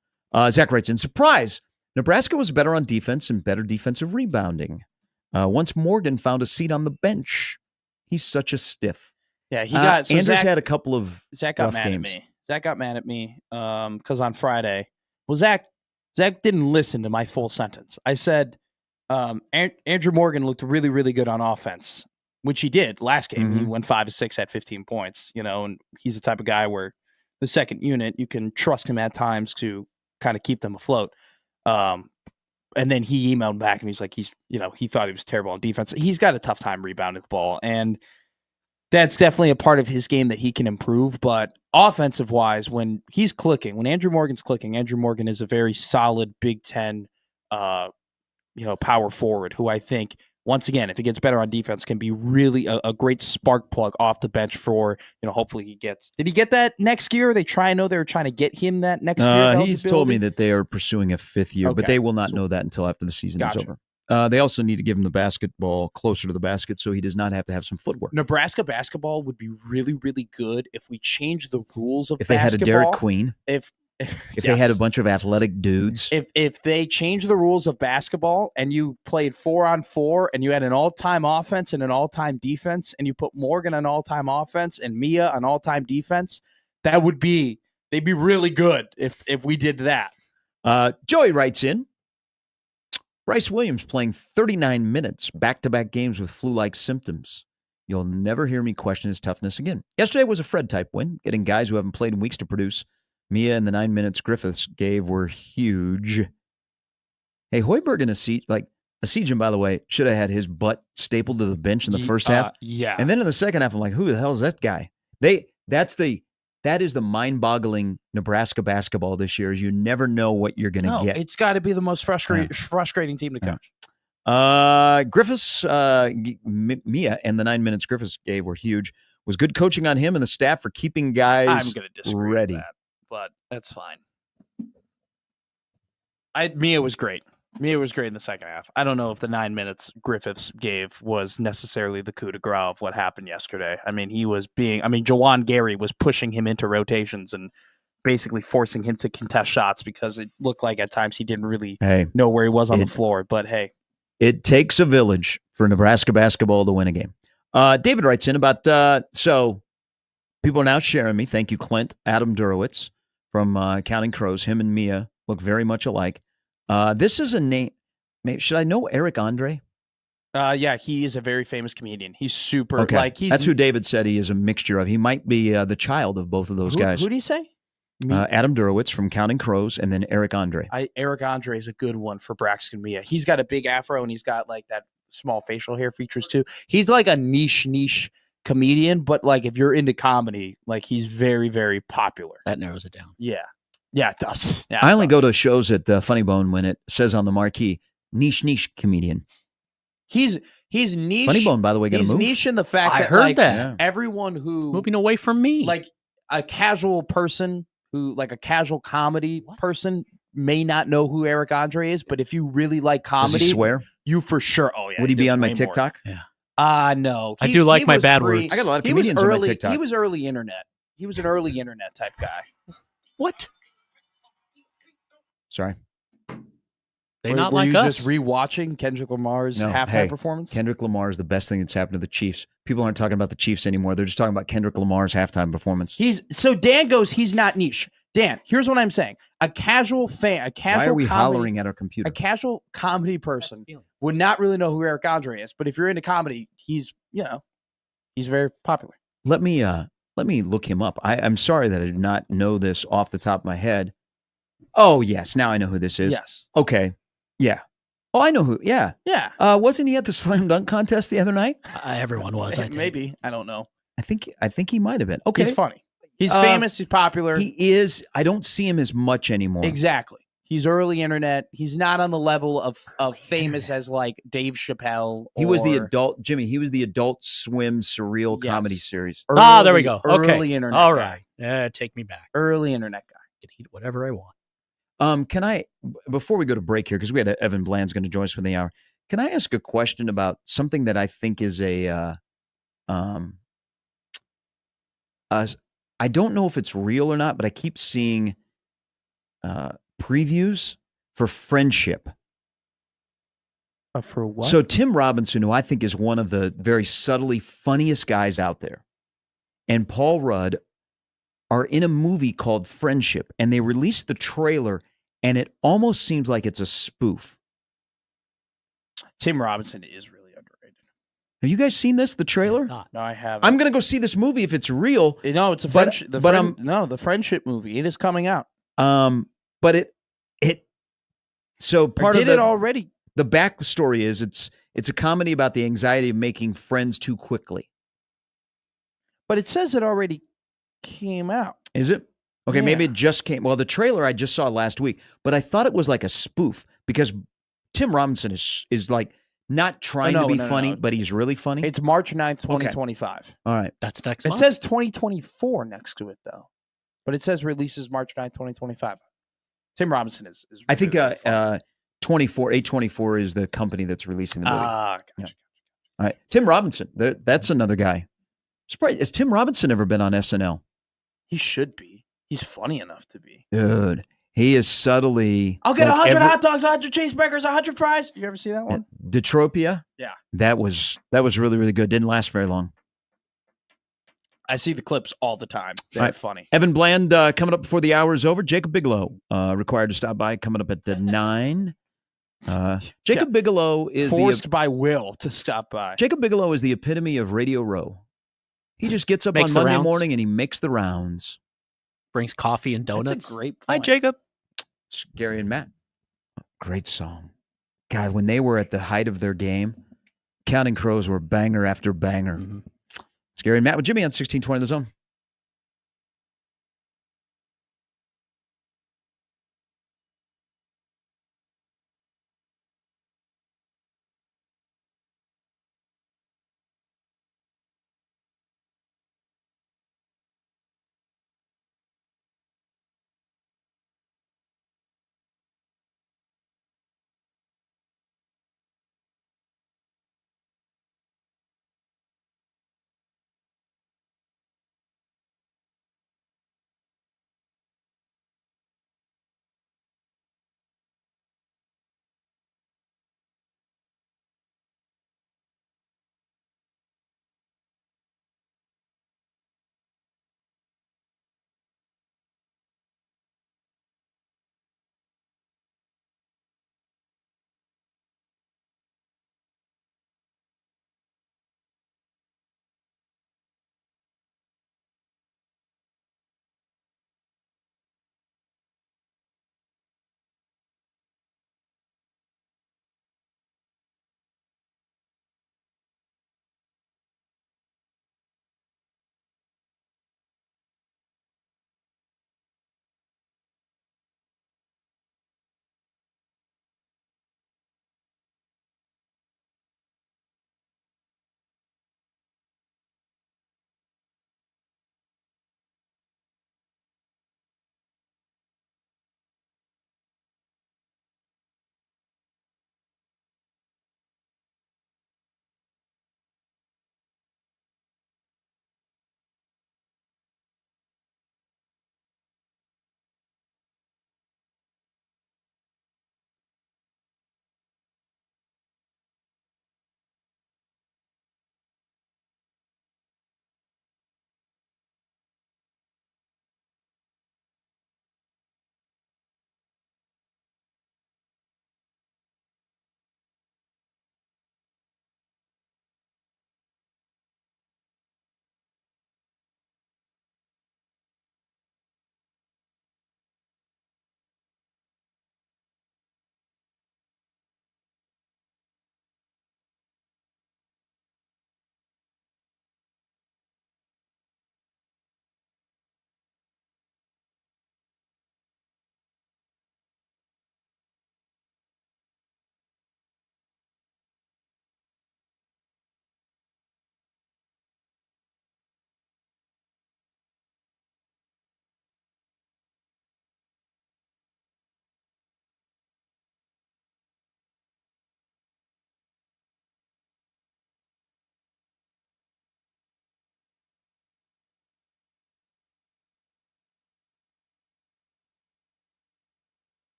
Zach writes in, surprise. Nebraska was better on defense and better defensive rebounding. Once Morgan found a seat on the bench, he's such a stiff. Yeah, he got. So Andrews Zach, had a couple of Zach got rough mad games. at me. Zach got mad at me because on Friday, Zach didn't listen to my full sentence. I said Andrew Morgan looked really, really good on offense, which he did last game. He went 5 of 6, had 15 points. And he's the type of guy where the second unit you can trust him at times to kind of keep them afloat. And then he emailed back and he's like, he thought he was terrible on defense. He's got a tough time rebounding the ball, and that's definitely a part of his game that he can improve. But offensive wise, when he's clicking, when Andrew Morgan's clicking, Andrew Morgan is a very solid Big Ten, power forward who I think, once again, if he gets better on defense, can be really a great spark plug off the bench for, hopefully he gets. Did he get that next year? They were trying to get him that next year. He's told me that they are pursuing a 5th year, but they will not know that until after the season is over. They also need to give him the basketball closer to the basket so he does not have to have some footwork. Nebraska basketball would be really, really good if we changed the rules of if they basketball. had a Derek Queen. If they had a bunch of athletic dudes. If they changed the rules of basketball and you played 4-on-4 and you had an all-time offense and an all-time defense and you put Morgan on all-time offense and Mia on all-time defense, they'd be really good if we did that. Joey writes in, Bryce Williams playing 39 minutes, back-to-back games with flu-like symptoms. You'll never hear me question his toughness again. Yesterday was a Fred-type win, getting guys who haven't played in weeks to produce. Mia and the 9 minutes Griffiths gave were huge. Hey, Hoiberg and Asijan, by the way, should have had his butt stapled to the bench in the first half. Yeah. And then in the second half, I'm like, who the hell is that guy? That is the mind-boggling Nebraska basketball this year, is you never know what you're going to get. It's got to be the most frustrating team to coach. Griffiths, Mia and the 9 minutes Griffiths gave were huge. Was good coaching on him and the staff for keeping guys I'm going to disagree ready. with that, but that's fine. Mia was great. Mia was great in the second half. I don't know if the 9 minutes Griffiths gave was necessarily the coup de grace of what happened yesterday. I mean, Jawan Gary was pushing him into rotations and basically forcing him to contest shots because it looked like at times he didn't really know where he was on the floor. But hey. It takes a village for Nebraska basketball to win a game. David writes in about, so people are now sharing me. Thank you, Clint. Adam Durowitz from Counting Crows. Him and Mia look very much alike. This is a name. Should I know Eric Andre? Yeah, he is a very famous comedian. He's super. Okay. That's who David said he is a mixture of. He might be the child of both of those guys. Who did he say? Adam Durowitz from Counting Crows, and then Eric Andre. Eric Andre is a good one for Braxton Mia. He's got a big afro, and he's got like that small facial hair features too. He's like a niche comedian, but like if you're into comedy, like he's very, very popular. That narrows it down. Yeah, it does. Yeah, I only go to shows at Funny Bone when it says on the marquee, niche comedian. He's niche. Funny Bone, by the way, got to move. He's niche in the fact I that heard like, that everyone who moving away from me, like a casual person who like a casual comedy person may not know who Eric Andre is, but if you really like comedy, Does he swear? You for sure. Oh yeah. Would he be on my way TikTok? More. Yeah. No. I do like my bad words. I got a lot of comedians on my TikTok. He was early internet. He was an early internet type guy. What? Sorry. They not were like you us. Just rewatching Kendrick Lamar's halftime performance? Kendrick Lamar is the best thing that's happened to the Chiefs. People aren't talking about the Chiefs anymore. They're just talking about Kendrick Lamar's halftime performance. So Dan goes, he's not niche. Dan, here's what I'm saying. A casual fan, Why are we hollering at our computer? A casual comedy person would not really know who Eric Andre is, but if you're into comedy, he's very popular. Let me look him up. I'm sorry that I did not know this off the top of my head. Oh, yes. Now I know who this is. Yes. Okay. Yeah. Oh, I know who. Yeah. Yeah. Wasn't he at the slam dunk contest the other night? Everyone was, I think. Maybe. I don't know. I think he might have been. Okay. He's funny. He's famous. He's popular. He is. I don't see him as much anymore. Exactly. He's early internet. He's not on the level of famous as like Dave Chappelle. He was the adult, Jimmy. He was the Adult Swim surreal comedy series. There we go. Early Okay. internet. All guy. right. Take me back. Early internet guy. I can eat whatever I want. Can I, before we go to break here, because we had Evan Bland's going to join us for the hour, can I ask a question about something that I think is I don't know if it's real or not, but I keep seeing previews for Friendship. For what? So Tim Robinson, who I think is one of the very subtly funniest guys out there, and Paul Rudd are in a movie called Friendship, and they released the trailer, and it almost seems like it's a spoof. Tim Robinson is really underrated. Have you guys seen this, the trailer? No, I haven't. I'm going to go see this movie if it's real. No, it's a but- friendship. but the Friendship movie. It is coming out. But it so part I of did it already. the backstory is it's a comedy about the anxiety of making friends too quickly. But it says it already came out. Is it? Okay, maybe Yeah. it just came. Well, the trailer I just saw last week, but I thought it was like a spoof because Tim Robinson is like not trying to be funny, but he's really funny. It's March 9th, 2025. All right. That's next It month. says 2024 next to it, though. But it says releases March 9th, 2025. Tim Robinson is I think really funny. 824 is the company that's releasing the movie. Gotcha. Yeah. All right. Tim Robinson, that's another guy. Surprised. Has Tim Robinson ever been on SNL? He should be. He's funny enough to be. Dude, he is subtly. I'll get like 100 hot dogs, 100 cheeseburgers, 100 fries. You ever see that one? Detropia? Yeah. That was really, really good. Didn't last very long. I see the clips all the time. They're All right. funny. Evan Bland coming up before the hour is over. Jacob Bigalow required to stop by coming up at 9. Jacob Bigalow is forced by Will to stop by. Jacob Bigalow is the epitome of Radio Row. He just gets up Makes on the Monday rounds. morning and he makes the rounds. Brings coffee and donuts. That's a great Hi, point. Jacob. It's Gary and Matt. Great song. God, when they were at the height of their game, Counting Crows were banger after banger. Mhm. It's Gary and Matt with Jimmy on 1620 The Zone.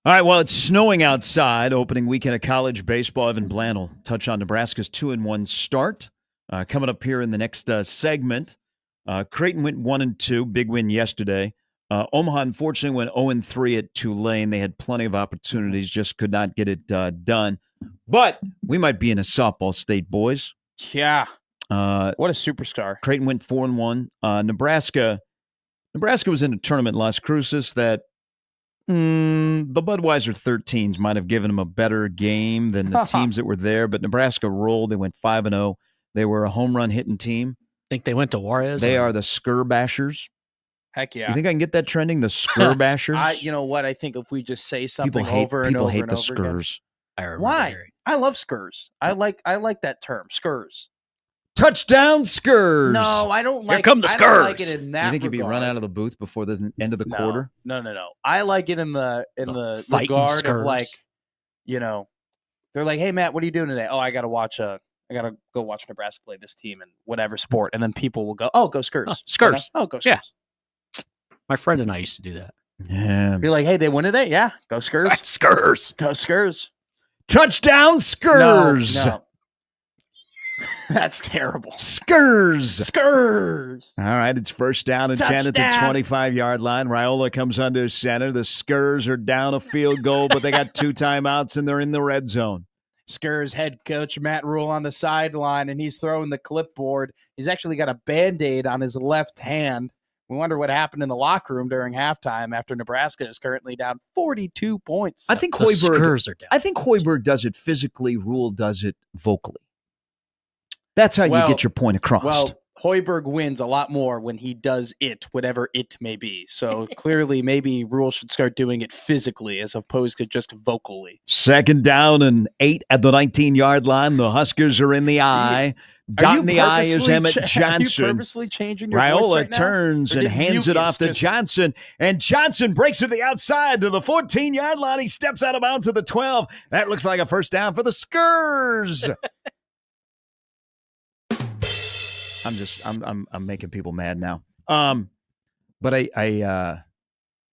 All right, well, it's snowing outside. Opening weekend of college baseball. Evan Bland will touch on Nebraska's 2-1 start. Coming up here in the next segment, Creighton went 1-2, big win yesterday. Omaha, unfortunately, went 0-3 at Tulane. They had plenty of opportunities, just could not get it done. But we might be in a softball state, boys. Yeah. What a superstar. Creighton went 4-1. Nebraska was in a tournament, Las Cruces, that the Budweiser 13s might have given them a better game than the teams that were there, but Nebraska rolled. They went 5-0. They were a home run hitting team. Think they went to Juarez? They are the Skur Bashers. Heck yeah. You think I can get that trending? The Skur Bashers? You know what? I think if we just say something People hate over the again. Skurs. I remember Why? hearing. I love Skurs. I like that term, Skurs. Touchdown Skurs. No, I don't like. Here come the I don't like Skurs. it in that. You think you'd be regard. run out of the booth before the end of the quarter? No. I like it in the Fighting regard of Skurs. like, they're like, hey Matt, what are you doing today? Oh, I gotta go watch Nebraska play this team in whatever sport, and then people will go, oh, go Skurs, Skurs. Oh, go Skurs. Yeah. My friend and I used to do that. Yeah. Be like, hey, they win today? Yeah, go Skurs. Skurs. Go Skurs. Touchdown Skurs. No. That's terrible. Skurs. Skurs. All right, it's first down and 10 at the Touchdown. 25-yard line. Raiola comes under center. The Skurs are down a field goal, but they got 2 timeouts, and they're in the red zone. Skurs head coach Matt Rule on the sideline, and he's throwing the clipboard. He's actually got a Band-Aid on his left hand. We wonder what happened in the locker room during halftime after Nebraska is currently down 42 points. I think The Skurs are down. I think Hoiberg does it physically. Rule does it vocally. That's how you get your point across. Well, Hoiberg wins a lot more when he does it, whatever it may be. So clearly, maybe Rule should start doing it physically as opposed to just vocally. Second down and 8 at the 19-yard line. The Huskers are in the eye. Dotting the I is Emmett Johnson. Are you purposely changing your voice Raiola right now? turns Or and did hands it mucus off to just- Johnson, and Johnson breaks to the outside to the 14-yard line. He steps out of bounds to the 12. That looks like a first down for the Skurs. I'm making people mad now. But That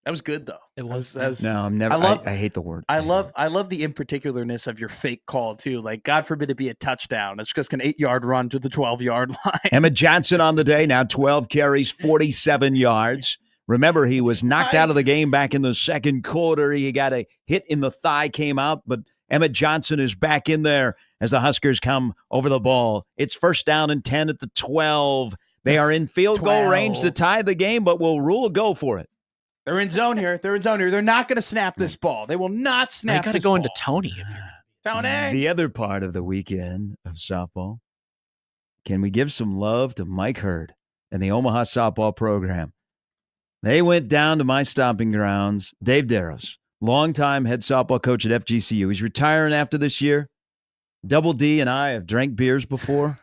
was good though. It was. no, I'm never. I hate the word. I love the in particularness of your fake call too. Like, God forbid it be a touchdown. It's just an 8-yard run to the 12-yard line. Emmett Johnson on the day, now 12 carries, 47 yards. Remember, he was knocked out of the game back in the second quarter. He got a hit in the thigh, came out, but Emmett Johnson is back in there as the Huskers come over the ball. It's first down and 10 at the 12. They are in field goal range to tie the game, but will Rule go for it? They're in zone here. They're not going to snap this ball. They will not snap. They got to this go ball. into Tony. Tony. The other part of the weekend of softball, can we give some love to Mike Hurd and the Omaha softball program? They went down to my stomping grounds. Dave Darrows, longtime head softball coach at FGCU. He's retiring after this year. Double D and I have drank beers before.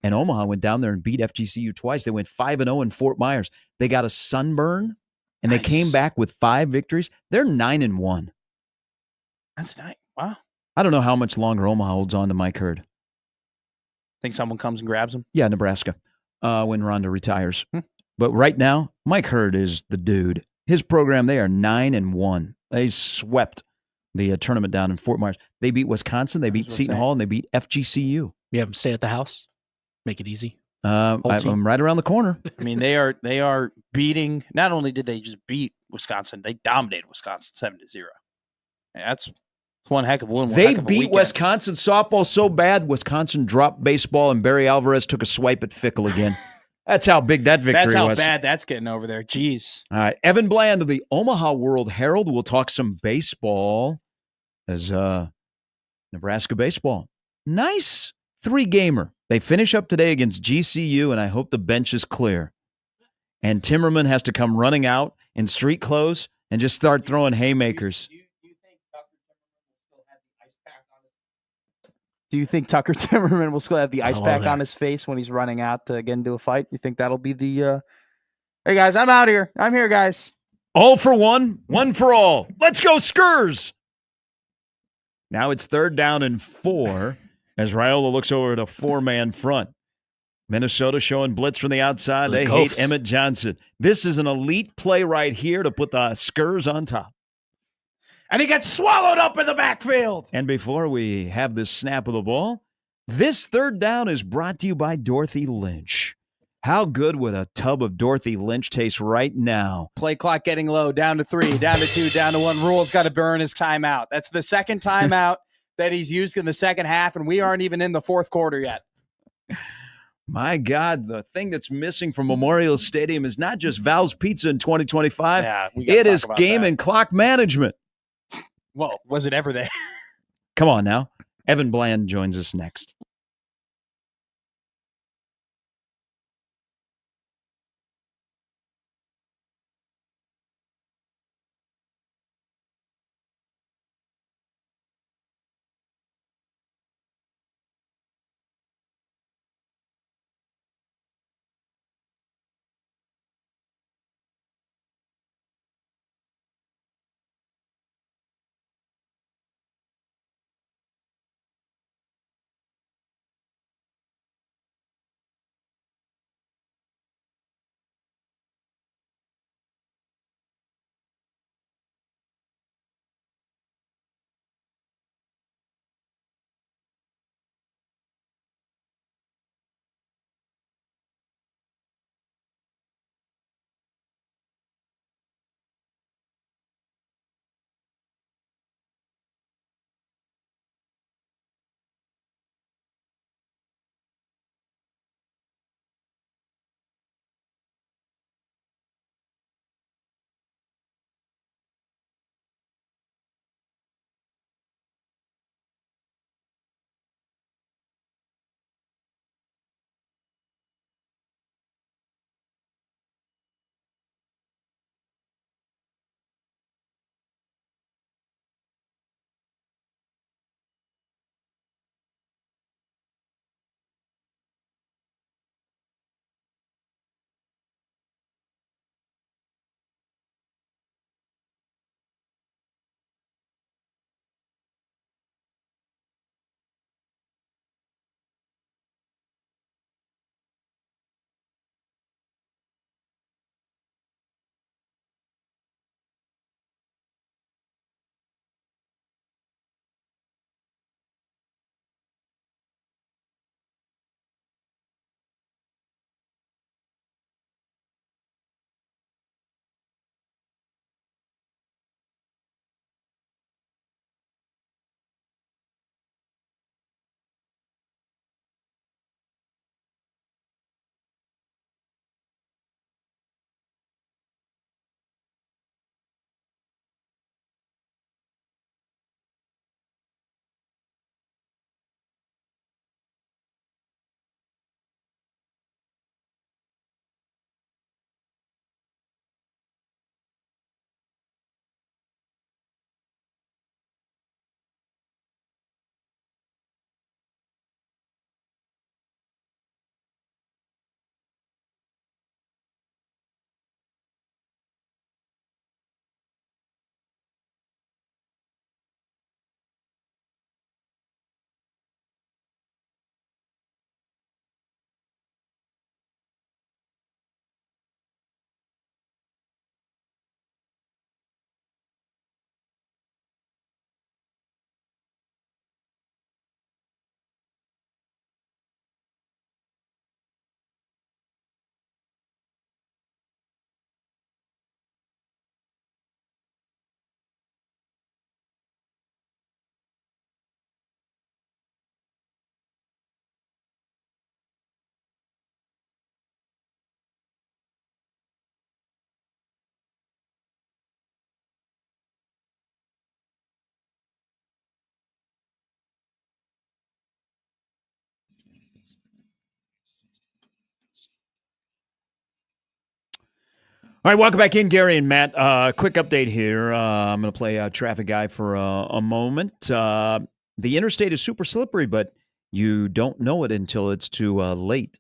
And Omaha went down there and beat FGCU twice. They went 5-0 in Fort Myers. They got a sunburn, and they came back with 5 victories. They're 9-1. That's nice. Wow. I don't know how much longer Omaha holds on to Mike Hurd. Think someone comes and grabs him? Yeah, Nebraska, when Rhonda retires. But right now, Mike Hurd is the dude. His program, they are 9-1. They swept the tournament down in Fort Myers. They beat Wisconsin, they beat Seton Hall, and they beat FGCU. You have them stay at the house. Make it easy. I'm right around the corner. I mean, they are beating. Not only did they just beat Wisconsin, they dominated Wisconsin 7-0. That's one heck of a win. They beat Wisconsin softball so bad, Wisconsin dropped baseball, and Barry Alvarez took a swipe at Fickle again. That's how big that victory was. That's how bad that's getting over there. Jeez. All right, Evan Bland of the Omaha World Herald. We'll talk some baseball as Nebraska baseball. Nice 3-gamer. They finish up today against GCU, and I hope the bench is clear. And Timmerman has to come running out in street clothes and just start throwing haymakers. Do you think Tucker Timmerman will still have the ice pack on his face when he's running out to get into a fight? You think that'll be the hey, guys, I'm out here. I'm here, guys. All for one, one for all. Let's go, Skurs! Now it's 3rd down and 4 as Raiola looks over at a 4-man front. Minnesota showing blitz from the outside. They hate Emmett Johnson. This is an elite play right here to put the Skurs on top. And he gets swallowed up in the backfield. And before we have this snap of the ball, this third down is brought to you by Dorothy Lynch. How good would a tub of Dorothy Lynch taste right now? Play clock getting low, down to 3, down to 2, down to 1. Rule's got to burn his timeout. That's the second timeout that he's used in the second half, and we aren't even in the fourth quarter yet. My God, the thing that's missing from Memorial Stadium is not just Val's Pizza in 2025. Yeah, we gotta it talk is about game that. and clock management. Well, was it ever there? Come on now. Evan Bland joins us next. All right, welcome back in, Gary and Matt. Quick update here. I'm going to play traffic guy for a moment. The interstate is super slippery, but you don't know it until it's too late.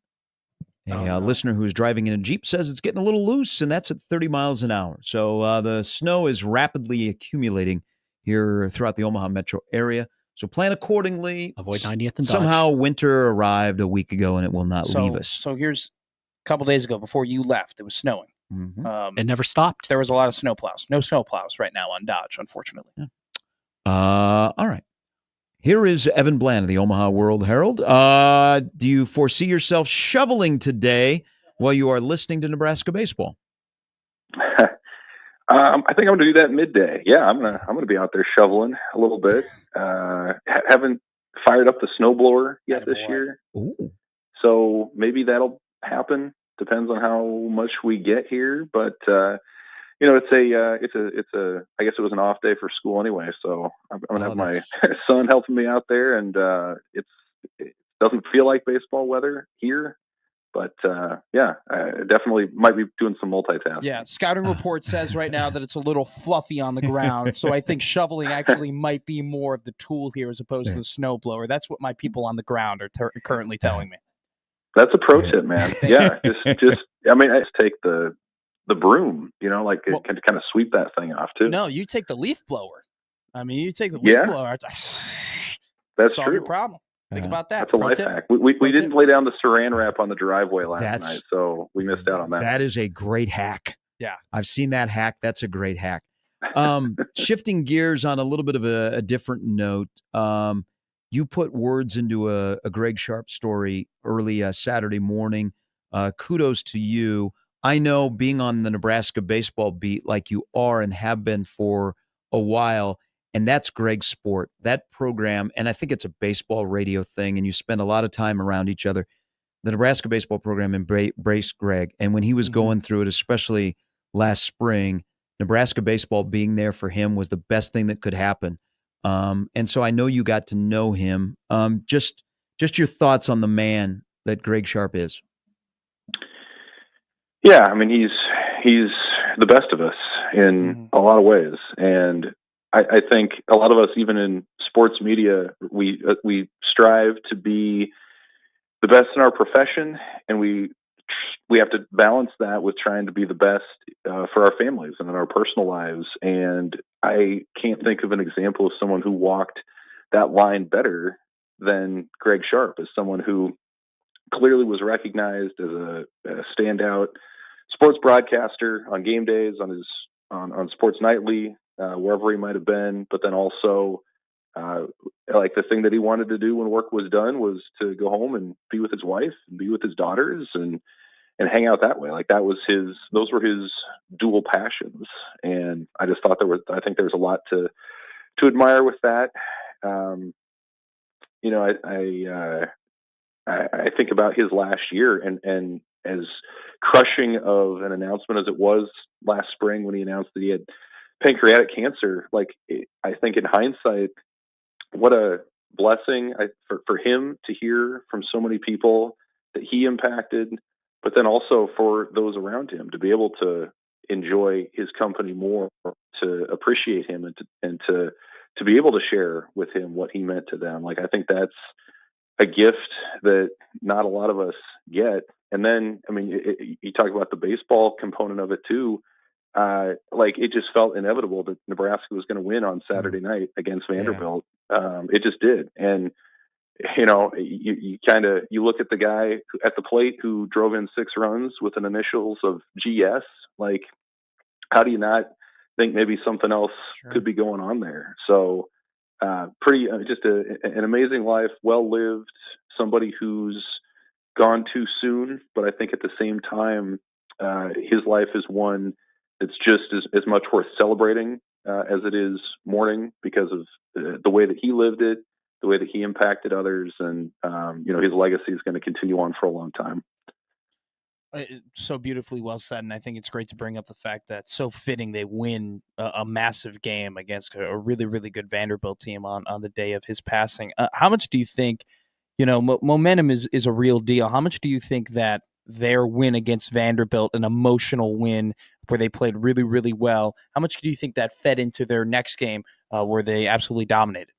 A listener who's driving in a Jeep says it's getting a little loose, and that's at 30 miles an hour. So the snow is rapidly accumulating here throughout the Omaha metro area. So plan accordingly. Avoid 90th and Somehow winter arrived a week ago, and it will not leave us. So here's a couple days ago, before you left, it was snowing. Mm-hmm. It never stopped. There was a lot of snowplows. No snowplows right now on Dodge, unfortunately. Yeah. All right. Here is Evan Bland of the Omaha World Herald. Do you foresee yourself shoveling today while you are listening to Nebraska baseball? I think I'm going to do that midday. Yeah, I'm gonna be out there shoveling a little bit. Haven't fired up the snowblower yet this year, Ooh. so maybe that'll happen. Depends on how much we get here, but it's a. I guess it was an off day for school anyway, so I'm gonna have my son helping me out there, and it doesn't feel like baseball weather here. But I definitely might be doing some multitasking. Yeah, scouting report says right now that it's a little fluffy on the ground, so I think shoveling actually might be more of the tool here as opposed to the snowblower. That's what my people on the ground are currently telling me. That's a pro tip, man. Yeah, just I just take the broom, it can kind of sweep that thing off too. No, you take the leaf blower. You take the leaf blower. That's solve true. your problem. Think about that. That's a life hack. We didn't lay down the saran wrap on the driveway last night, so we missed out on that. That is a great hack. Yeah. I've seen that hack. That's a great hack. Shifting gears on a little bit of a different note, you put words into a Greg Sharpe story early Saturday morning. Kudos to you. I know being on the Nebraska baseball beat like you are and have been for a while, and that's Greg's sport, that program, and I think it's a baseball radio thing, and you spend a lot of time around each other. The Nebraska baseball program embraced Greg, and when he was going through it, especially last spring, Nebraska baseball being there for him was the best thing that could happen. And so I know you got to know him. Just your thoughts on the man that Greg Sharpe is. Yeah, he's the best of us in a lot of ways, and I think a lot of us, even in sports media, we strive to be the best in our profession, and we have to balance that with trying to be the best for our families and in our personal lives. And I can't think of an example of someone who walked that line better than Greg Sharpe, as someone who clearly was recognized as a standout sports broadcaster on game days, on Sports Nightly, wherever he might have been, but then also the thing that he wanted to do when work was done was to go home and be with his wife and be with his daughters and hang out that way. Those were his dual passions. And I just thought I think there's a lot to admire with that. I think about his last year and as crushing of an announcement as it was last spring when he announced that he had pancreatic cancer. I think in hindsight, what a blessing for him to hear from so many people that he impacted, but then also for those around him to be able to enjoy his company more, to appreciate him and to be able to share with him what he meant to them. I think that's a gift that not a lot of us get. And then, you talk about the baseball component of it too. It just felt inevitable that Nebraska was going to win on Saturday night against Vanderbilt. It just did. And, you look at the guy at the plate who drove in 6 runs with an initials of GS, how do you not think maybe something else could be going on there? So, just an amazing life, well lived, somebody who's gone too soon, but I think at the same time, his life is one that's just as much worth celebrating as it is mourning, because of the way that he lived it, the way that he impacted others, and his legacy is going to continue on for a long time. So beautifully well said, and I think it's great to bring up the fact that so fitting they win a massive game against a really, really good Vanderbilt team on the day of his passing. How much do you think, momentum is a real deal? How much do you think that their win against Vanderbilt, an emotional win where they played really, really well, how much do you think that fed into their next game where they absolutely dominated?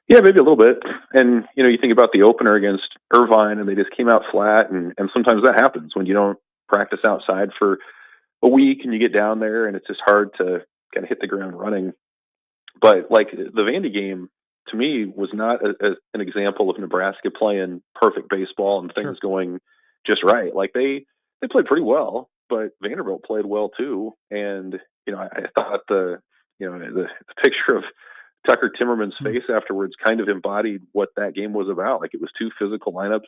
Yeah, maybe a little bit. And, you think about the opener against Irvine and they just came out flat. And sometimes that happens when you don't practice outside for a week and you get down there and it's just hard to kind of hit the ground running. But the Vandy game to me was not an example of Nebraska playing perfect baseball and things going just right. They played pretty well, but Vanderbilt played well too. And, I thought the the picture of Tucker Timmerman's face afterwards kind of embodied what that game was about. Like, it was two physical lineups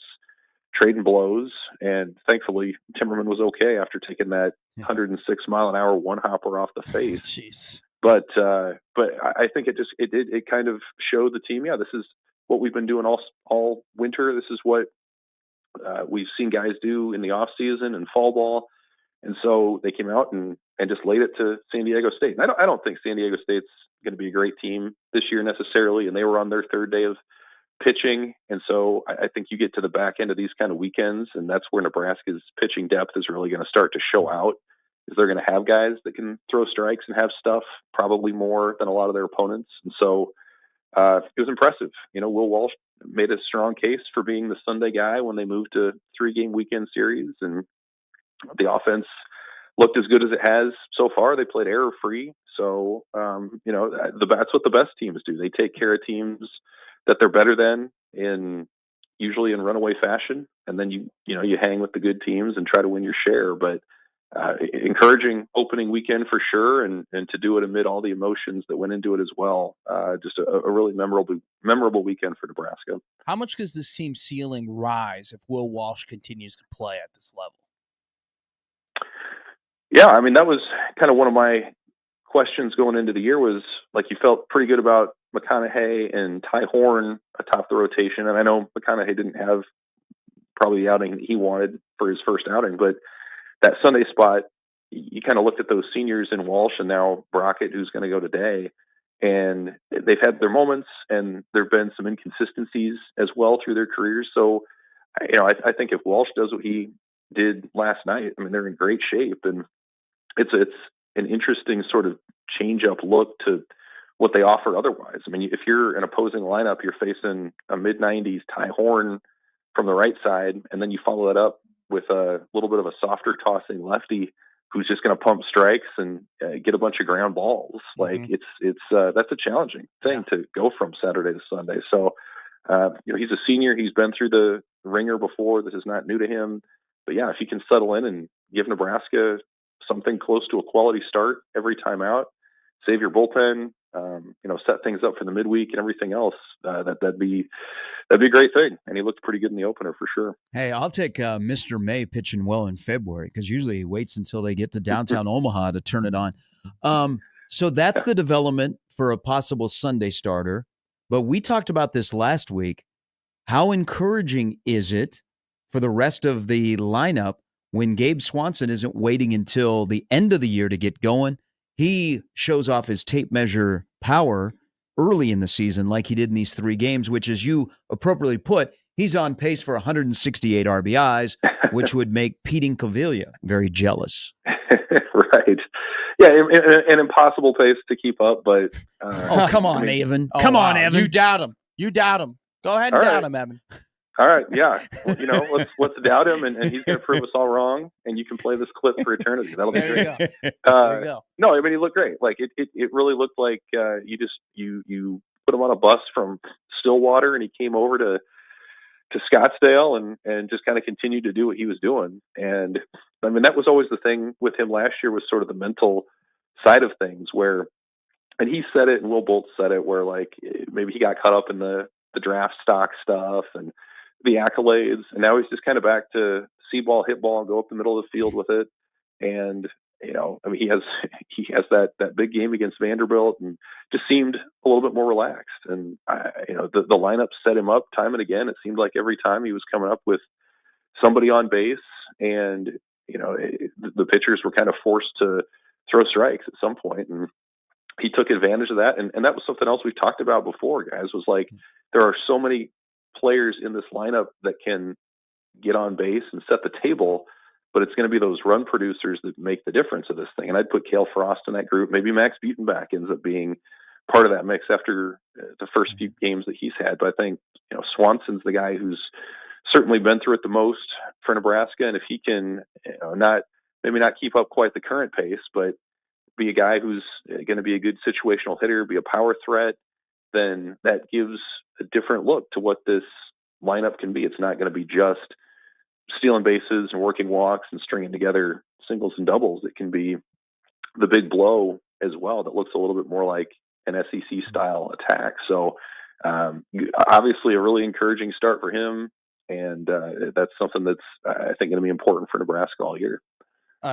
trading blows, and thankfully Timmerman was okay after taking that 106-mile-an-hour one-hopper off the face. Jeez. But I think it kind of showed the team, this is what we've been doing all winter. This is what we've seen guys do in the off season and fall ball. And so they came out and just laid it to San Diego State. And I don't think San Diego State's going to be a great team this year necessarily. And they were on their third day of pitching. And so I think you get to the back end of these kind of weekends, and that's where Nebraska's pitching depth is really going to start to show out. Is they're going to have guys that can throw strikes and have stuff, probably more than a lot of their opponents. And so it was impressive. Will Walsh made a strong case for being the Sunday guy when they moved to 3-game weekend series, and the offense looked as good as it has so far. They played error-free. So, that's what the best teams do. They take care of teams that they're better than usually in runaway fashion. And then you hang with the good teams and try to win your share. But encouraging opening weekend for sure. And to do it amid all the emotions that went into it as well. Just a really memorable weekend for Nebraska. How much does this team's ceiling rise if Will Walsh continues to play at this level? Yeah, I mean, that was kind of one of my questions going into the year was, like, you felt pretty good about McConaughey and Ty Horn atop the rotation. And I know McConaughey didn't have probably the outing that he wanted for his first outing, but that Sunday spot, you kind of looked at those seniors in Walsh and now Brockett, who's going to go today, and they've had their moments, and there've been some inconsistencies as well through their careers. So, I think if Walsh does what he did last night, I mean, they're in great shape, and it's an interesting sort of change-up look to what they offer otherwise. I mean, if you're an opposing lineup, you're facing a mid-90s Ty Horn from the right side, and then you follow that up with a little bit of a softer tossing lefty who's just going to pump strikes and get a bunch of ground balls. Like, it's that's a challenging thing to go from Saturday to Sunday. So, he's a senior. He's been through the ringer before. This is not new to him. But yeah, if he can settle in and give Nebraska something close to a quality start every time out, save your bullpen, set things up for the midweek and everything else, that'd be a great thing. And he looked pretty good in the opener for sure. Hey, I'll take Mr. May pitching well in February, because usually he waits until they get to downtown Omaha to turn it on. So that's the development for a possible Sunday starter. But we talked about this last week. How encouraging is it for the rest of the lineup when Gabe Swanson isn't waiting until the end of the year to get going? He shows off his tape measure power early in the season like he did in these 3 games, which, as you appropriately put, he's on pace for 168 RBIs, which would make Pete Incaviglia very jealous. Right. Yeah, an impossible pace to keep up, but... come on, Evan. Come on, Evan. You doubt him. Go ahead and doubt him, Evan. All right, yeah. Well, let's doubt him, and he's going to prove us all wrong, and you can play this clip for eternity. That'll be great. There you go. No, I mean, he looked great. Like, it really looked like you put him on a bus from Stillwater, and he came over to Scottsdale and just kind of continued to do what he was doing. And I mean, that was always the thing with him last year, was sort of the mental side of things where, and he said it, and Will Bolt said it, where, like, maybe he got caught up in the draft stock stuff and the accolades, and now he's just kind of back to see ball, hit ball, and go up the middle of the field with it. And I mean, he has that big game against Vanderbilt, and just seemed a little bit more relaxed. And the lineup set him up time and again. It seemed like every time he was coming up with somebody on base, and the pitchers were kind of forced to throw strikes at some point, and he took advantage of that. And that was something else we've talked about before, guys, was like, there are so many players in this lineup that can get on base and set the table, but it's going to be those run producers that make the difference of this thing. And I'd put Cale Frost in that group. Maybe Max Butenbach ends up being part of that mix after the first few games that he's had. But I think, Swanson's the guy who's certainly been through it the most for Nebraska. And if he can, maybe not keep up quite the current pace, but be a guy who's going to be a good situational hitter, be a power threat, then that gives a different look to what this lineup can be. It's not going to be just stealing bases and working walks and stringing together singles and doubles. It can be the big blow as well that looks a little bit more like an SEC style attack. So obviously a really encouraging start for him. And that's something that's, I think, going to be important for Nebraska all year.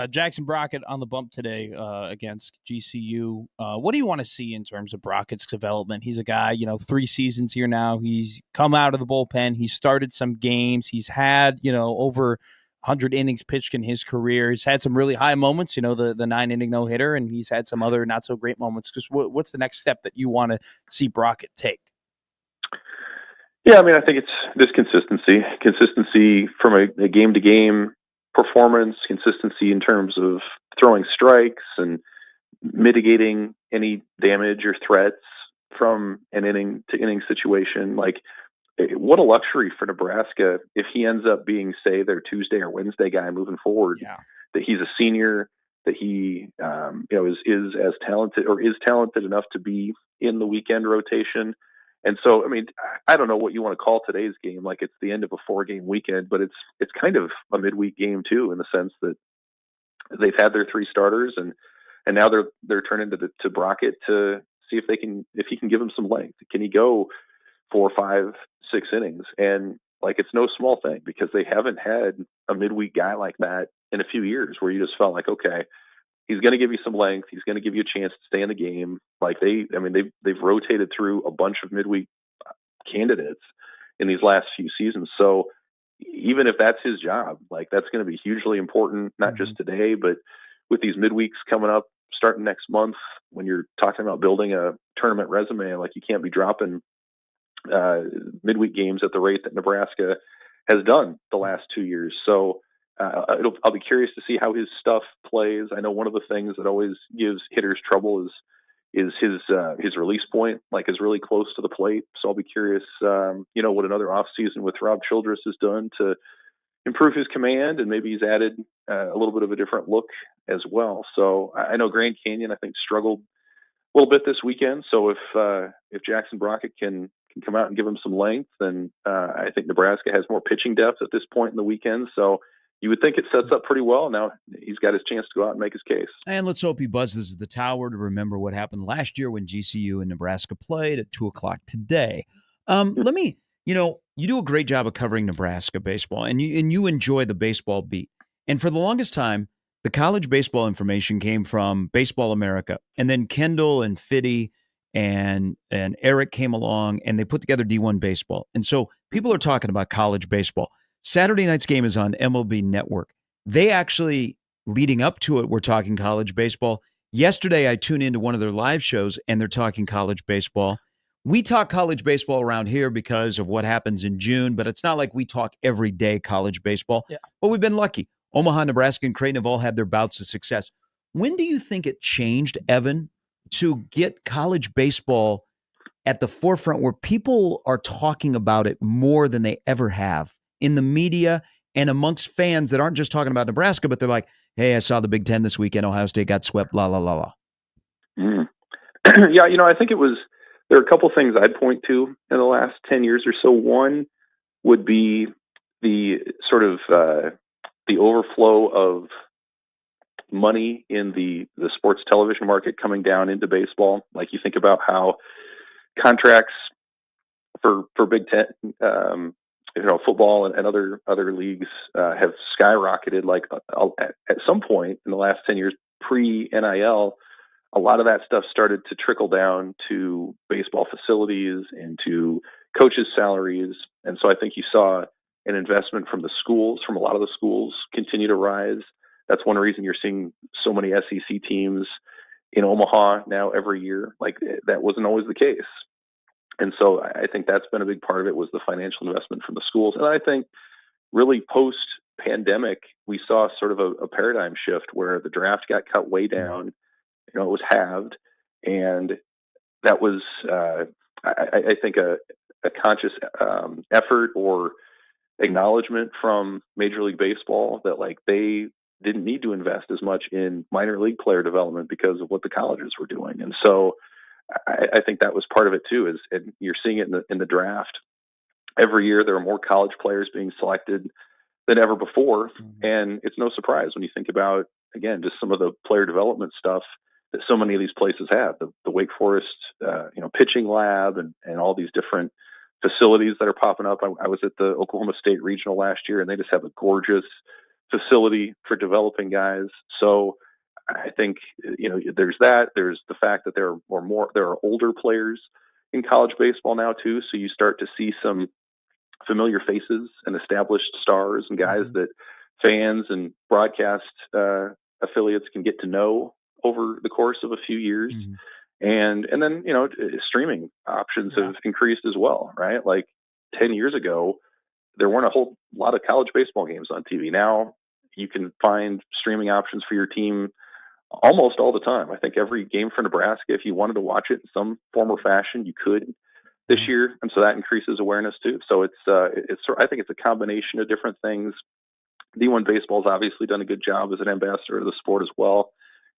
Jackson Brockett on the bump today against GCU. What do you want to see in terms of Brockett's development? He's a guy, 3 seasons here now. He's come out of the bullpen. He's started some games. He's had, over 100 innings pitched in his career. He's had some really high moments, the 9-inning no-hitter, and he's had some other not-so-great moments. Because what's the next step that you want to see Brockett take? Yeah, I mean, I think it's this consistency from a game-to-game performance, consistency in terms of throwing strikes and mitigating any damage or threats from an inning to inning situation. Like, what a luxury for Nebraska if he ends up being, say, their Tuesday or Wednesday guy moving forward. Yeah. That he's a senior, that he is as talented or is talented enough to be in the weekend rotation. And so, I mean, I don't know what you want to call today's game. Like, it's the end of a 4-game weekend, but it's kind of a midweek game too, in the sense that they've had their 3 starters, and now they're turning to Brockett to see if he can give him some length. Can he go 4, 5, 6 innings? And like, it's no small thing, because they haven't had a midweek guy like that in a few years, where you just felt like, okay, he's going to give you some length. He's going to give you a chance to stay in the game. Like, they've rotated through a bunch of midweek candidates in these last few seasons. So even if that's his job, like, that's going to be hugely important, not just today, but with these midweeks coming up starting next month, when you're talking about building a tournament resume, like, you can't be dropping midweek games at the rate that Nebraska has done the last 2 years. So I'll be curious to see how his stuff plays. I know one of the things that always gives hitters trouble is his release point, like, is really close to the plate. So I'll be curious, what another offseason with Rob Childress has done to improve his command, and maybe he's added a little bit of a different look as well. So I know Grand Canyon, I think, struggled a little bit this weekend. So if Jackson Brockett can come out and give him some length, then I think Nebraska has more pitching depth at this point in the weekend. So you would think it sets up pretty well. Now he's got his chance to go out and make his case. And let's hope he buzzes the tower to remember what happened last year when GCU and Nebraska played at 2:00 today. Let me, you do a great job of covering Nebraska baseball, and you enjoy the baseball beat. And for the longest time, the college baseball information came from Baseball America, and then Kendall and Fitty and Eric came along, and they put together D1 baseball. And so people are talking about college baseball. Saturday night's game is on MLB Network. They actually, leading up to it, were talking college baseball. Yesterday, I tuned into one of their live shows, and they're talking college baseball. We talk college baseball around here because of what happens in June, but it's not like we talk every day college baseball. Yeah. But we've been lucky. Omaha, Nebraska, and Creighton have all had their bouts of success. When do you think it changed, Evan, to get college baseball at the forefront where people are talking about it more than they ever have in the media and amongst fans that aren't just talking about Nebraska, but they're like, hey, I saw the Big Ten this weekend. Ohio State got swept, la, la, la, la. Yeah, I think there are a couple things I'd point to in the last 10 years or so. One would be the sort of the overflow of money in the sports television market coming down into baseball. Like, you think about how contracts for Big Ten, football and other leagues have skyrocketed. Like, at some point in the last 10 years, pre-NIL, a lot of that stuff started to trickle down to baseball facilities and to coaches' salaries. And so I think you saw an investment from a lot of the schools continue to rise. That's one reason you're seeing so many SEC teams in Omaha now every year. Like, that wasn't always the case. And so I think that's been a big part of it, was the financial investment from the schools. And I think really post-pandemic, we saw sort of a paradigm shift where the draft got cut way down. It was halved. And that was, I think, a conscious effort or acknowledgement from Major League Baseball that, like, they didn't need to invest as much in minor league player development because of what the colleges were doing. And so I think that was part of it too, and you're seeing it in the draft. Every year there are more college players being selected than ever before. And it's no surprise when you think about, again, just some of the player development stuff so many of these places have. The Wake Forest, pitching lab and all these different facilities that are popping up. I was at the Oklahoma State Regional last year, and they just have a gorgeous facility for developing guys. So I think, there's that. There's the fact that there are older players in college baseball now too. So you start to see some familiar faces and established stars and guys that fans and broadcast affiliates can get to know over the course of a few years. And then, streaming options have increased as well, right? Like 10 years ago, there weren't a whole lot of college baseball games on TV. Now you can find streaming options for your team almost all the time. I think every game for Nebraska, if you wanted to watch it in some form or fashion, you could this year. And so that increases awareness too. So I think it's a combination of different things. D1 baseball's obviously done a good job as an ambassador of the sport as well.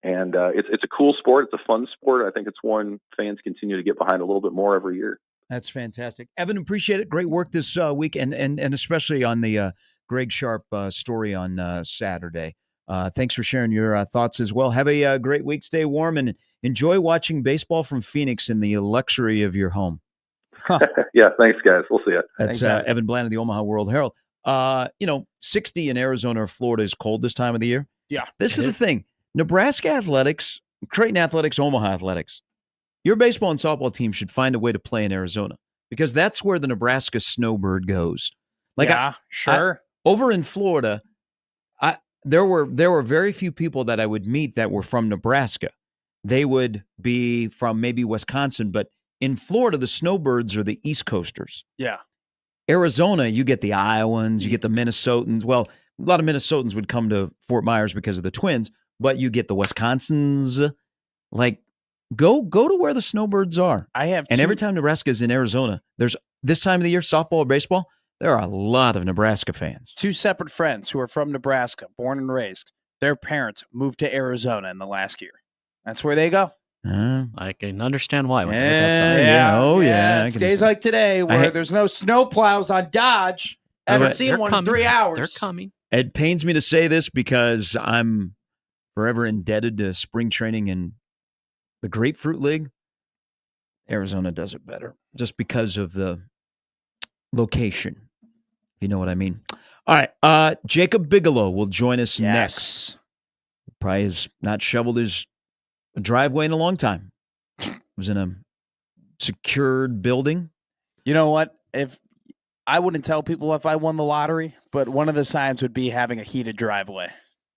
And it's a cool sport. It's a fun sport. I think it's one fans continue to get behind a little bit more every year. That's fantastic. Evan, appreciate it. Great work this week, and especially on the Greg Sharpe story on Saturday. Thanks for sharing your thoughts as well. Have a great week. Stay warm and enjoy watching baseball from Phoenix in the luxury of your home. Yeah, thanks, guys. We'll see you. That's Evan Bland of the Omaha World Herald. 60 in Arizona or Florida is cold this time of the year. Yeah. This is the thing. Nebraska athletics, Creighton athletics, Omaha athletics. Your baseball and softball team should find a way to play in Arizona because that's where the Nebraska snowbird goes. Sure. Over in Florida, there were very few people that I would meet that were from Nebraska. They would be from maybe Wisconsin, but in Florida, the snowbirds are the East Coasters. Yeah. Arizona, you get the Iowans, you get the Minnesotans. Well, a lot of Minnesotans would come to Fort Myers because of the Twins, but you get the Wisconsins. Like, go to where the snowbirds are. Every time Nebraska is in Arizona, there's this time of the year, softball or baseball, there are a lot of Nebraska fans. 2 separate friends who are from Nebraska, born and raised. Their parents moved to Arizona in the last year. That's where they go. I can understand why. It's days like today where there's no snow plows on Dodge. I haven't seen one in 3 hours. They're coming. It pains me to say this because I'm forever indebted to spring training in the Grapefruit League. Arizona does it better just because of the location. You know what I mean? All right. Jacob Bigalow will join us next. Probably has not shoveled his driveway in a long time. Was in a secured building. You know what? If I wouldn't tell people if I won the lottery, but one of the signs would be having a heated driveway.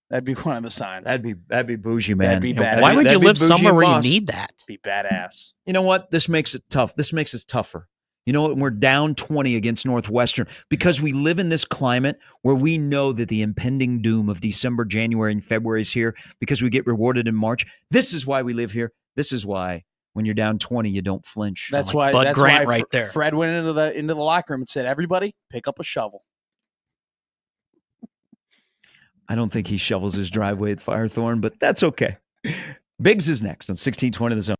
That'd be one of the signs. That'd be bougie, man. That'd be badass. Why would you live somewhere where you boss. need that? Be badass. You know what? This makes it tough. This makes us tougher. You know what? We're down 20 against Northwestern because we live in this climate where we know that the impending doom of December, January, and February is here because we get rewarded in March. This is why we live here. This is why when you're down 20, you don't flinch. That's like why. Bud Grant right there. Fred went into the locker room and said, "Everybody, pick up a shovel." I don't think he shovels his driveway at Firethorn, but that's okay. Biggs is next on 1620 The Zone.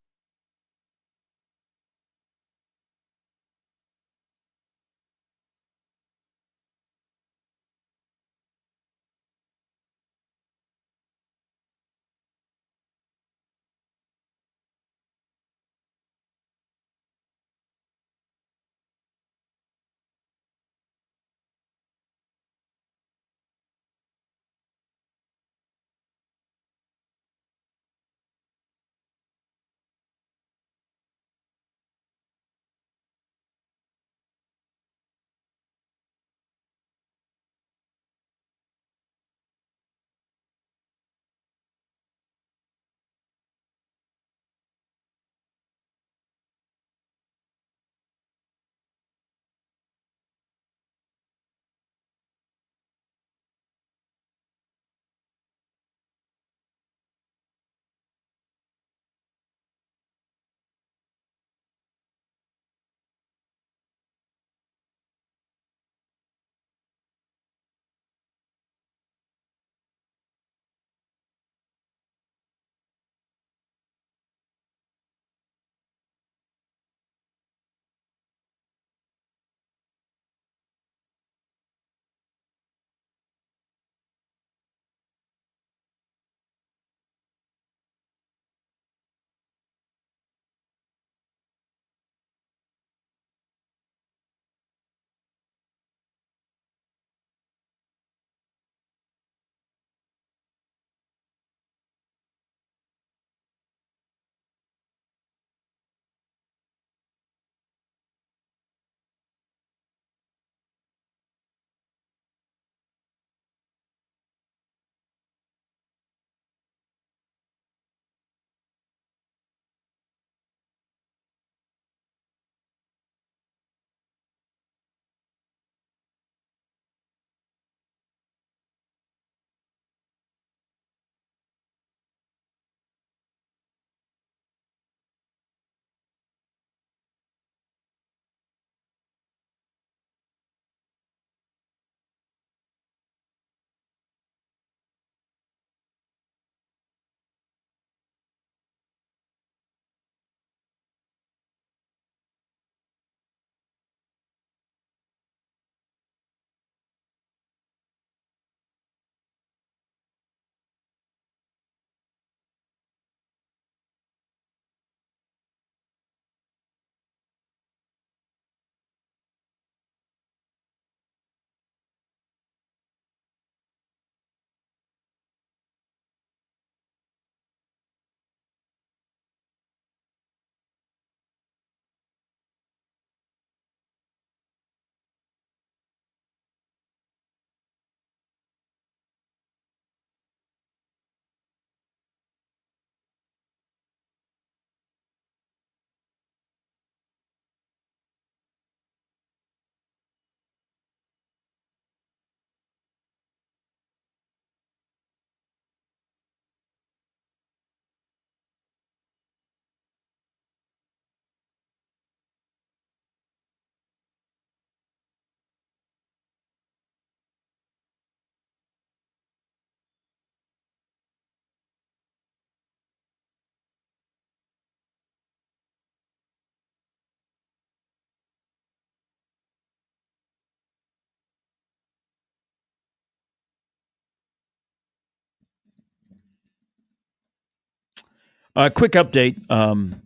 Quick update.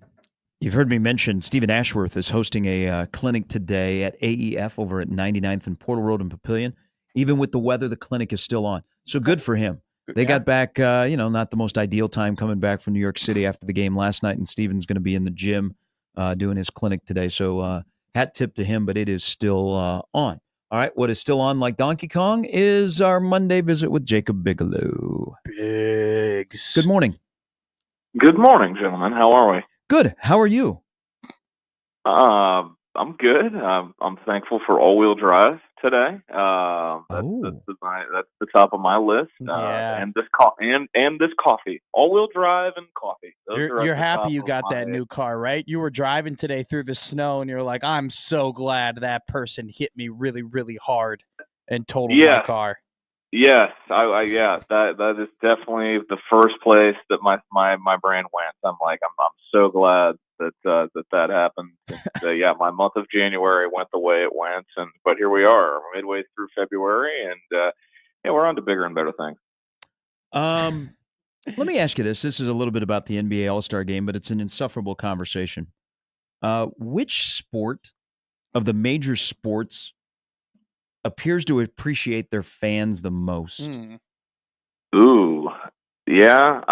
You've heard me mention Stephen Ashworth is hosting a clinic today at AEF over at 99th and Portal Road in Papillion. Even with the weather, the clinic is still on. So good for him. They got back, not the most ideal time coming back from New York City after the game last night, and Stephen's going to be in the gym doing his clinic today. So hat tip to him, but it is still on. All right, what is still on like Donkey Kong is our Monday visit with Jacob Bigalow. Biggs. Good morning. Good morning, gentlemen. How are we? Good. How are you? I'm good. I'm thankful for all-wheel drive today. That's the top of my list. Yeah. And this and this coffee. All-wheel drive and coffee. You're happy you got that new car, right? You were driving today through the snow, and you're like, "I'm so glad that person hit me really, really hard and totaled my car." Yes, that is definitely the first place that my brain went. I'm so glad that happened. And, my month of January went the way it went, but here we are, midway through February, and we're on to bigger and better things. Let me ask you this. This is a little bit about the NBA All-Star Game, but it's an insufferable conversation. Which sport of the major sports appears to appreciate their fans the most? Ooh, yeah.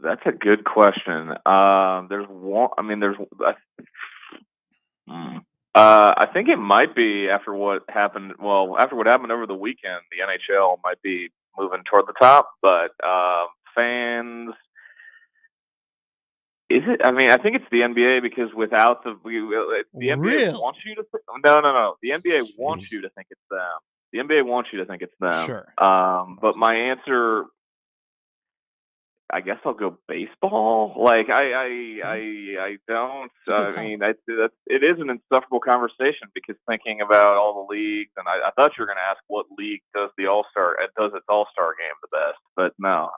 That's a good question. There's one. I mean, I think it might be after what happened. Well, after what happened over the weekend, the NHL might be moving toward the top. But fans. Is it? I mean, I think it's the NBA because without the NBA wants you to. No. The NBA wants you to think it's them. The NBA wants you to think it's them. Sure. But my answer, I guess I'll go baseball. Like I don't. I mean, it is an insufferable conversation because thinking about all the leagues, and I thought you were going to ask what league does its All-Star game the best, but no.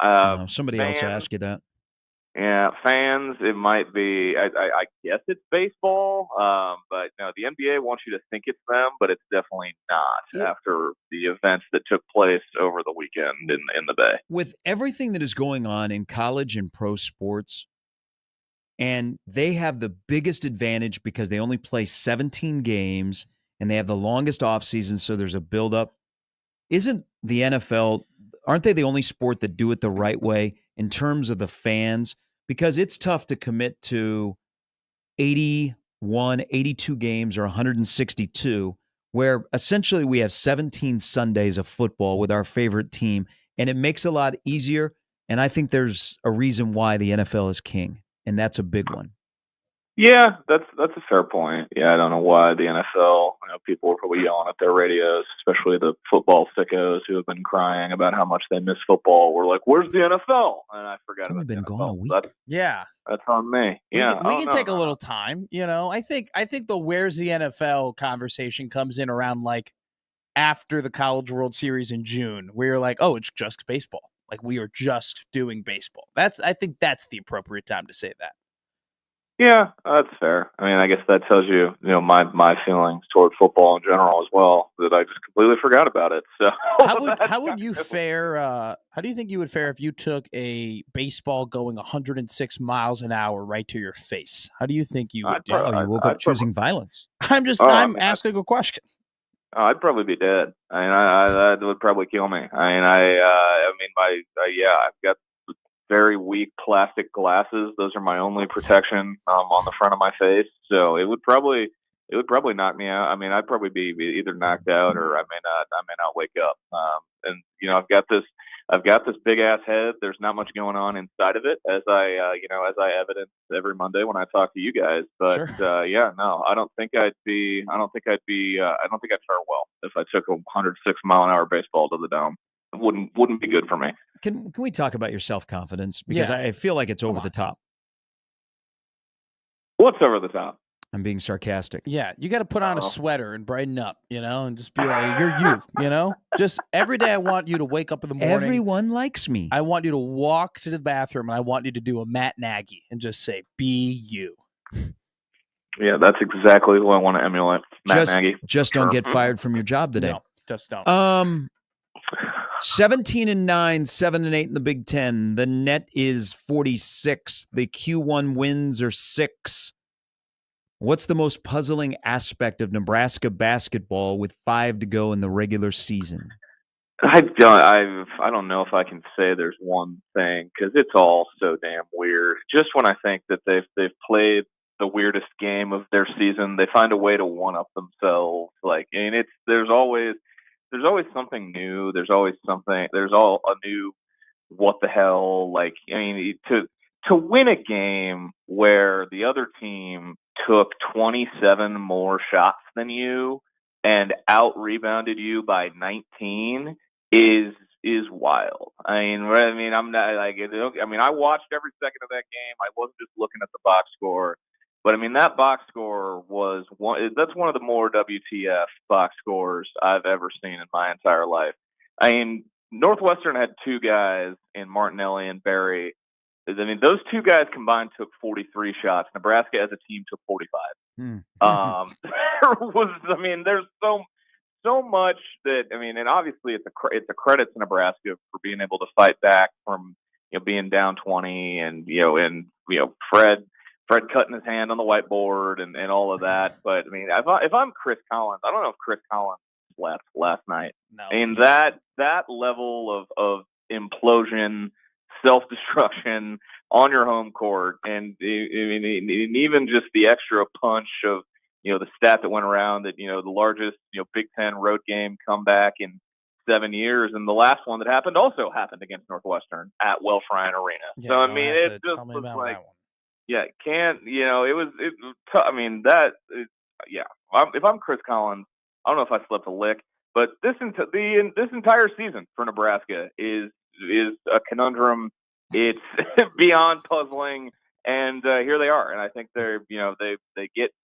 Somebody else asked you that. Yeah, fans, it might be, I guess it's baseball, but no, the NBA wants you to think it's them, but it's definitely not after the events that took place over the weekend in the Bay. With everything that is going on in college and pro sports, and they have the biggest advantage because they only play 17 games, and they have the longest offseason, so there's a buildup. Isn't the NFL, aren't they the only sport that do it the right way in terms of the fans? Because it's tough to commit to 81, 82 games or 162, where essentially we have 17 Sundays of football with our favorite team, and it makes it a lot easier. And I think there's a reason why the NFL is king, and that's a big one. Yeah, that's a fair point. Yeah, I don't know why the NFL, people are probably yelling at their radios, especially the football sickos who have been crying about how much they miss football. We're like, where's the NFL? And I forgot about the NFL. Gone a week. That's on me. Yeah, we can take a little time. I think the where's the NFL conversation comes in around like after the College World Series in June, where you're like, oh, it's just baseball. Like we are just doing baseball. I think that's the appropriate time to say that. Yeah, that's fair. I mean, I guess that tells you, my feelings toward football in general as well, that I just completely forgot about it. So how would you fare? How do you think you would fare if you took a baseball going 106 miles an hour right to your face? How do you think you would do? You woke up choosing violence. I'm asking a question. I'd probably be dead. I mean, that would probably kill me. I've got very weak plastic glasses. Those are my only protection on the front of my face. So it would probably knock me out. I mean, I'd probably be either knocked out or I may not wake up. And I've got this big ass head. There's not much going on inside of it, as I evidence every Monday when I talk to you guys. But sure. I don't think I'd fare well if I took a 106 mile an hour baseball to the dome. It wouldn't be good for me. Can we talk about your self-confidence? Because I feel like it's over the top. What's over the top? I'm being sarcastic. Yeah, you got to put on a sweater and brighten up, and just be like, you're you, Just every day I want you to wake up in the morning. Everyone likes me. I want you to walk to the bathroom and I want you to do a Matt Nagy and just say, be you. Yeah, that's exactly who I want to emulate. Matt Nagy. Just don't get fired from your job today. No, just don't. 17-9, 7-8 in the Big Ten. The net is 46. The Q1 wins are 6. What's the most puzzling aspect of Nebraska basketball with 5 to go in the regular season? I don't know if I can say there's one thing because it's all so damn weird. Just when I think that they've played the weirdest game of their season, they find a way to one up themselves. Like, and there's always something new. There's always something. There's all a new what the hell. Like, I mean, to win a game where the other team took 27 more shots than you and out rebounded you by 19 is wild. I mean, I'm not like, I mean, I watched every second of that game. I wasn't just looking at the box score, but I mean, that box score that's one of the more WTF box scores I've ever seen in my entire life. I mean, Northwestern had 2 guys in Martinelli and Berry. I mean, those 2 guys combined took 43 shots. Nebraska as a team took 45. There's so much that, I mean, and obviously it's a credit to Nebraska for being able to fight back from, being down 20 and, Fred cutting his hand on the whiteboard and all of that. But I mean, if I'm Chris Collins, I don't know if Chris Collins slept last night. No. I mean, that level of implosion, self-destruction on your home court, and even just the extra punch of, the stat that went around that, the largest, Big Ten road game comeback in 7 years, and the last one that happened also happened against Northwestern at Welsh Ryan Arena. Yeah, so I mean, it just was like, yeah, if I'm Chris Collins, I don't know if I slept a lick, but this entire season for Nebraska is a conundrum. It's beyond puzzling. And here they are, and I think they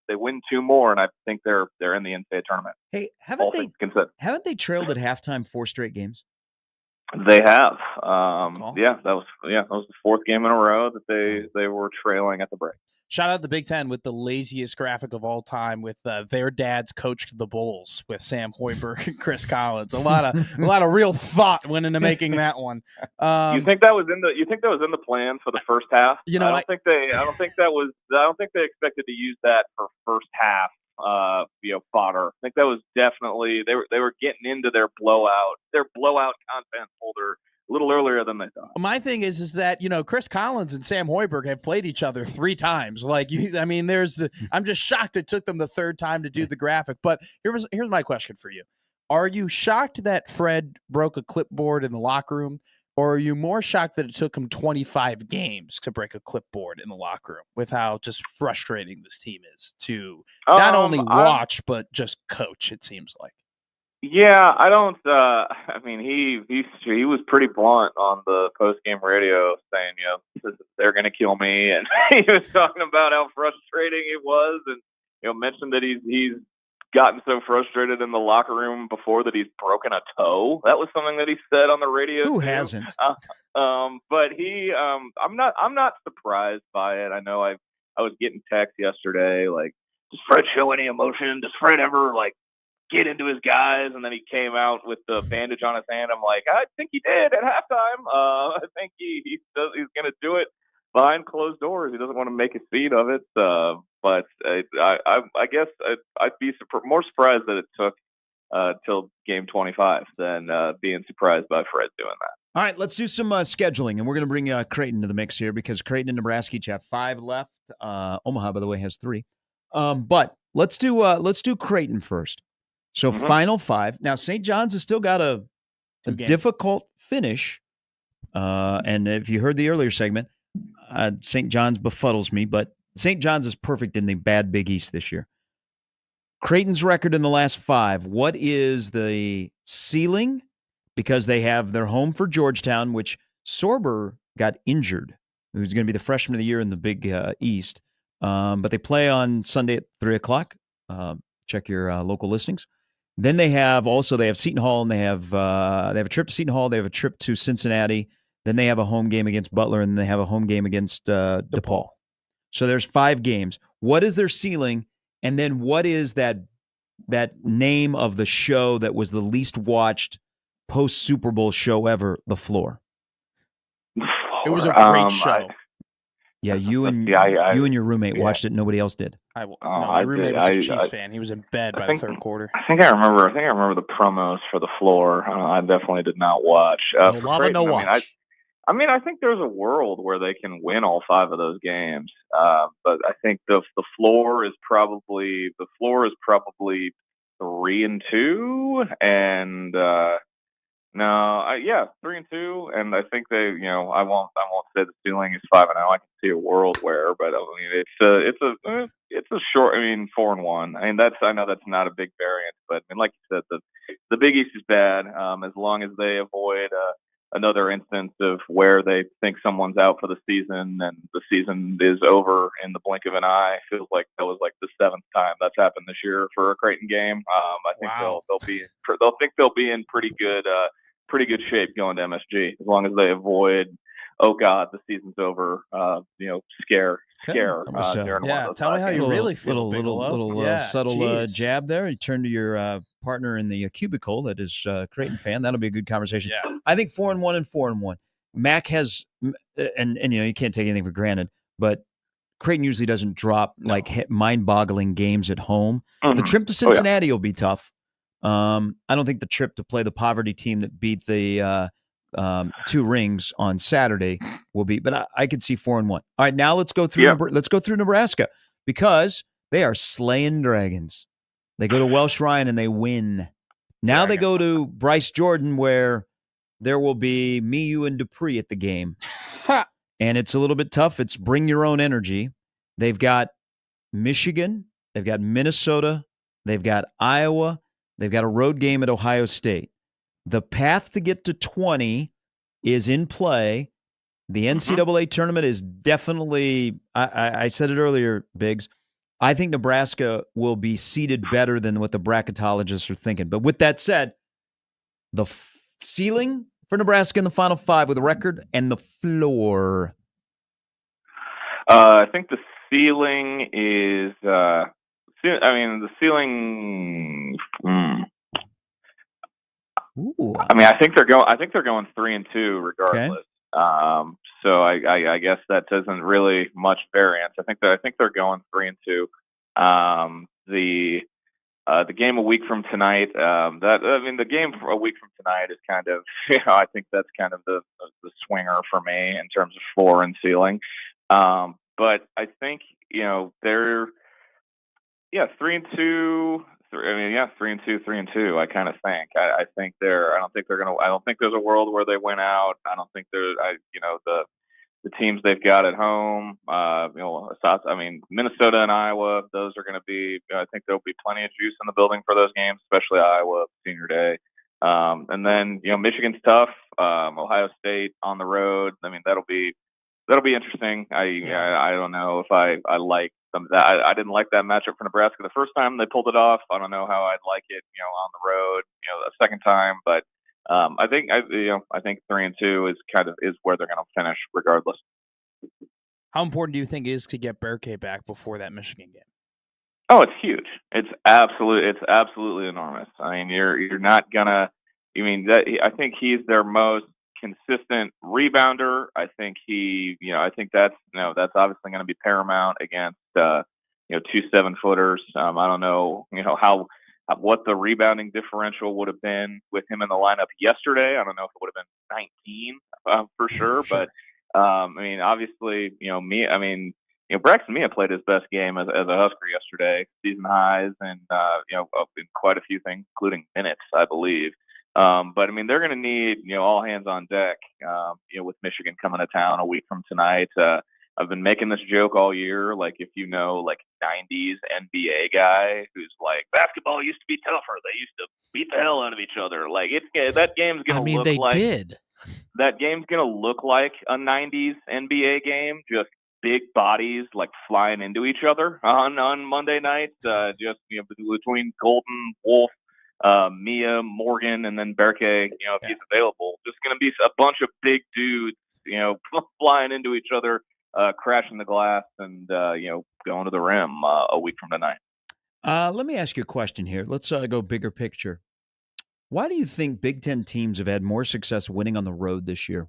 win 2 more, and I think they're in the NCAA tournament. Hey, haven't they trailed at halftime 4 straight games? They have. That was the 4th game in a row that they were trailing at the break. Shout out the Big Ten with the laziest graphic of all time with their dads coached the Bulls with Sam Hoiberg and Chris Collins. A lot of real thought went into making that one. You think that was in the plan for the first half? I don't think they expected to use that for first half fodder. I think that was definitely they were getting into their blowout content folder a little earlier than they thought. My thing is that, Chris Collins and Sam Hoiberg have played each other 3 times. I'm just shocked it took them the 3rd time to do the graphic. But here's my question for you. Are you shocked that Fred broke a clipboard in the locker room, or are you more shocked that it took him 25 games to break a clipboard in the locker room with how just frustrating this team is to not only watch, but just coach, it seems like? Yeah, I don't. He was pretty blunt on the post-game radio, saying, they're going to kill me, and he was talking about how frustrating it was, and mentioned that he's gotten so frustrated in the locker room before that he's broken a toe. That was something that he said on the radio. Who hasn't? But I'm not surprised by it. I know I was getting texts yesterday like, does Fred show any emotion? Does Fred ever get into his guys? And then he came out with the bandage on his hand. I'm like, I think he did at halftime. I think he's going to do it behind closed doors. He doesn't want to make a scene of it. But I guess I'd be more surprised that it took till game 25 than being surprised by Fred doing that. All right, let's do some scheduling, and we're going to bring Creighton to the mix here because Creighton and Nebraska each have 5 left. Omaha, by the way, has 3. But let's do Creighton first. So final 5. Now, St. John's has still got a difficult finish. And if you heard the earlier segment, St. John's befuddles me, but St. John's is perfect in the bad Big East this year. Creighton's record in the last 5. What is the ceiling? Because they're home for Georgetown, which Sorber got injured, who's going to be the freshman of the year in the Big East. But they play on Sunday at 3:00. Check your local listings. Then they have Seton Hall, and they have a trip to Seton Hall. They have a trip to Cincinnati. Then they have a home game against Butler, and then they have a home game against DePaul. So there's 5 games. What is their ceiling? And then what is that name of the show that was the least watched post Super Bowl show ever, The Floor? It was a great show. Yeah, you and your roommate watched it. Nobody else did. No, my roommate was a Chiefs fan. He was in bed by the third quarter. I think I remember the promos for The Floor. I definitely did not watch. No lava, no watch. I think there's a world where they can win all 5 of those games. But I think the floor is probably 3-2, and 3-2, and I think they, I won't say the ceiling is 5-0. I can see a world where, but I mean, it's a short. 4-1. I know that's not a big variance, but like you said, the Big East is bad. As long as they avoid another instance of where they think someone's out for the season and the season is over in the blink of an eye. Feels like that was like the 7th time that's happened this year for a Creighton game. I think they'll be in pretty good shape going to MSG as long as they avoid, oh God, the season's over. Scare. During one of those tell me how you really feel. Little subtle jab there. You turn to your partner in the cubicle that is Creighton fan. That'll be a good conversation. Yeah. I think 4-1 and 4-1. Mac has, and you can't take anything for granted, but Creighton usually doesn't drop like mind-boggling games at home. Mm-hmm. The trip to Cincinnati will be tough. I don't think the trip to play the poverty team that beat the 2 rings on Saturday will be, but I could see 4-1. All right, now let's go through. Let's go through Nebraska because they are slaying dragons. They go to Welsh Ryan and they win. Now they go to Bryce Jordan where there will be me, you, and Dupree at the game, and it's a little bit tough. It's bring your own energy. They've got Michigan, they've got Minnesota, they've got Iowa, they've got a road game at Ohio State. The path to get to 20 is in play. The NCAA tournament is definitely, I said it earlier, Biggs, I think Nebraska will be seeded better than what the bracketologists are thinking. But with that said, the ceiling for Nebraska in the Final 5 with a record and the floor. I think the ceiling is, the ceiling. Ooh. I think they're going 3-2 regardless. Okay. So I guess that doesn't really much variance. I think they're going 3-2. The game a week from tonight. The game a week from tonight is kind of, I think that's kind of the swinger for me in terms of floor and ceiling. But I think they're 3-2. 3-2. I kind of think. I think they're. I don't think there's a world where they win out. I don't think there's. The teams they've got at home. Minnesota and Iowa. Those are going to be. I think there'll be plenty of juice in the building for those games, especially Iowa senior day. And then Michigan's tough. Ohio State on the road. That'll be interesting. I don't know if I like. I didn't like that matchup for Nebraska the first time they pulled it off. I don't know how I'd like it, on the road, a second time. But I think 3-2 is where they're going to finish regardless. How important do you think it is to get Berke back before that Michigan game? Oh, it's huge. It's absolutely enormous. You're not gonna. I think he's their most consistent rebounder. I think I think that's obviously going to be paramount against 2 7-footers. I don't know what the rebounding differential would have been with him in the lineup yesterday. I don't know if it would have been 19 for sure. But obviously Braxton Mia played his best game as a Husker yesterday, season highs and in quite a few things, including minutes, I believe. But they're going to need all hands on deck. With Michigan coming to town a week from tonight. I've been making this joke all year. Like if 90s NBA guy who's like basketball used to be tougher. They used to beat the hell out of each other. Like that game's going to look like. Did. That game's going to look like a 90s NBA game. Just big bodies like flying into each other on Monday night. Just between Golden, Wolf, Mia, Morgan, and then Berke, if he's available. Just going to be a bunch of big dudes, flying into each other, crashing the glass, and going to the rim a week from tonight. Let me ask you a question here. Let's go bigger picture. Why do you think Big Ten teams have had more success winning on the road this year?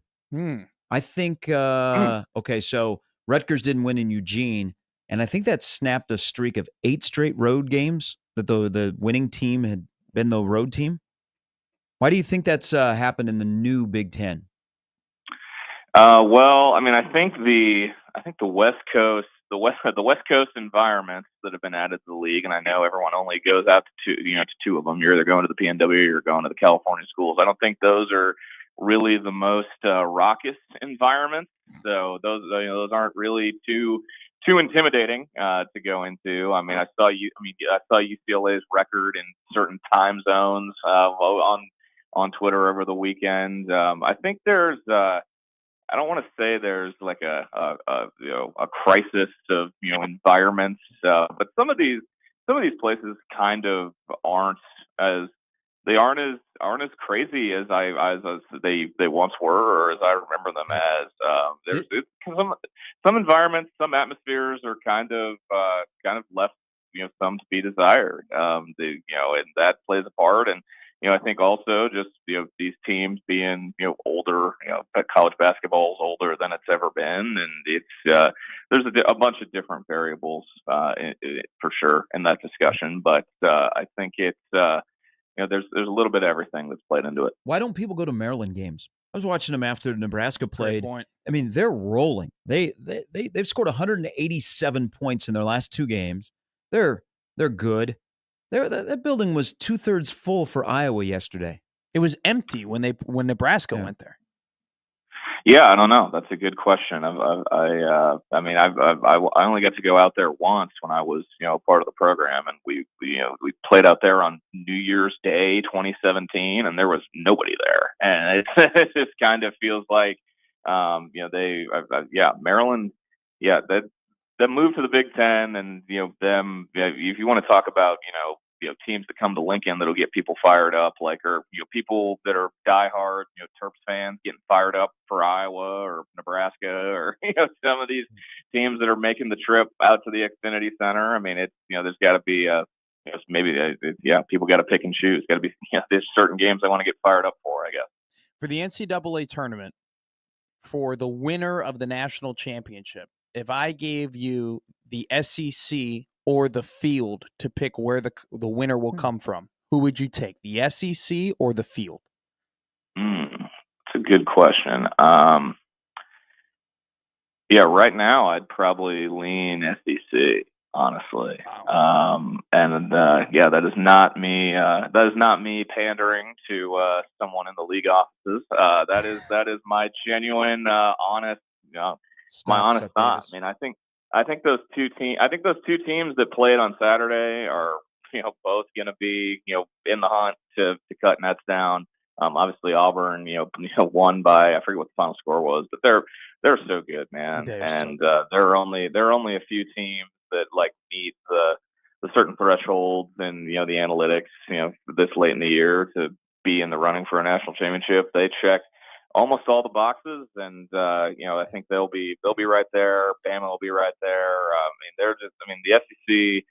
I think, okay, so Rutgers didn't win in Eugene, and I think that snapped a streak of 8 straight road games that the winning team had been the road team. Why do you think that's happened in the new Big Ten? Well, I mean, I think the West Coast, the West Coast environments that have been added to the league, and I know everyone only goes out to two of them. You're either going to the PNW or you're going to the California schools. I don't think those are really the most raucous environments. So those aren't really too intimidating to go into. I mean, I saw UCLA's record in certain time zones on Twitter over the weekend. I think there's I don't want to say there's like a crisis of environments, but some of these places kind of aren't as crazy as they once were, or as I remember them as. There's some environments, some atmospheres are kind of left some to be desired. And that plays a part. And I think also just these teams being older, college basketball is older than it's ever been, and it's there's a bunch of different variables for sure in that discussion. But I think it's there's a little bit of everything that's played into it. Why don't people go to Maryland games? I was watching them after Nebraska played. Great point. I mean, they're rolling. They've scored 187 points in their last 2 games. They're good. That building was 2/3 full for Iowa yesterday. It was empty when Nebraska went there. Yeah, I don't know. That's a good question. I only got to go out there once when I was part of the program, and we played out there on New Year's Day 2017, and there was nobody there, and it just kind of feels like Maryland, that move to the Big Ten, and them. If you want to talk about teams that come to Lincoln that'll get people fired up, or people that are diehard Terps fans getting fired up for Iowa or Nebraska, or some of these teams that are making the trip out to the Xfinity Center. I mean, it's there's got to be people got to pick and choose. Got to be there's certain games I want to get fired up for, I guess. For the NCAA tournament, for the winner of the national championship, if I gave you the SEC or the field to pick where the winner will come from, who would you take, the SEC or the field? It's a good question. Right now I'd probably lean SEC, honestly. Wow. That is not me. That is not me pandering to someone in the league offices. That is my genuine, honest, my honest thought. I mean, I think those two teams that played on Saturday are both going to be in the hunt to cut nets down. Obviously Auburn won by, I forget what the final score was, but they're so good, man. There are only a few teams that meet the certain thresholds and the analytics this late in the year to be in the running for a national championship. They check almost all the boxes, and I think they'll be right there. Bama will be right there. The SEC.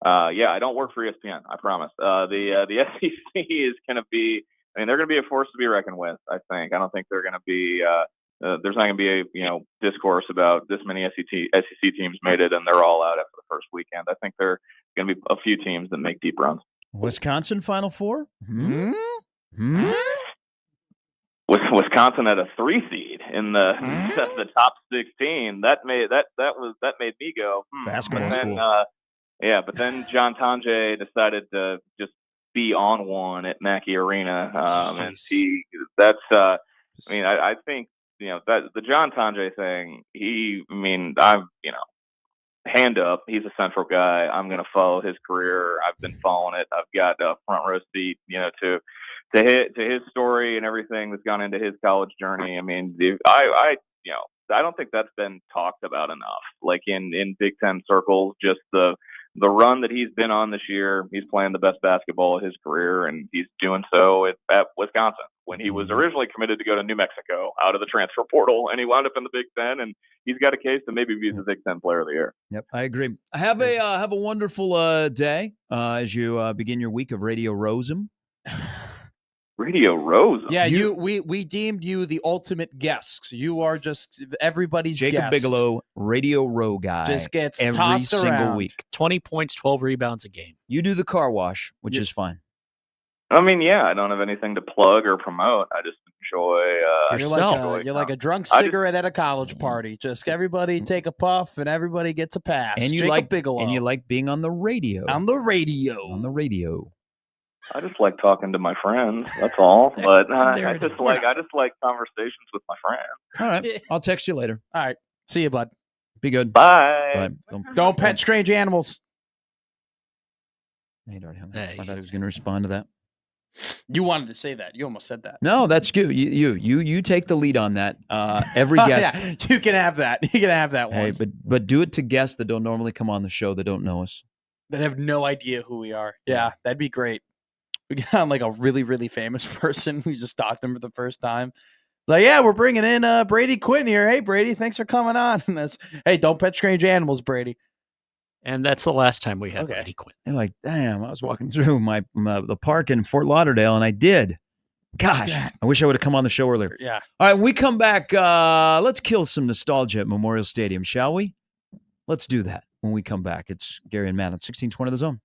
I don't work for ESPN, I promise. The SEC is going to be. I mean, they're going to be a force to be reckoned with. I think. I don't think they're going to be. There's not going to be a discourse about this many SEC teams made it and they're all out after the first weekend. I think there are going to be a few teams that make deep runs. Wisconsin Final Four. Wisconsin at a 3 seed in the top 16. That made me go basketball school. But then John Tange decided to just be on one at Mackey Arena, and I think that the John Tange thing. Hand up, he's a Central guy. I'm going to follow his career. I've been following it. I've got a front row seat, to his story and everything that's gone into his college journey. I mean, I don't think that's been talked about enough. In Big Ten circles, just the run that he's been on this year. He's playing the best basketball of his career, and he's doing so at Wisconsin when he was originally committed to go to New Mexico out of the transfer portal, and he wound up in the Big Ten, and he's got a case to maybe be the Big Ten Player of the Year. Yep, I agree. Have a wonderful day as you begin your week of Radio Rosem. Radio Rose. Yeah, we deemed you the ultimate guest. You are just everybody's Jacob guest. Bigalow, Radio Row guy. Just gets every tossed single around. week. 20 points, 12 rebounds a game. You do the car wash, which is fine. I mean, yeah, I don't have anything to plug or promote. I just enjoy. You're like a drunk cigarette at a college party. Just everybody take a puff and everybody gets a pass. And you Jacob like Bigalow. And you like being on the radio. On the radio. I just like talking to my friends. That's all. But There I it just is. like conversations with my friends. All right. I'll text you later. All right. See you, bud. Be good. Bye. Don't pet strange animals. He'd already hung up. Hey. I thought he was going to respond to that. You wanted to say that. You almost said that. No, that's good. You take the lead on that. Every guest. Yeah, you can have that. You can have that one. Hey, but do it to guests that don't normally come on the show that don't know us. That have no idea who we are. Yeah, that'd be great. We get on like a really, really famous person. We just talked to them for the first time. Like, yeah, we're bringing in Brady Quinn here. Hey, Brady, thanks for coming on. And hey, don't pet strange animals, Brady. And that's the last time we had Brady Quinn. They're like, damn, I was walking through the park in Fort Lauderdale, and I did. Gosh, I wish I would have come on the show earlier. Yeah. All right, when we come back, let's kill some nostalgia at Memorial Stadium, shall we? Let's do that when we come back. It's Gary and Matt on 1620 The Zone.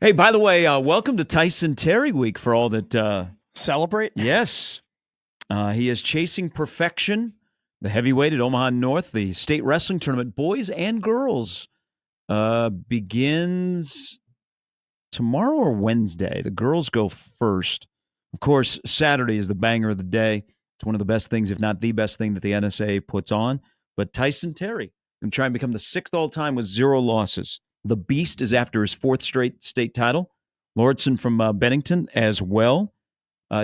Hey, by the way, welcome to Tyson Terry Week for all that. Celebrate? Yes. He is chasing perfection. The heavyweight at Omaha North, the state wrestling tournament, boys and girls, begins tomorrow or Wednesday. The girls go first. Of course, Saturday is the banger of the day. It's one of the best things, if not the best thing, that the NSA puts on. But Tyson Terry going to try and become the 6th all-time with 0 losses. The Beast is after his 4th straight state title. Lordson from Bennington as well.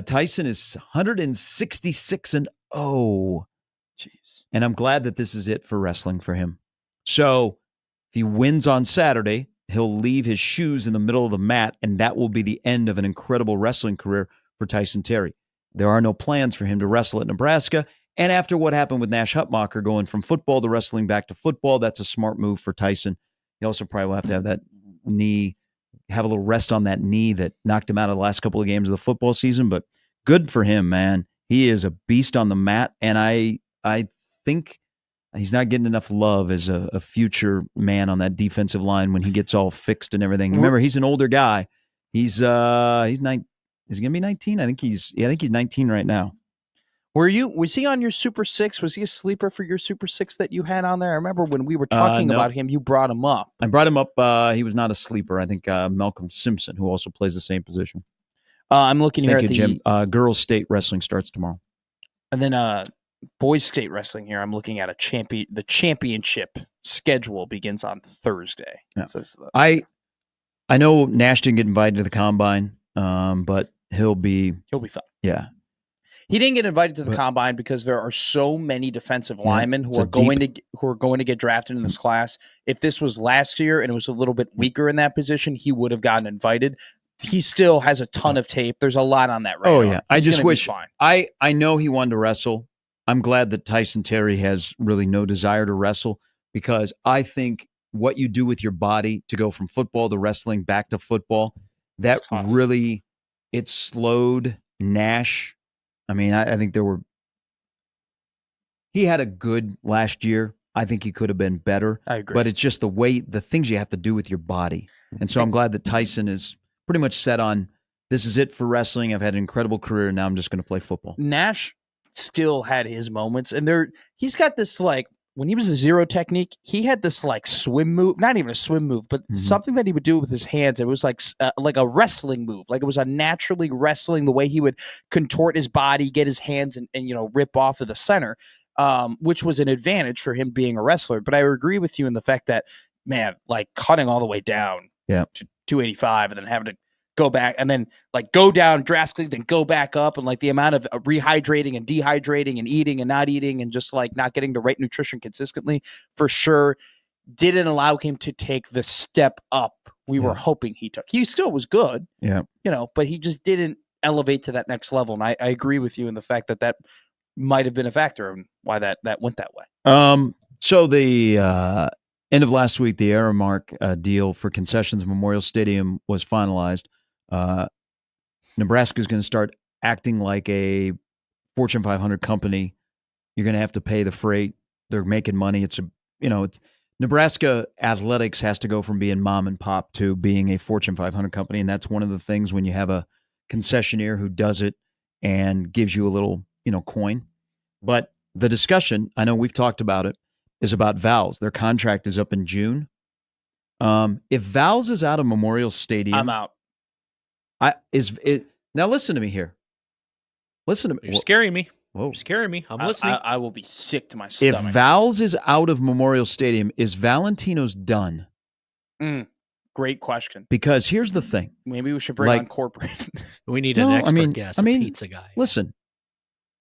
Tyson is 166-0. Jeez. And I'm glad that this is it for wrestling for him. So if he wins on Saturday, he'll leave his shoes in the middle of the mat, and that will be the end of an incredible wrestling career for Tyson Terry. There are no plans for him to wrestle at Nebraska. And after what happened with Nash Hutmacher going from football to wrestling back to football, that's a smart move for Tyson. He also probably will have to have that knee, have a little rest on that knee that knocked him out of the last couple of games of the football season. But good for him, man. He is a beast on the mat, and I think he's not getting enough love as a future man on that defensive line when he gets all fixed and everything. Remember, he's an older guy. He's 9. Is he gonna be 19? I think he's 19 right now. Was he on your Super 6? Was he a sleeper for your Super 6 that you had on there? I remember when we were talking No. about him, you brought him up. I brought him up. He was not a sleeper. I think Malcolm Simpson, who also plays the same position. I'm looking here Thank at you, Jim. Girls State Wrestling starts tomorrow. And then boys state wrestling here. I'm looking at the championship schedule begins on Thursday. Yeah. So, I know Nash didn't get invited to the combine, but he'll be fine. Yeah. He didn't get invited to the combine because there are so many defensive linemen who are going to get drafted in this class. If this was last year and it was a little bit weaker in that position, he would have gotten invited. He still has a ton of tape. There's a lot on that right Oh, now. yeah. I just wish fine. I know he wanted to wrestle. I'm glad that Tyson Terry has really no desire to wrestle, because I think what you do with your body to go from football to wrestling back to football, that really, it slowed Nash. I mean, I think he had a good last year. I think he could have been better. I agree. But it's just the things you have to do with your body. And so I'm glad that Tyson is pretty much set on, this is it for wrestling. I've had an incredible career, and now I'm just going to play football. Nash still had his moments, and he's got this, like, when he was a 0 technique, he had this like swim move, not even a swim move, but something that he would do with his hands. It was like a wrestling move. Like it was a naturally wrestling, the way he would contort his body, get his hands and rip off of the center, which was an advantage for him being a wrestler. But I agree with you in the fact that, man, like cutting all the way down to 285 and then having to go back and then like go down drastically, then go back up, and like the amount of rehydrating and dehydrating and eating and not eating and just like not getting the right nutrition consistently, for sure didn't allow him to take the step up we were hoping he took. He still was good, but he just didn't elevate to that next level. And I agree with you in the fact that might have been a factor in why that went that way. So the end of last week, the Aramark deal for concessions at Memorial Stadium was finalized. Nebraska is going to start acting like a Fortune 500 company. You're going to have to pay the freight. They're making money. It's Nebraska athletics has to go from being mom and pop to being a Fortune 500 company. And that's one of the things when you have a concessionaire who does it and gives you a little, coin. But the discussion, I know we've talked about it, is about Val's. Their contract is up in June. If Val's is out of Memorial Stadium, I'm out. Now listen to me here. Listen to me. You're scaring me. Whoa. You're scaring me. I'm listening. I will be sick to my stomach. If Val's is out of Memorial Stadium, is Valentino's done? Great question. Because here's the thing. Maybe we should bring on corporate. We need an expert guest, a pizza guy. Listen,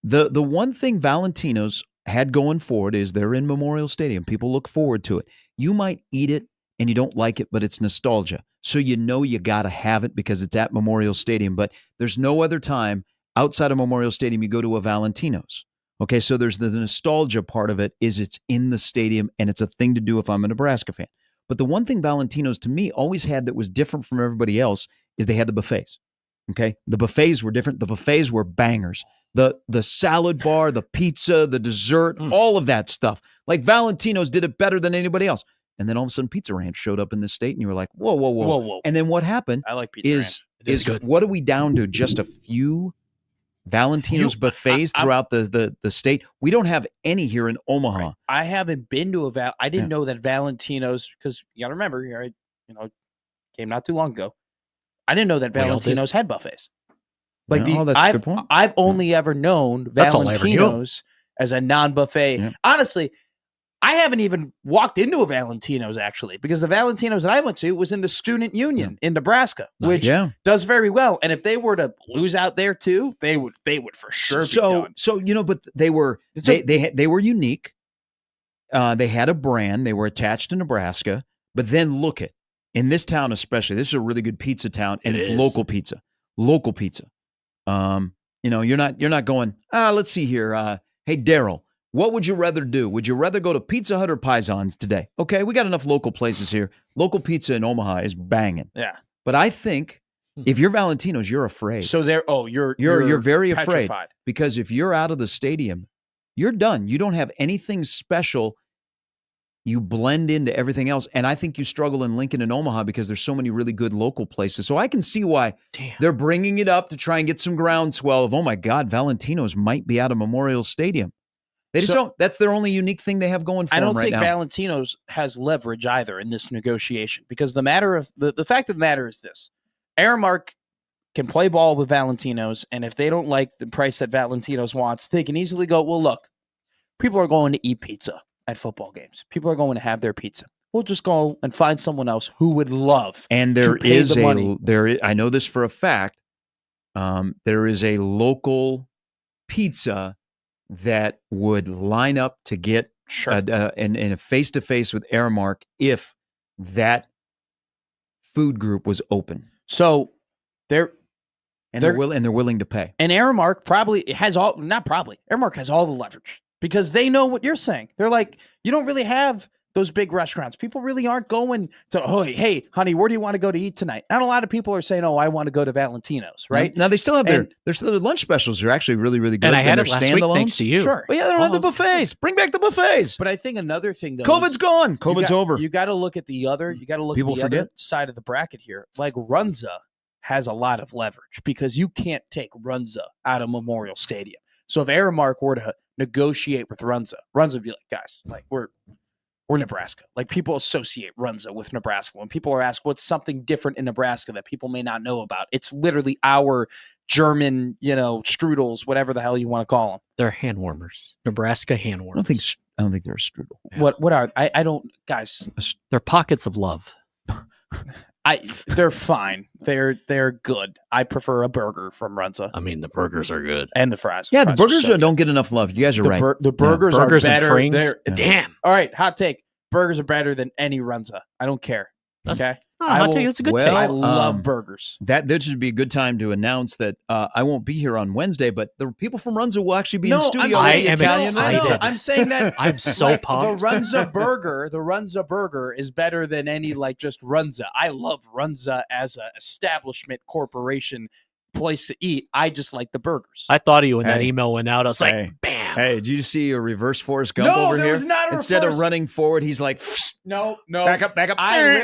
the one thing Valentino's had going forward is they're in Memorial Stadium. People look forward to it. You might eat it and you don't like it, but it's nostalgia. So you got to have it because it's at Memorial Stadium. But there's no other time outside of Memorial Stadium you go to a Valentino's. Okay, so there's the nostalgia part of it is it's in the stadium and it's a thing to do if I'm a Nebraska fan. But the one thing Valentino's to me always had that was different from everybody else is they had the buffets. Okay, the buffets were different. The buffets were bangers. The salad bar, the pizza, the dessert, all of that stuff. Like Valentino's did it better than anybody else. And then all of a sudden, Pizza Ranch showed up in the state, and you were like, whoa, whoa, whoa. Whoa, whoa. And then what happened I like Pizza Ranch. is good. what are we down to? Just a few Valentino's buffets throughout the state? We don't have any here in Omaha. Right. I haven't been to I didn't know that Valentino's, because you got to remember, here, came not too long ago. I didn't know that Valentino's had buffets. Like that's a good point. I've only ever known That's all I ever knew. Valentino's as a non-buffet. Yeah. Honestly, I haven't even walked into a Valentino's actually, because the Valentino's that I went to was in the Student Union in Nebraska, which does very well. And if they were to lose out there too, they would for sure be done. So but they were they were unique. They had a brand. They were attached to Nebraska. But then look at in this town especially. This is a really good pizza town, and it's local pizza. Local pizza. You're not going. Let's see here. Hey, Daryl. What would you rather do? Would you rather go to Pizza Hut or Pisons today? Okay, we got enough local places here. Local pizza in Omaha is banging. Yeah. But I think if you're Valentino's, you're afraid. So you're very afraid, petrified. because if you're out of the stadium, you're done. You don't have anything special. You blend into everything else. And I think you struggle in Lincoln and Omaha because there's so many really good local places. So I can see why they're bringing it up to try and get some groundswell of, oh my God, Valentino's might be out of Memorial Stadium. They just don't. That's their only unique thing they have going for them right now. I don't think Valentino's has leverage either in this negotiation, because the fact of the matter is this: Aramark can play ball with Valentino's, and if they don't like the price that Valentino's wants, they can easily go, well, look, people are going to eat pizza at football games. People are going to have their pizza. We'll just go and find someone else who would love. And there is I know this for a fact. There is a local pizza that would line up to get in a face-to-face with Aramark if that food group was open. So they're willing to pay. And Aramark Aramark has all the leverage, because they know what you're saying. They're like, you don't really have those big restaurants. People really aren't going to, oh, hey, honey, where do you want to go to eat tonight? Not a lot of people are saying, oh, I want to go to Valentino's, right? Now they still have their lunch specials are actually really, really good. And I had it last week thanks to you. Sure. But yeah, they don't have the buffets. Bring back the buffets. But I think another thing, though, COVID's gone. COVID's over. You got to look at the other. You got to look at the other side of the bracket here. Like Runza has a lot of leverage, because you can't take Runza out of Memorial Stadium. So if Aramark were to negotiate with Runza would be like, guys, like we're Nebraska. Like, people associate Runza with Nebraska. When people are asked what's something different in Nebraska that people may not know about, it's literally our German, strudels, whatever the hell you want to call them. They're hand warmers. Nebraska hand warmers. I don't think they're a strudel. Yeah. What are I don't, guys? They're pockets of love. They're fine. They're good. I prefer a burger from Runza. I mean, the burgers are good, and the fries. Yeah, the burgers don't get enough love. You guys are right. The burgers are better. Damn. All right, hot take. Burgers are better than any Runza. I don't care. Okay. That's a good take. I love burgers. That should be a good time to announce that I won't be here on Wednesday, but the people from Runza will actually be in studio. I am excited. I'm saying that I'm so pumped. The Runza burger is better than any just Runza. I love Runza as an establishment, corporation, place to eat. I just like the burgers. I thought of you when that email went out. I was like, bam. Hey, did you see a reverse Forrest Gump over here? Was not a Instead reverse. of running forward, he's like, no. Back up. I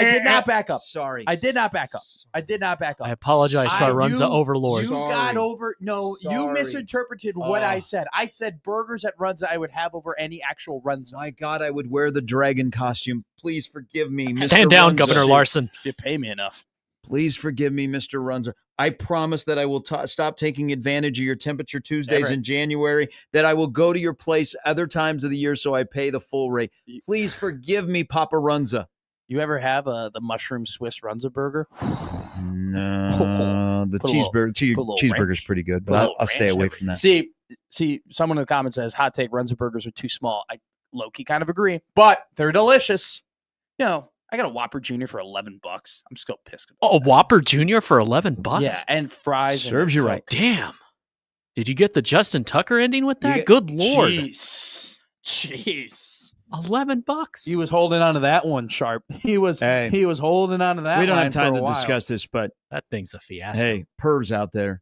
did not back up. Sorry. I did not back up. I apologize to our Runza overlords. You got over. No, you misinterpreted what I said. I said burgers at Runza I would have over any actual Runza. My God, I would wear the dragon costume. Please forgive me, Mr. Stand down, Runza. Governor Larson. You pay me enough. Please forgive me, Mr. Runza. I promise that I will stop taking advantage of your Temperature Tuesdays in January, that I will go to your place other times of the year so I pay the full rate. Please forgive me, Papa Runza. You ever have the mushroom Swiss Runza burger? No, the cheeseburger's pretty good, but I'll stay away from that. See, someone in the comments says hot take Runza burgers are too small. I low-key kind of agree, but they're delicious. I got a Whopper Jr. for $11. I'm still pissed about a Whopper Jr. for $11? Yeah, and fries. Serves you right. Damn. Did you get the Justin Tucker ending with that? Good Lord. Jeez. $11. He was holding on to that one, Sharpe. He was holding on to that one. We don't have time to discuss this, but that thing's a fiasco. Hey, pervs out there.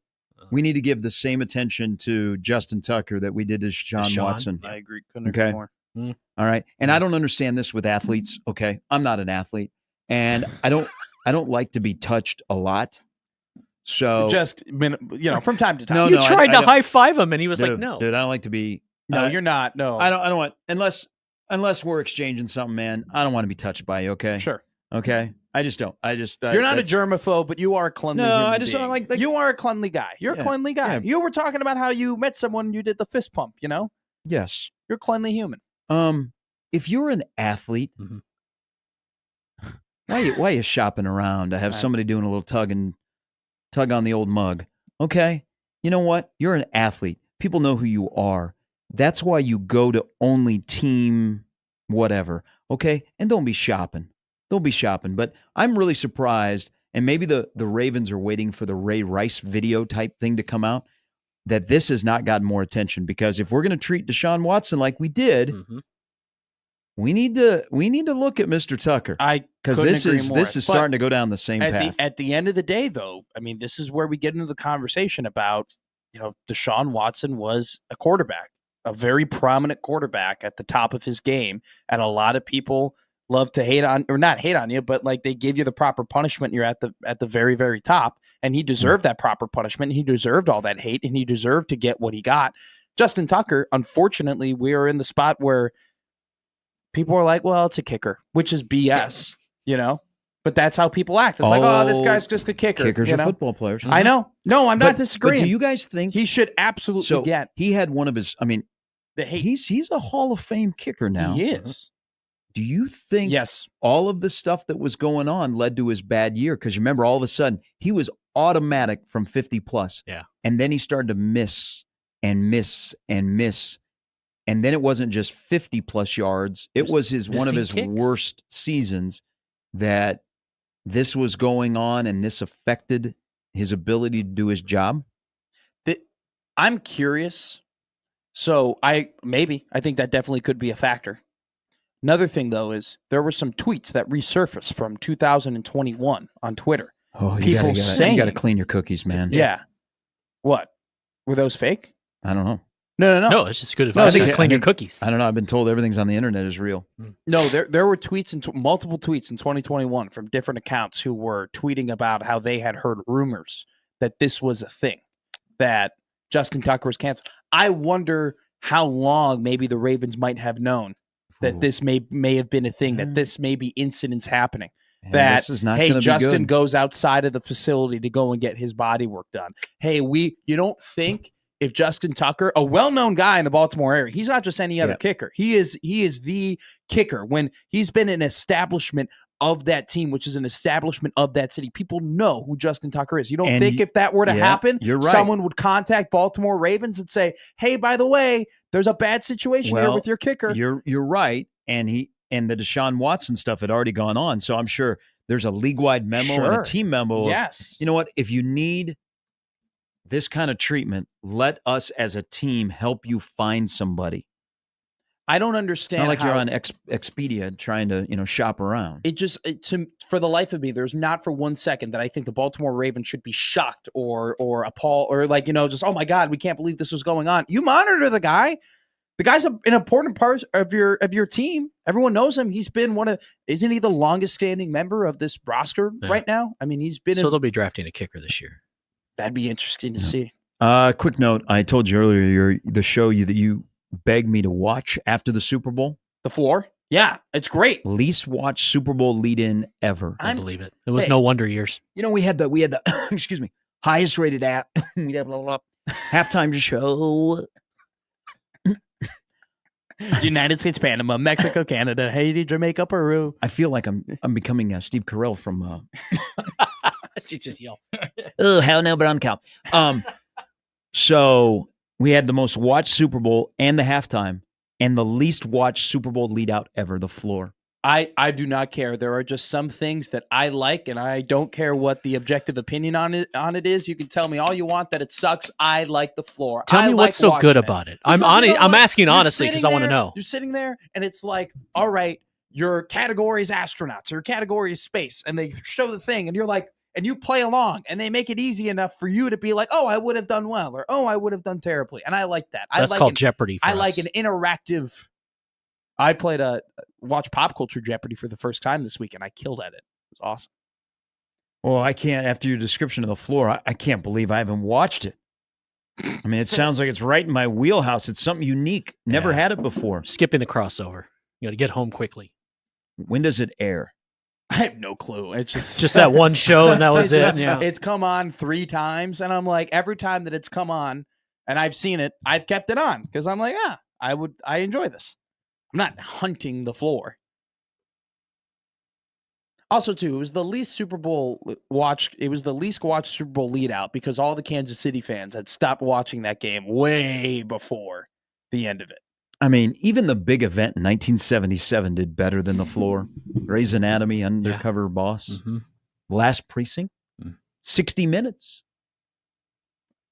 We need to give the same attention to Justin Tucker that we did to Sean Watson. I agree. Couldn't agree more. Mm. All right. And I don't understand this with athletes. Okay. I'm not an athlete. And I don't like to be touched a lot. So Just from time to time. No, You I tried to don't- high five him, and he was dude, like, "No, dude, I don't like to be. No, you're not. No, I don't want unless we're exchanging something, man. I don't want to be touched by you. Okay. Sure. Okay. I just don't. You're not a germaphobe, but you are a cleanly. No, human I just don't being. like You are a cleanly guy. You're Yeah, a cleanly guy. yeah. You were talking about how you met someone and you did the fist pump. Yes. You're a cleanly human. If you're an athlete, Mhm. why are you shopping around to have Right. somebody doing a little tug on the old mug? Okay. You know what? You're an athlete. People know who you are. That's why you go to only team whatever. Okay. And don't be shopping. Don't be shopping. But I'm really surprised, and maybe the Ravens are waiting for the Ray Rice video type thing to come out, that this has not gotten more attention. Because if we're going to treat Deshaun Watson like we did, Mhm. we need to look at Mr. Tucker. Because this is starting to go down the same path. At the end of the day, though, I mean, this is where we get into the conversation about, Deshaun Watson was a quarterback, a very prominent quarterback at the top of his game, and a lot of people love to hate on, or not hate on you, but like they give you the proper punishment. You're at the very, very top, and he deserved that proper punishment. He deserved all that hate, and he deserved to get what he got. Justin Tucker, unfortunately, we are in the spot where people are like, well, it's a kicker, which is BS, but that's how people act. It's like, oh, this guy's just a kicker. Kickers are football players. I know. No, I'm not disagreeing. But do you guys think he should absolutely get he had one of his, the hate? he's a Hall of Fame kicker now. He is. Do you think Yes. all of the stuff that was going on led to his bad year? Because you remember, all of a sudden, he was automatic from 50 plus. Yeah. And then he started to miss and miss and miss. And then it wasn't just 50 plus yards. It was one of his kicks. worst seasons that this was going on, and this affected his ability to do his job. I'm curious. So I think that definitely could be a factor. Another thing, though, is there were some tweets that resurfaced from 2021 on Twitter. Oh, you got to clean your cookies, man. Yeah. What? Were those fake? I don't know. No, it's just good advice. I think- Clean I your think- cookies. I don't know. I've been told everything's on the internet is real. No, there were tweets and multiple tweets in 2021 from different accounts who were tweeting about how they had heard rumors that this was a thing, that Justin Tucker was canceled. I wonder how long maybe the Ravens might have known that this may have been a thing, that this may be incidents happening. Yeah, That, this is not hey, gonna be Justin good. goes outside of the facility to go and get his body work done. Hey, you don't think if Justin Tucker, a well-known guy in the Baltimore area, he's not just any other kicker. He is the kicker. When he's been an establishment of that team, which is an establishment of that city, people know who Justin Tucker is. You don't think if that were to happen, you're right. someone would contact Baltimore Ravens and say, hey, by the way, there's a bad situation here with your kicker. You're right. And the Deshaun Watson stuff had already gone on. So I'm sure there's a league-wide memo and a team memo. Yes. You know what? If you need this kind of treatment, let us as a team help you find somebody. I don't understand. Not like you're on Expedia trying to, shop around. For the life of me, there's not for 1 second that I think the Baltimore Ravens should be shocked or appalled or just, oh my God, we can't believe this was going on. You monitor the guy. The guy's an important part of your team. Everyone knows him. He's been isn't he the longest standing member of this roster right now? I mean, he's been. So they'll be drafting a kicker this year. That'd be interesting to see. Quick note: I told you earlier, the show that you begged me to watch after the Super Bowl. The Floor? Yeah, it's great. Least watched Super Bowl lead-in ever. I believe it. It was no wonder years. We had the excuse me, highest rated app. We had halftime show. United States, Panama, Mexico, Canada, Haiti, Jamaica, Peru. I feel like I'm becoming Steve Carell from. Just yell. Oh hell no, but I'm Cal. So we had the most watched Super Bowl and the halftime, and the least watched Super Bowl lead out ever. The Floor. I do not care. There are just some things that I like, and I don't care what the objective opinion on it is. You can tell me all you want that it sucks. I like The Floor. Tell me what's so good about it. I'm asking honestly because I want to know. You're sitting there, and it's like, all right, your category is astronauts, your category is space, and they show the thing, and you're like, and you play along, and they make it easy enough for you to be like, oh, I would have done well, or oh, I would have done terribly, and I like that. That's called Jeopardy. I like an interactive I played watch Pop Culture Jeopardy for the first time this week, and I killed at it. It was awesome. Well, I can't, after your description of the floor, I can't believe I haven't watched it. I mean, it sounds like it's right in my wheelhouse. It's something unique. Never had it before. Skipping the crossover. You got to get home quickly. When does it air? I have no clue. It's just that one show, and that was it. Yeah. It's come on 3 times, and I'm like, every time that it's come on, and I've seen it, I've kept it on because I'm like, I enjoy this. I'm not hunting the floor. Also, too, it was the least Super Bowl watched. It was the least watched Super Bowl lead out because all the Kansas City fans had stopped watching that game way before the end of it. I mean, even the big event in 1977 did better than the floor. Grey's Anatomy, Undercover Boss, Last Precinct, 60 Minutes,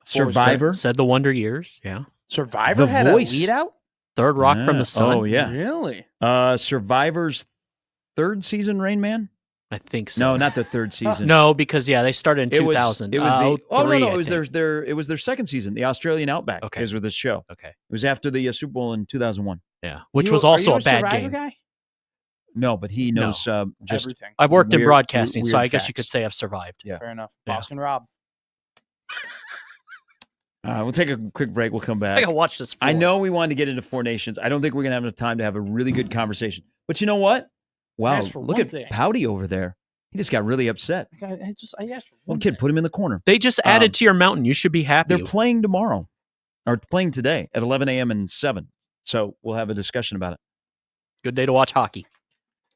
Survivor. Said the Wonder Years. Yeah. Survivor had Voice. a lead out? Third Rock from the Sun. Oh, yeah. Really? Survivor's 3rd season, Rain Man? I think so. No, not the 3rd season. No, because they started in 2000. It was the no, it was their it was their 2nd season, the Australian Outback. Okay. Is with this show. Okay. It was after the Super Bowl in 2001. Yeah, which was also a bad Survivor game. Guy? No, but he knows just everything. I've worked in weird- broadcasting, so weird I guess you could facts. say I've survived. Yeah. Fair enough. Yeah. Boston Rob. We'll take a quick break. We'll come I back. gotta watch this. I know we wanted to get into Four Nations. I don't think we're going to have enough time to have a really good conversation. But you know what? Wow, Ask for look one at thing. Pouty over there. He just got really upset. I asked for One one kid thing. put him in the corner. They just added to your mountain. You should be happy. They're playing tomorrow, or playing today at 11 a.m. and 7. So we'll have a discussion about it. Good day to watch hockey.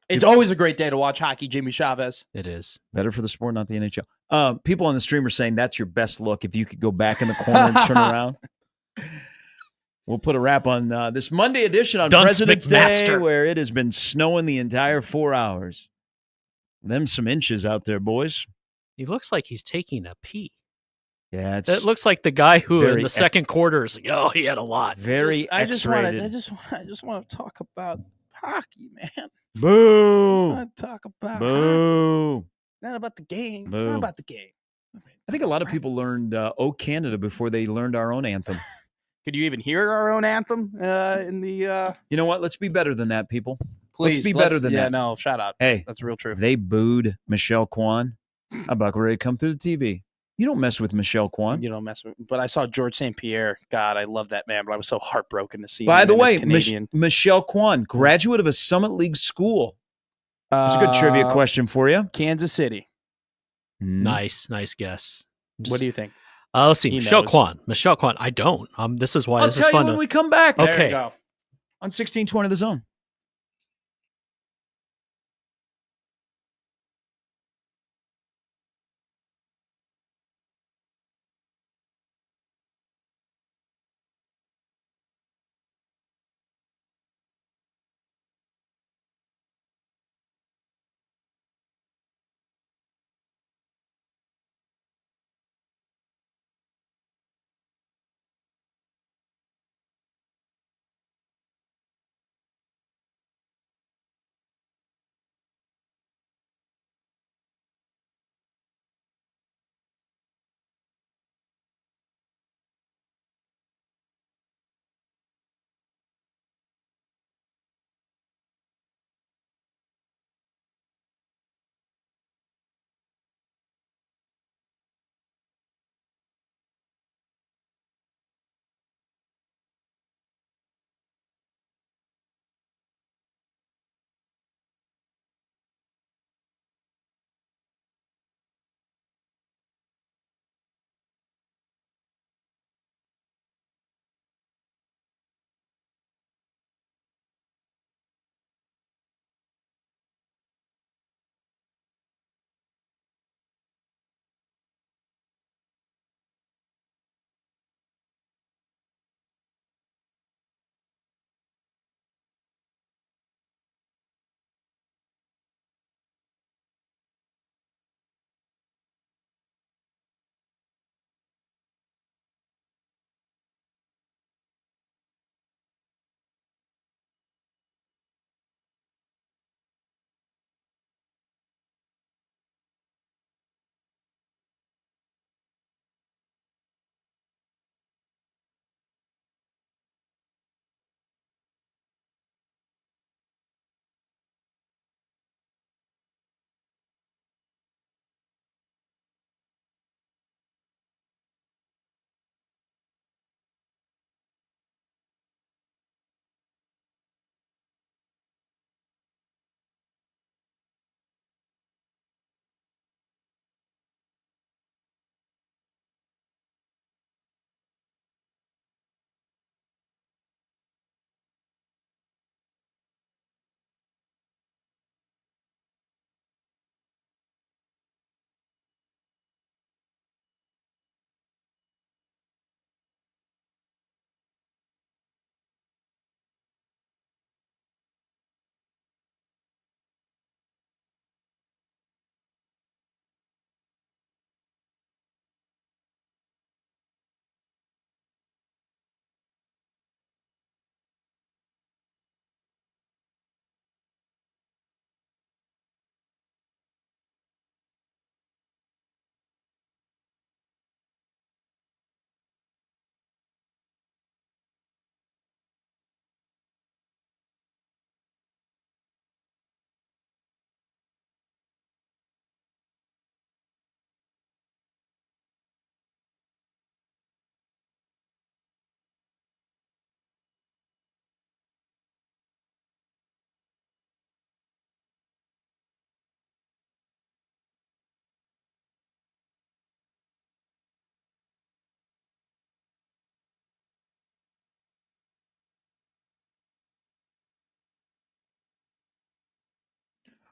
It's always a great day to watch hockey, Jimmy Chavez. It is. Better for the sport, not the NHL. People on the stream are saying that's your best look. If you could go back in the corner and turn around. We'll put a wrap on this Monday edition on Dunce President's Day, McMaster. where it has been snowing the entire 4 hours. Them some inches out there, boys. He looks like he's taking a pee. Yeah, it's It looks like the guy who in very the second quarter is like, oh, he had a lot. very I just want X-rated. to talk about hockey, man. Boo! I want to talk about hockey. Boo! Not about the game. It's Boo. not about the game. I think a lot of people learned "O Canada" before they learned our own anthem. Could you even hear our own anthem in the? You know what? Let's be better than that, people. Please Let's be better than yeah, that. no, shut up. Hey, That's real true. they booed Michelle Kwan. About ready to come through the TV. You don't mess with Michelle Kwan. You don't mess with. But I saw George St. Pierre. God, I love that man. But I was so heartbroken to see. By him the in his way, Canadian. Michelle Kwan, graduate of a Summit League school. That's a good trivia question for you. Kansas City. Nice guess. What do you think? Let's see. He Michelle knows. Kwan. Michelle Kwan. I don't. This is why I'll this tell is you fun. when we come back. Okay. There you go. On 1620 The Zone.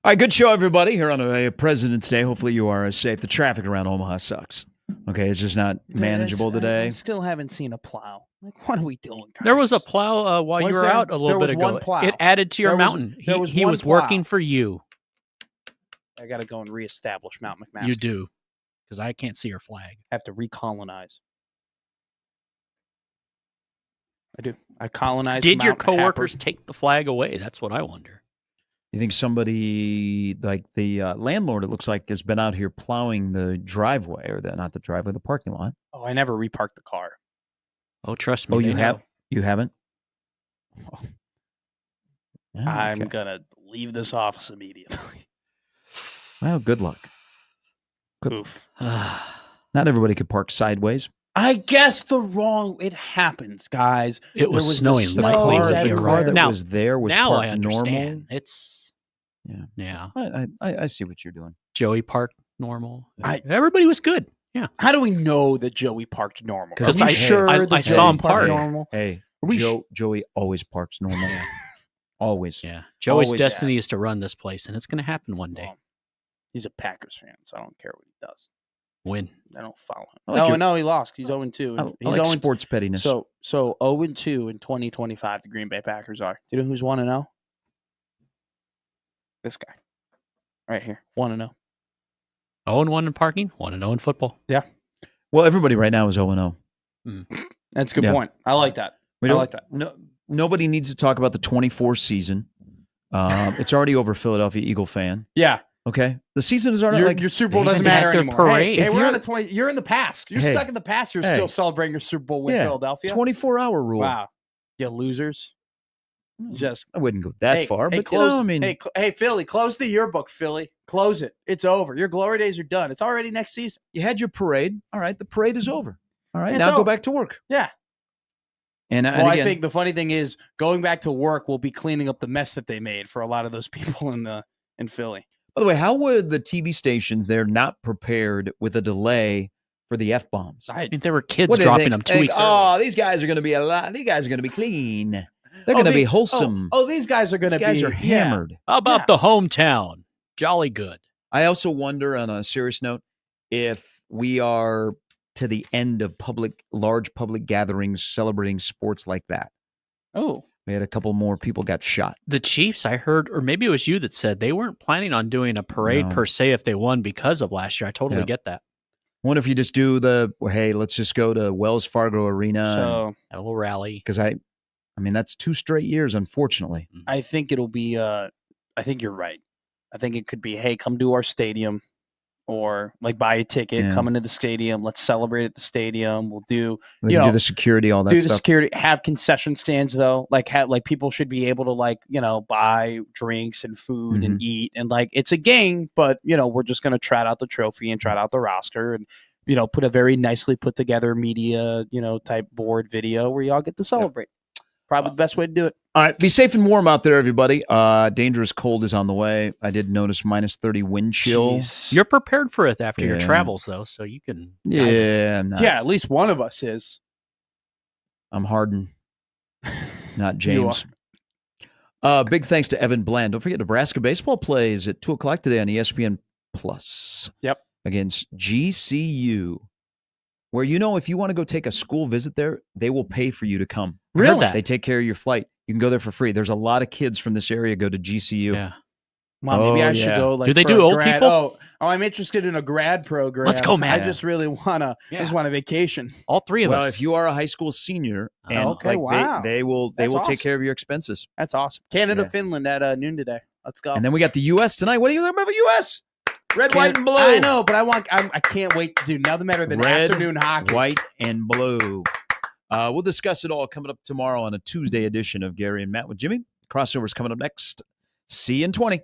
All right, good show, everybody, here on a President's Day. Hopefully you are safe. The traffic around Omaha sucks. Okay, it's just not manageable today. I still haven't seen a plow. Like, what are we doing, guys? There was a plow while you were out a little bit ago. It added to your mountain. He was working for you. I got to go and reestablish Mount McMaster. You do, because I can't see your flag. I have to recolonize. I do. I colonized. Did your Mount coworkers Happer. take the flag away? That's what I wonder. You think somebody like the landlord, it looks like, has been out here plowing the driveway, or not the driveway, the parking lot? Oh, I never reparked the car. Oh, trust me. Oh, they you know. have? You haven't? Oh. Yeah, I'm okay. gonna leave this office immediately. Well, good luck. Good. Oof. Not everybody could park sideways. I guessed it happens, guys. It was There was snowing the lightly. snow The that car that Now- was there was now parked I understand. normal. It's Yeah. yeah. I see what you're doing. Joey parked normal. I- Everybody was good. Yeah. How do we know that Joey parked normal? 'Cause Are we I- sure I that saw Joey him parked park. normal? Hey, Are we Joey always parks normal. Always. Yeah. Joey's Always destiny is to run this place, and it's going to happen one day. Well, he's a Packers fan, so I don't care what he does. Win. I don't follow him. I like No, he lost. He's 0-2. I He's like 0 sports pettiness. So 0-2 in 2025. The Green Bay Packers are. Do you know who's 1-0? This guy, right here, 1-0. 0-1 in parking, 1-0 in football. Well, everybody right now is 0-0. That's a good Yeah. point. I like that. We I don't- like that. No, nobody needs to talk about the 24 season. It's already over, Philadelphia Eagle fan. Yeah, Okay, the season is already your Super Bowl they doesn't even had matter their anymore. parade. Hey, If we're on you're- the 20. You're in the past. You're Hey. stuck in the past. You're Hey. still celebrating your Super Bowl win, Yeah. Philadelphia. 24-hour rule. Wow, you losers. Just I wouldn't go that hey, far, hey, but close, you know, I mean, hey, Philly, close the yearbook, Philly. Close it. It's over. Your glory days are done. It's already next season. you had your parade. All right, the parade is over. All right, It's now go over. back to work. Yeah. And, Well, I again, think the funny thing is going back to work will be cleaning up the mess that they made for a lot of those people in Philly. by the way, how were the TV stations there not prepared with a delay for the F-bombs? I mean, there were kids What do they dropping think? them 2 Think, weeks oh, early. these guys are going to be these guys are going to be clean. They're going to be wholesome. Oh, these guys are going these to be guys are yeah. hammered. How about Yeah. the hometown? Jolly good. I also wonder, on a serious note, if we are to the end of large public gatherings celebrating sports like that. Oh, We had a couple more people got shot. The Chiefs, I heard, or maybe it was you that said they weren't planning on doing a parade No. per se if they won because of last year. I totally Yeah. get that. Wonder if you just do hey, let's just go to Wells Fargo Arena. so A little rally. Because I mean, that's 2 straight years, unfortunately. I think it'll be. I think you're right. I think it could be, hey, come to our stadium, or like buy a ticket, Yeah. come into the stadium. Let's celebrate at the stadium. We'll do We You can do know, the security, all that do the stuff. security. Have concession stands though. Like people should be able to buy drinks and food Mm-hmm. and eat, and it's a game, but we're just gonna trot out the trophy and trot out the roster and put a very nicely put together media type board video where y'all get to celebrate. Probably the best way to do it. All right, be safe and warm out there, everybody. Dangerous cold is on the way. I did notice -30 wind chill. Jeez. You're prepared for it after your Yeah. travels, though, so you can. guide us. Yeah, I'm not. Yeah, at least one of us is. I'm Harden, not You James. Big thanks to Evan Bland. Don't forget, Nebraska baseball plays at 2:00 today on ESPN Plus. Yep. Against GCU, where if you want to go take a school visit there, they will pay for you to come. I heard Really? that. They take care of your flight. You can go there for free. There's a lot of kids from this area go to GCU. Yeah. Well, maybe Oh, I should yeah. go. Do they for do a old grad- people? Oh, I'm interested in a grad program. Let's go, man. I just really wanna. I just Yeah. want a vacation. All three of Well, us. if you are a high school senior, Oh, and okay, wow. they will That's take awesome. care of your expenses. That's awesome. Canada, Yeah. Finland at noon today. Let's go. And then we got the U.S. tonight. What do you remember U.S.? Red, white, and blue. I know, but I can't wait to do nothing better than Red, afternoon hockey. white, and blue. We'll discuss it all coming up tomorrow on a Tuesday edition of Gary and Matt with Jimmy. Crossover's coming up next. See you in 20.